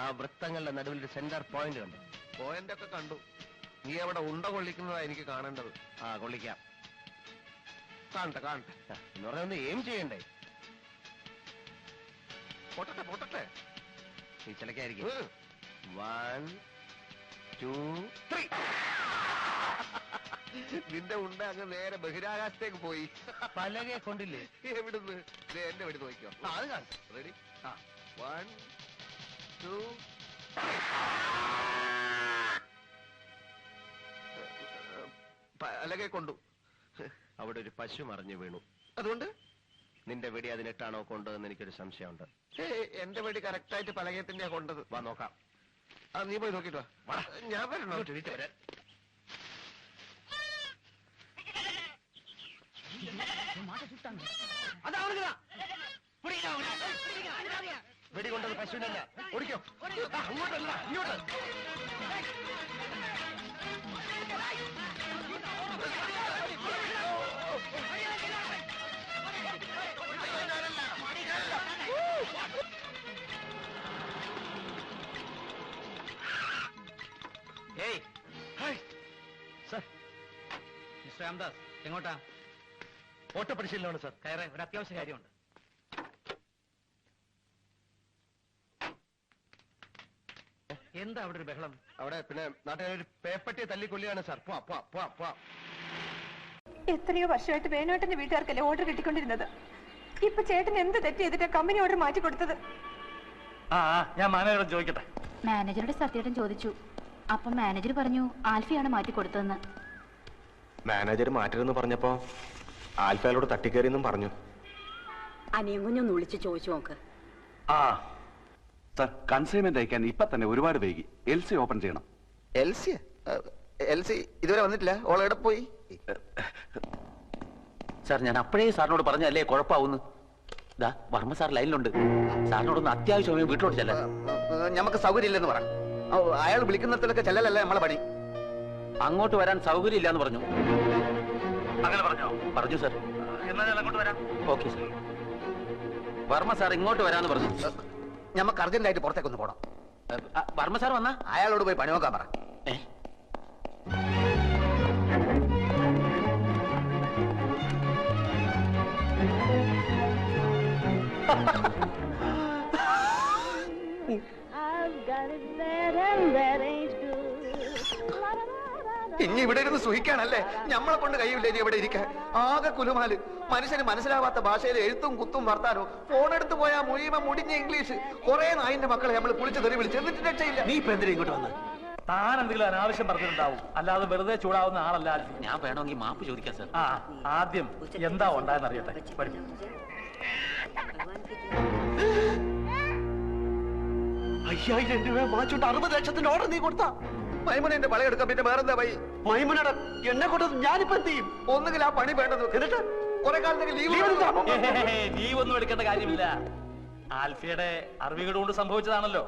ആ വൃത്തങ്ങളുടെ നടുവിൽ ഒരു സെന്റർ പോയിന്റ് കണ്ടു. പോയിന്റ് ഒക്കെ കണ്ടു. നീ അവിടെ ഉണ്ട കൊള്ളിക്കുന്നതാ എനിക്ക് കാണേണ്ടത്. ആ കൊള്ളിക്കാം. കാണട്ടെ കാണട്ടെ എന്ന് പറഞ്ഞാൽ ഒന്ന് എയിം ചെയ്യണ്ടേ? പൊട്ടട്ടെ പൊട്ടട്ടെ. ഈ ചിലക്കായിരിക്കും. 1 2 3. നിന്റെ ഉണ്ട അങ്ങ് നേരെ ബഹിരാകാശത്തേക്ക് പോയി. പലകെ കൊണ്ടില്ലേ? എവിടുന്ന്? ദേ എന്റെ വെടി നോക്കിയോ. അത് കാണും. റെഡി? 1 2 പലകെ കൊണ്ടു. അവിടെ ഒരു പശു മറിഞ്ഞു വീണു. അതുകൊണ്ട് നിന്റെ വെടി അതിനിട്ടാണോ കൊണ്ടതെന്ന് എനിക്കൊരു സംശയമുണ്ട്. എന്റെ വെടി കറക്റ്റായിട്ട് പലകെ തന്നെയാ കൊണ്ടത്. വാ നോക്കാം. നീ പോയി നോക്കിട്ടോ. ഞാൻ വരണോ? വെടി കൊണ്ടത് പശുവിനല്ല. ഓടിക്കോ. അങ്ങോട്ടല്ല, ഇങ്ങോട്ട്. മിസ്റ്റർ രാംദാസ്, എങ്ങോട്ടാ? ഓട്ടപരിശീലനമാണ് സാർ. കയറേ, ഒരു അത്യാവശ്യ കാര്യമുണ്ട്. എന്താ അവിടെ ഒരു ബഹളം? അവിടെ പിന്നെ നാട്ടുകാരൊരു പേപ്പട്ടിയെ തല്ലിക്കൊല്ലിയാണ് സാർ. എത്രയോ വർഷമായിട്ട് വേണോട്ടന്റെ വീട്ടുകാർക്കല്ലേ ഓർഡർ കിട്ടിക്കൊണ്ടിരുന്നത്. ഇപ്പൊ ചേട്ടൻ എന്ത് തെറ്റ് ചെയ്തിട്ടാ കമ്പനി ഓർഡർ മാറ്റി കൊടുത്തത്? ഞാൻ മാനേജറോട് ചോദിക്കട്ടെ. മാനേജറുടെ സത്യേട്ടൻ ചോദിച്ചു. അപ്പൊ മാനേജർ പറഞ്ഞു ആൽഫിയാണ് മാറ്റി കൊടുത്തതെന്ന്. മാനേജർ മാറ്റരുന്ന് പറഞ്ഞപ്പോ ആൽഫയോട് തട്ടിക്കേറിയെന്നും പറഞ്ഞു. അനിയും കുഞ്ഞൊന്ന് വിളിച്ച് ചോദിച്ചു നോക്ക്. സർ, കൺസൈൻമെന്റ് അയക്കാൻ ഇപ്പൊ തന്നെ ഒരുപാട് വൈകി. LC ഓപ്പൺ ചെയ്യണം. LC ഇതുവരെ വന്നിട്ടില്ല. ഓളെവിടെ പോയി? സാർ, ഞാൻ അപ്പോഴേ സാറിനോട് പറഞ്ഞല്ലേ കുഴപ്പമാവുന്നു. വർമ്മ സാർ ലൈനിലുണ്ട്. സാറിനോടൊന്ന് അത്യാവശ്യമായി വീട്ടിലോട്ട് ചെല്ലാൻ. നമുക്ക് സൗകര്യം ഇല്ലെന്ന് പറ. അയാൾ വിളിക്കുന്നിടത്തൊക്കെ ചെല്ലലല്ലേ നമ്മളെ പണി. അങ്ങോട്ട് വരാൻ സൗകര്യം ഇല്ലാന്ന് പറഞ്ഞു. അങ്ങനെ പറഞ്ഞോ? പറഞ്ഞു സാർ. എന്നാ ഞാൻ അങ്ങോട്ട് വരാം. Okay sir. വർമ്മ സാർ ഇങ്ങോട്ട് വരാന്ന് പറഞ്ഞു. നമുക്ക് അർജന്റായിട്ട് പുറത്തേക്കൊന്ന് പോണം. വർമ്മ സാർ വന്നാ അയാളോട് പോയി പണി നോക്കാൻ പറ. ഇനി ഇവിടെ ഇരുന്ന് സുഖിക്കാണല്ലേ? ഞമ്മളെ കൊണ്ട് കഴിയില്ലേ ഇവിടെ ഇരിക്കാൻ? ആകെ കുലുമാല്. മനുഷ്യന് മനസ്സിലാവാത്ത ഭാഷയിൽ എഴുത്തും കുത്തും വർത്താനോ. ഫോൺ എടുത്ത് പോയാ മുഴുവൻ മുടിഞ്ഞ ഇംഗ്ലീഷ്. കുറെ നായിന്റെ മക്കളെ നമ്മൾ കുളിച്ച് തെറി വിളിച്ച് എന്നിട്ട് രക്ഷയില്ല. നീ ഇപ്പൊ എന്തിനാ ഇങ്ങോട്ട് വന്ന്? താൻ എന്തെങ്കിലും അനാവശ്യം പറഞ്ഞിട്ടുണ്ടാവും. അല്ലാതെ വെറുതെ ചൂടാവുന്ന ആളല്ല. ഞാൻ വേണമെങ്കിൽ മാപ്പ് ചോദിക്കാം സാർ. ആദ്യം എന്താ ഉണ്ടായെന്ന് അറിയട്ടെ. 5000 രൂപ വാങ്ങിച്ചോണ്ട് 60 ലക്ഷത്തിന്റെ ഓർഡർ നീ കൊടുത്താ? മൈമുനെ പളയെടുക്കാൻ പിന്നെ വേറെന്താ പോയി? മൈമുനോട് എന്നെ കൊണ്ടത് ഞാനിപ്പോ എന്ത് ചെയ്യും? ഒന്നുകിൽ ആ പണി വേണ്ടത് എന്നിട്ട് കുറെ കാലത്തേക്ക് ലീവ് ഒന്നും എടുക്കേണ്ട കാര്യമില്ല. ആൽഫിയുടെ അറിവുകൾ കൊണ്ട് സംഭവിച്ചതാണല്ലോ.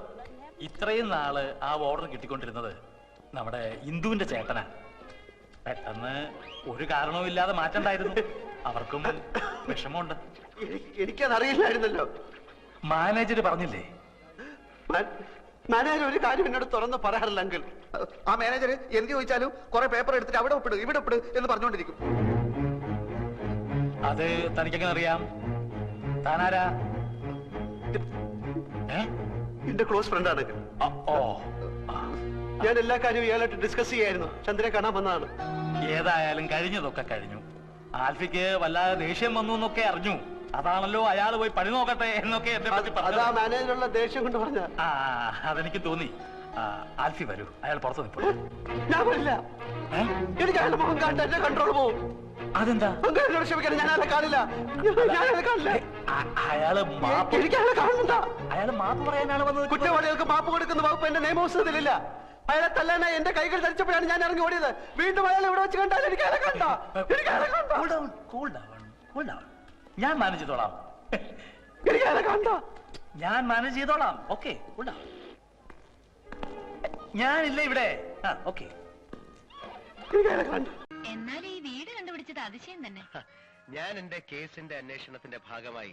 ഇത്രയും നാള് ആ ഓർഡർ കിട്ടിക്കൊണ്ടിരുന്നത് നമ്മുടെ ഇന്ദുവിന്റെ ചേട്ടനാ. പെട്ടെന്ന് ഒരു കാരണവും ഇല്ലാതെ മാറ്റണ്ടായിരുന്നു. അവർക്കും വിഷമമുണ്ട്. എനിക്കത് അറിയില്ലായിരുന്നല്ലോ. മാനേജർ പറഞ്ഞില്ലേ? മാനേജർ ഒരു കാര്യം എന്നോട് തുറന്ന് പറയാറില്ലെങ്കിൽ ആ മാനേജർ എന്ത് ചോദിച്ചാലും കുറെ പേപ്പർ എടുത്തിട്ട് അവിടെ ഒപ്പിട് ഇവിടെ ഒപ്പിട് എന്ന് പറഞ്ഞുകൊണ്ടിരിക്കും. അത് തനിക്കെങ്ങനെ അറിയാം? താനാരാ? എന്റെ ക്ലോസ് ഫ്രണ്ടാണ്. ഞാൻ എല്ലാ കാര്യവും ഇയാളായിട്ട് ഡിസ്കസ് ചെയ്യായിരുന്നു. ചന്ദ്രനെ കാണാൻ വന്നതാണ്. ഏതായാലും കഴിഞ്ഞതൊക്കെ കഴിഞ്ഞു. ആൽഫിക്ക് വല്ലാതെ ദേഷ്യം വന്നു എന്നൊക്കെ അറിഞ്ഞു. അതാണല്ലോ അയാൾ പോയി പണി നോക്കട്ടെ എന്നൊക്കെ എന്നെ പറ്റി പറഞ്ഞു. മാനേജറുള്ള ദേഷ്യം കൊണ്ട് പറഞ്ഞ. അതെനിക്ക് തോന്നി. ആൽഫി വരൂ, അയാൾ പുറത്ത് നിൽപ്പുള്ളൂ. ഞാൻ വരില്ല. എനിക്ക് അയാളുടെ മുഖം കാണാൻ എന്റെ കൺട്രോൾ പോവും. അതെന്താ? ക്ഷമിക്കണം, ഞാൻ അയാളെ കാണില്ല. അയാള് എനിക്ക് അയാളെ കാണുന്നുണ്ടാ? അയാൾ മാപ്പ് പറയാനാണ് വന്നത്. കുറ്റവാളികൾക്ക് മാപ്പ് കൊടുക്കുന്ന വകുപ്പ് എന്റെ നിയമപുസ്തകത്തിലില്ല. അയാളെ തല്ലാനായി എന്റെ കൈകൾ ധരിച്ചപ്പോഴാണ് ഞാൻ ഇറങ്ങി ഓടിയത്. വീണ്ടും അയാൾ ഇവിടെ വെച്ച് കണ്ടാൽ എനിക്ക് അയാളെ കണ്ട. ഞാൻ മാനേജ് ചെയ്തോളാം. എനിക്ക് അയാളെ കണ്ട. ഞാൻ മാനേജ് ചെയ്തോളാം. ഓക്കെ, ഞാനില്ല ഇവിടെ. ഓക്കെ. എന്നാൽ ഈ വീട് കണ്ടുപിടിച്ചത് അതിശയം തന്നെ. ഞാൻ എന്റെ കേസിന്റെ അന്വേഷണത്തിന്റെ ഭാഗമായി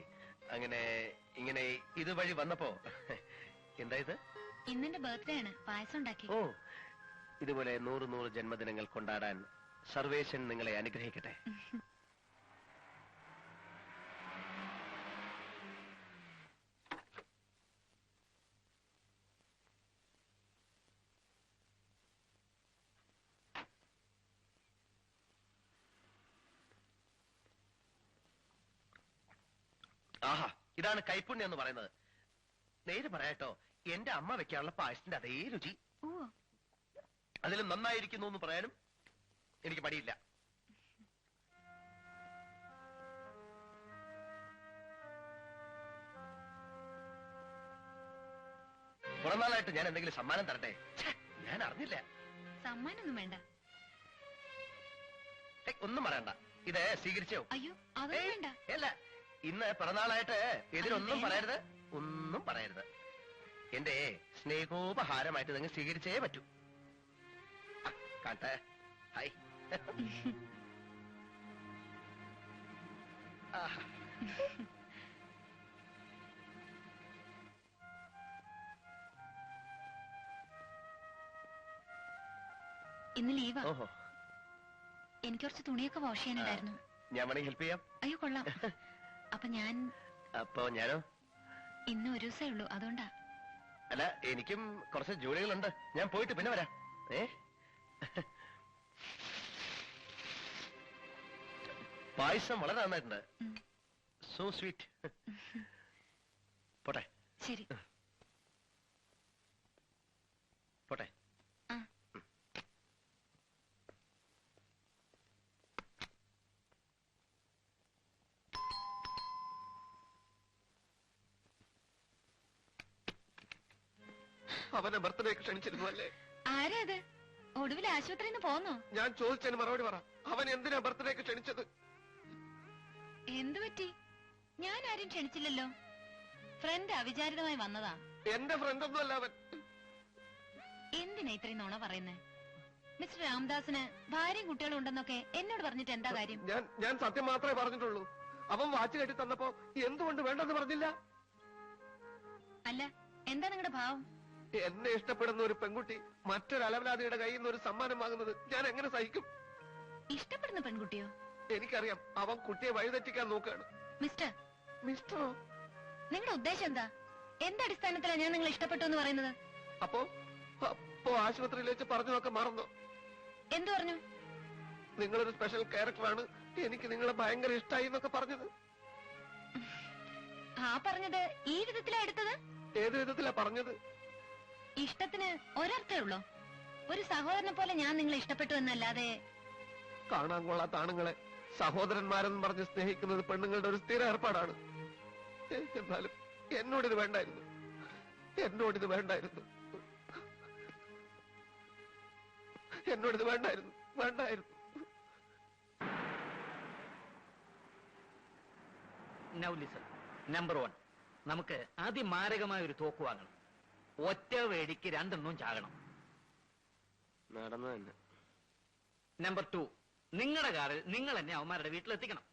ഇങ്ങനെ ഇതുവഴി വന്നപ്പോ എന്തായത്? ഇന്നെന്റെ ബർത്ത്ഡേ ആണ്. പായസം ഉണ്ടാക്കി. ഓ, ഇതുപോലെ 100 ജന്മദിനങ്ങൾ കൊണ്ടാടാൻ സർവേശൻ നിങ്ങളെ അനുഗ്രഹിക്കട്ടെ. ആഹാ, ഇതാണ് കൈപ്പുണ്യം എന്ന് പറയുന്നത്. നേര് പറയാട്ടോ, എന്റെ അമ്മ വെക്കാനുള്ള പായസത്തിന്റെ അതേ രുചി. അതിലും നന്നായിരിക്കുന്നു എന്ന് പറയാനും എനിക്ക് മടിയില്ല. പുറന്നാളായിട്ട് ഞാൻ എന്തെങ്കിലും സമ്മാനം തരട്ടെ? ഞാൻ അറിഞ്ഞില്ല. സമ്മാനൊന്നും വേണ്ട. ഒന്നും പറയണ്ട, ഇത് സ്വീകരിച്ചോ? അയ്യോ, അതൊന്നും വേണ്ട. അല്ല, ഇന്ന് പിറന്നാളായിട്ട് എതിരൊന്നും പറയരുത്, ഒന്നും പറയരുത്. എന്റെ സ്നേഹോപഹാരമായിട്ട് നിങ്ങൾ സ്വീകരിച്ചേ പറ്റൂ. കാട്ടെ. ഹായ്. ഇന്ന് ലീവാ. ഓഹോ, എനിക്ക് കുറച്ച് തുണിയൊക്കെ വാഷ് ചെയ്യാനുണ്ടായിരുന്നു. ഞാൻ വേണമെങ്കിൽ ഹെൽപ്പ് ചെയ്യാം. അയ്യോ കൊള്ളാം. അപ്പൊ അപ്പൊ ഞാനോ? ഇന്ന് ഒരു ദിവസമേ ഉള്ളൂ, അതുകൊണ്ടാ. അല്ല, എനിക്കും കുറച്ച് ജോലികളുണ്ട്. ഞാൻ പോയിട്ട് പിന്നെ വരാം. പായസം വളരെ നന്നായിട്ടുണ്ട്. So sweet. പോട്ടെ. ശരി, പോട്ടെ. അവന്റെ ബർത്ത്ഡേക്ക് ക്ഷണിച്ചിരുന്നു അല്ലേ? ആരാ അത്? ഒടുവിൽ ആശുപത്രിയിൽ നിന്ന് പോന്നോ? ഞാൻ ചോദിച്ചതിന് മറുപടി പറ. അവൻ എന്തിനാ ബർത്ത്ഡേക്ക് ക്ഷണിച്ചത്? എന്തു പറ്റി? ഞാൻ ആരും ക്ഷണിച്ചില്ലല്ലോ. ഫ്രണ്ട് അവിചാരിതമായി വന്നതാ. എന്റെ ഫ്രണ്ട് ഒന്നും അല്ല അവൻ. എന്തിനാ ഇത്രയും നുണ പറയുന്നേ? മിസ്റ്റർ രാംദാസിന് ഭാര്യയും കുട്ടികളും ഉണ്ടെന്നൊക്കെ എന്നോട് പറഞ്ഞിട്ട് എന്താ കാര്യം? ഞാൻ സത്യം മാത്രമേ പറഞ്ഞിട്ടുള്ളൂ. അവൻ വാച്ച് കെട്ടി തന്നപ്പോ എന്തുകൊണ്ട് വേണ്ടെന്ന് പറഞ്ഞില്ല? അല്ല, എന്താ നിങ്ങളുടെ ഭാവം? എന്നെ ഇഷ്ടപ്പെടുന്ന ഒരു പെൺകുട്ടി മറ്റൊരു അലവലാതിയുടെ കയ്യിൽ നിന്ന് ഒരു സമ്മാനം വാങ്ങുന്നത് ഞാൻ എങ്ങനെ സഹിക്കും? ഇഷ്ടപ്പെടുന്ന പെൺകുട്ടിയോ? എനിക്കറിയാം, അവൻ കുട്ടിയെ വഴിതെറ്റിക്കാൻ നോക്കുകയാണ്. മിസ്റ്ററോ? നിങ്ങളുടെ ഉദ്ദേശം എന്താ? എന്തടിസ്ഥാനത്തിലാണ് ഞാൻ നിങ്ങളെ ഇഷ്ടപ്പെട്ടു എന്ന് പറയുന്നത്? അപ്പോ ആശുപത്രിയിൽ വെച്ച് പറഞ്ഞതൊക്കെ മറന്നോ? എന്തു പറഞ്ഞു? നിങ്ങളൊരു സ്പെഷ്യൽ ക്യാരക്ടറാണ്, എനിക്ക് നിങ്ങളെ ഭയങ്കര ഇഷ്ടമായി എന്നൊക്കെ പറഞ്ഞത്. ആ പറഞ്ഞത് ഈ വിധത്തിലാ എടുത്തത്? ഏത് വിധത്തിലാ പറഞ്ഞത്? ഇഷ്ടത്തിന് ഒരർത്ഥേ ഉള്ളൂ. ഒരു സഹോദരനെ പോലെ ഞാൻ നിങ്ങളെ ഇഷ്ടപ്പെട്ടു എന്നല്ലാതെ. കാണാൻ കൊള്ളാത്ത ആണുങ്ങളെ സഹോദരന്മാരെന്ന് പറഞ്ഞ് സ്നേഹിക്കുന്നത് പെണ്ണുങ്ങളുടെ ഒരു സ്ഥിര ഏർപ്പാടാണ്. എന്നാലും എന്നോടിത് വേണ്ടായിരുന്നു. എന്നോടിത് വേണ്ടായിരുന്നു. Now listen. Number 1, നമുക്ക് അതിമാരകമായ ഒരു തോക്ക് വാങ്ങണം. ഒറ്റ വേടിക്ക് രണ്ടെണ്ണം ചാകണം. നടന്നു തന്നെ. നമ്പർ 2, നിങ്ങളുടെ കാറിൽ നിങ്ങൾ എന്നെ അവന്മാരുടെ വീട്ടിലെത്തിക്കണം.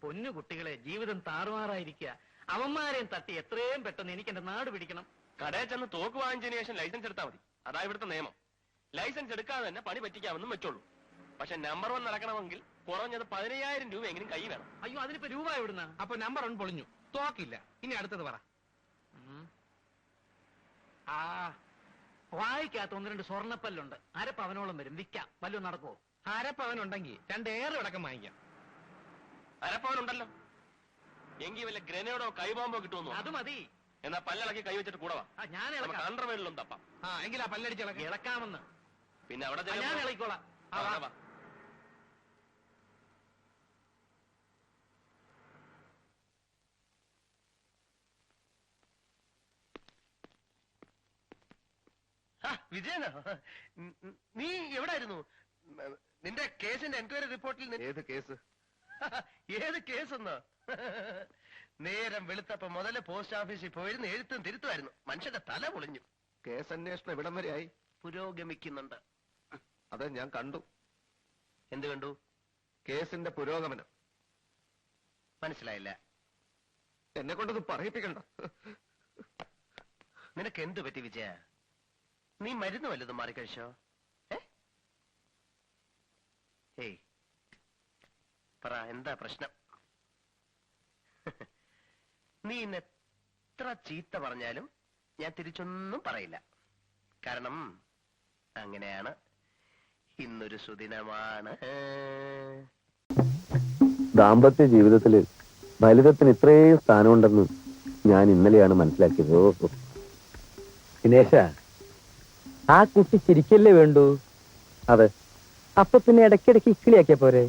പൊന്നു കുട്ടികളെ, ജീവിതം താറുമാറായിരിക്കുക. അവന്മാരെയും തട്ടി എത്രയും പെട്ടെന്ന് എനിക്ക് എന്റെ നാട് പിടിക്കണം. കടയിൽ ചെന്ന് തോക്ക് വാങ്ങിച്ചതിന് ശേഷം ലൈസൻസ് എടുത്താൽ മതി. അതാ ഇവിടുത്തെ നിയമം. ലൈസൻസ് എടുക്കാതെ തന്നെ പണി പറ്റിക്കാമെന്നും വെച്ചോളൂ. പക്ഷെ നമ്പർ 1 നടക്കണമെങ്കിൽ കുറഞ്ഞത് 15,000 രൂപ എങ്കിലും കൈ വേണം. അയ്യോ, അതിനിപ്പോ രൂപ എവിടുന്ന? അപ്പൊ നമ്പർ 1 പൊളിഞ്ഞു, തോക്കില്ല. ഇനി അടുത്തത് പറ. വായിക്കാത്ത 1-2 സ്വർണ്ണപ്പല്ലുണ്ട്. അരപ്പവനോളം വരും. വിൽക്കാം. വല്ലതും നടക്കുവോ? അരപ്പവനുണ്ടെങ്കിൽ 2 ഏറെ അടക്കം വാങ്ങിക്കാം. അരപ്പവനുണ്ടല്ലോ, എങ്കിൽ വല്ല ഗ്രനേഡോ കൈബോംബോ കിട്ടുമെന്നോ? അത് മതി. എന്നാ പല്ലളക്കി കൈവച്ചിട്ട് കൂടെ വാ. ഞാൻ ഇളക്കാം. അണ്ടർവേഡിലും തപ്പാം. എങ്കിൽ ആ പല്ലടിച്ച് ഇളക്കാമെന്ന്. പിന്നെ അവിടെ ഞാൻ ഇളക്കോളാം. വാ. വിജയനോ? നീ എവിടായിരുന്നു? നിന്റെ കേസിന്റെ എൻക്വയറി റിപ്പോർട്ടിൽ ഏത് കേസ്? ഏത് കേസെന്നോ? നേരം വെളുത്തപ്പോ മുതല് പോസ്റ്റ് ഓഫീസിൽ പോയിരുന്ന് എഴുത്തും തിരുത്തുമായിരുന്നു. മനുഷ്യന്റെ തല പൊളിഞ്ഞു. കേസ് അന്വേഷണം എവിടം വരെയായി? പുരോഗമിക്കുന്നുണ്ട്. അത് ഞാൻ കണ്ടു. എന്ത് കണ്ടു? കേസിന്റെ പുരോഗമനം. മനസ്സിലായില്ല. എന്നെ കൊണ്ടത് പറയിപ്പിക്കണ്ട. നിനക്ക് എന്ത് പറ്റി വിജയ? നീ മരുന്ന് വല്ലതും മാറിക്കഴിച്ചോ? ഏയ് പറ, എന്താ പ്രശ്നം? നീ ഇന്ന് എത്ര ചീത്ത പറഞ്ഞാലും ഞാൻ തിരിച്ചൊന്നും പറയില്ല. കാരണം അങ്ങനെയാണ്. ഇന്നൊരു സുദിനമാണ്. ദാമ്പത്യ ജീവിതത്തിൽ ഫലിതത്തിന് ഇത്രയും സ്ഥാനമുണ്ടെന്ന് ഞാൻ ഇന്നലെയാണ് മനസ്സിലാക്കിയത്. ഓ ദിനേശ, ആ കുട്ടി ചിരിക്കല്ലേ വേണ്ടു? അതെ, അപ്പൊ പിന്നെ ഇടയ്ക്കിടയ്ക്ക് ഇക്കിളിയാക്കിയ പോരെ?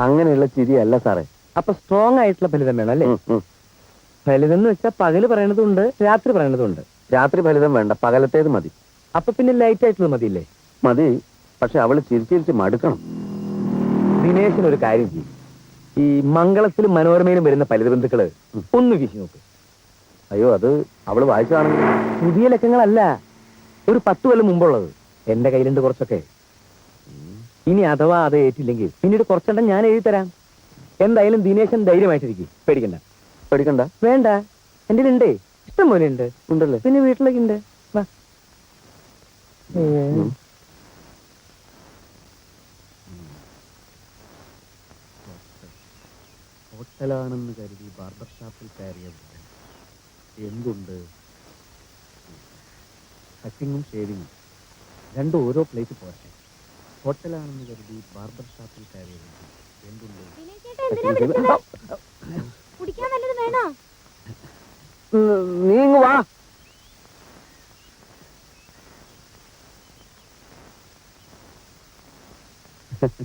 അങ്ങനെയുള്ള ചിരിയല്ല സാറേ. അപ്പൊ സ്ട്രോങ് ആയിട്ടുള്ള ഫലിതം വേണം അല്ലേ? ഫലിതം എന്ന് വെച്ചാൽ പകല് പറയണതുണ്ട്, രാത്രി പറയണതുണ്ട്. രാത്രി ഫലിതം വേണ്ട, പകലത്തേത് മതി. അപ്പൊ പിന്നെ ലൈറ്റ് ആയിട്ടുള്ളത് മതിയില്ലേ? മതി, പക്ഷെ അവള് ചിരിച്ചിരിച്ച് മടുക്കണം. ദിനേശിനൊരു കാര്യം ചെയ്യും, ഈ മംഗളത്തിലും മനോരമയിലും വരുന്ന ഫലിത ബന്ധുക്കള് ഒന്ന് വീശി നോക്ക്. അയ്യോ, അത് അവള് വായിച്ചാണെങ്കിൽ. പുതിയ ലക്കങ്ങളല്ല, ഒരു 10 കൊല്ലം മുമ്പുള്ളത്. എന്റെ കയ്യിലുണ്ട് കുറച്ചൊക്കെ. ഇനി അഥവാ അത് ഏറ്റില്ലെങ്കിൽ പിന്നീട് കുറച്ചെണ്ണം ഞാൻ എഴുതി തരാം. എന്തായാലും ദിനേശൻ ധൈര്യമായിട്ടിരിക്കും, പേടിക്കണ്ട. പേടിക്കണ്ട? വേണ്ട, എന്റെ ഉണ്ടേ, ഇഷ്ടം പോലെ ഉണ്ട്. ഉണ്ടല്ലേ? പിന്നെ വീട്ടിലേക്ക് ഉണ്ട്. വാ. ഹോട്ടലാണെന്ന് കരുതി ബാർബർ ഷാപ്പിൽ കയറിയത് എന്തുണ്ട്? കട്ടിങ്ങും ഷേവിങ്ങും രണ്ടും ഓരോ പ്ലേറ്റ് പോരട്ടെ. ഹോട്ടലാണെന്ന് കരുതി ബാർബർ ഷാപ്പിൽ കയറിയത് എന്തുണ്ട്? കുടിക്കാൻ വല്ലതും വേണോ? നീങ്ങ് വാ.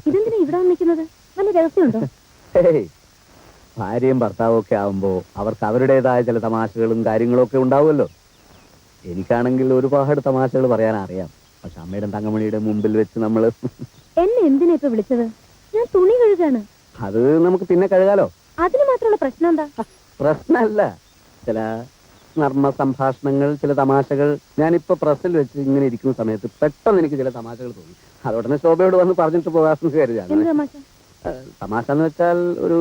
ഇതെന്തിനാ ഇവിടെ വന്നിരിക്കുന്നത്? വല്ല രഹസ്യമുണ്ടോ? ഭാര്യയും ഭർത്താവും ഒക്കെ ആവുമ്പോ അവർക്ക് അവരുടേതായ ചില തമാശകളും കാര്യങ്ങളും ഒക്കെ ഉണ്ടാവുമല്ലോ. എനിക്കാണെങ്കിൽ ഒരുപാട് തമാശകൾ പറയാൻ അറിയാം. പക്ഷെ അമ്മയുടെ തങ്കമണിയുടെ മുമ്പിൽ വെച്ച് നമ്മള് എന്നെ എന്തിനാ ഇപ്പൊ വിളിച്ചത്? ഞാൻ തുണി കഴുകാണ്. അത് നമുക്ക് പിന്നെ കഴുകാലോ. അതിന് മാത്രമുള്ള പ്രശ്നം എന്താ? പ്രശ്നമല്ല, ചില നർമ്മ സംഭാഷണങ്ങൾ, ചില തമാശകൾ. ഞാനിപ്പോ പ്രസ്സിൽ വെച്ച് ഇങ്ങനെ ഇരിക്കുന്ന സമയത്ത് പെട്ടെന്ന് എനിക്ക് ചില തമാശകൾ തോന്നി. അതോടനെ ശോഭയോട് വന്ന് പറഞ്ഞിട്ട് പോകാമെന്ന് കരുതിയാണ്. എന്ത് തമാശ? തമാശ എന്ന് വെച്ചാൽ ഒരു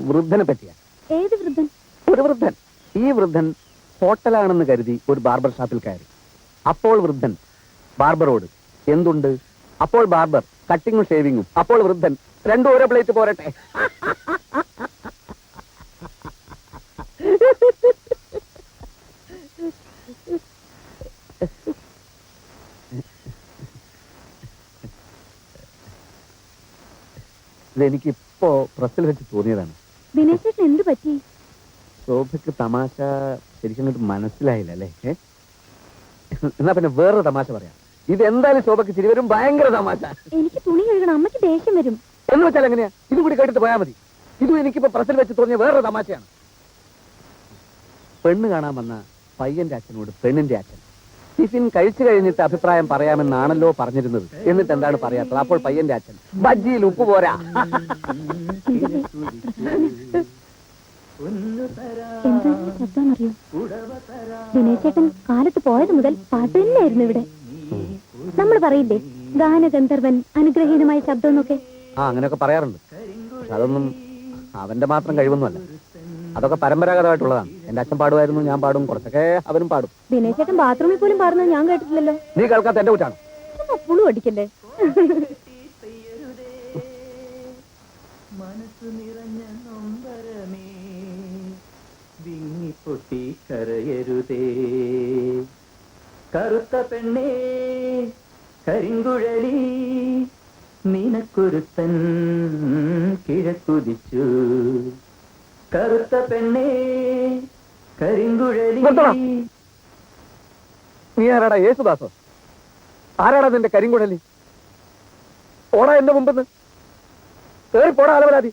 വൃദ്ധനെ പറ്റിയാ. ഏത് വൃദ്ധൻ? ഒരു വൃദ്ധൻ. ഈ വൃദ്ധൻ ഹോട്ടലാണെന്ന് കരുതി ഒരു ബാർബർ ഷാപ്പിൽ കയറി. അപ്പോൾ വൃദ്ധൻ ബാർബറോട് എന്തുണ്ട്? അപ്പോൾ ബാർബർ കട്ടിങ്ങും ഷേവിങ്ങും. അപ്പോൾ വൃദ്ധൻ രണ്ടും ഓരോ പ്ലേറ്റ് പോരട്ടെ. ഇതെനിക്കിപ്പോ പ്രസ്സിൽ വെച്ച് തോന്നിയതാണ്. ദിനേശേട്ടൻ എന്ത് പറ്റി? ശോഭയ്ക്ക് തമാശ ശരിക്കും അങ്ങോട്ട് മനസ്സിലായില്ല അല്ലേ? എന്നാ പിന്നെ വേറൊരു തമാശ പറയാം. ഇതെന്തായാലും ശോഭയ്ക്ക് ചിരി വരും, ഭയങ്കര തമാശ. എനിക്ക് തുണി കഴുകണം, അമ്മയ്ക്ക് ദേഷ്യം വരും. എന്ന് വെച്ചാൽ എങ്ങനെയാ? ഇതും കൂടി കേട്ടിട്ട് പോയാൽ മതി. ഇതും എനിക്കിപ്പോ പ്രസ്സിൽ വെച്ച് തോന്നിയ വേറൊരു തമാശയാണ്. പെണ്ണ് കാണാൻ വന്ന പയ്യന്റെ അച്ഛനോട് പെണ്ണിന്റെ അച്ഛൻ ടിഫിൻ കഴിച്ചു കഴിഞ്ഞിട്ട് അഭിപ്രായം പറയാമെന്നാണല്ലോ പറഞ്ഞിരുന്നത്. എന്നിട്ട് എന്താണ് പറയാത്തത്? അപ്പോൾ പയ്യന്റെ അച്ഛൻ ബജ്ജിയിൽ ഉപ്പ് പോരാ. എന്താ ശബ്ദമെന്നറിയോ? ദിനേശേട്ടൻ കാലത്ത് പോയത് മുതൽ പാട്ട് തന്നെയായിരുന്നു ഇവിടെ. നമ്മൾ പറയില്ലേ ഗാനഗന്ധർവൻ അനുഗ്രഹീതമായ ശബ്ദം എന്നൊക്കെ? അങ്ങനെയൊക്കെ പറയാറുണ്ട്. പക്ഷെ അതൊന്നും അവന്റെ മാത്രം കഴിവൊന്നുമല്ല. അതൊക്കെ പരമ്പരാഗതമായിട്ടുള്ളതാണ്. എന്റെ അച്ഛൻ പാടുമായിരുന്നു, ഞാൻ പാടും, കുറച്ചൊക്കെ അവനും പാടും. ദിനേശേട്ടൻ ബാത്റൂമിൽ പോലും പാടുന്നത് ഞാൻ കേട്ടിട്ടില്ലല്ലോ. നീ കേൾക്കാത്ത എന്റെ കുറ്റാണ്. പുളു അടിക്കല്ലേ? മനസ്സു നിറഞ്ഞ നൊമ്പരമേ വിങ്ങിപ്പൊട്ടി കരയരുതേ, കറുത്ത പെണ്ണേ കരിങ്കുഴലി നിനക്കൊരുത്തൻ കിഴക്കുതിച്ചു, കറുത്ത പെണ്ണേ കരിങ്കുഴലി. നീ ആരാടാ? യേശുദാസോ? ആരാടാ നിന്റെ കരിങ്കുഴലി? ഓടാ എന്റെ മുമ്പെന്ന് കേറി പോടാ അലവരാതി.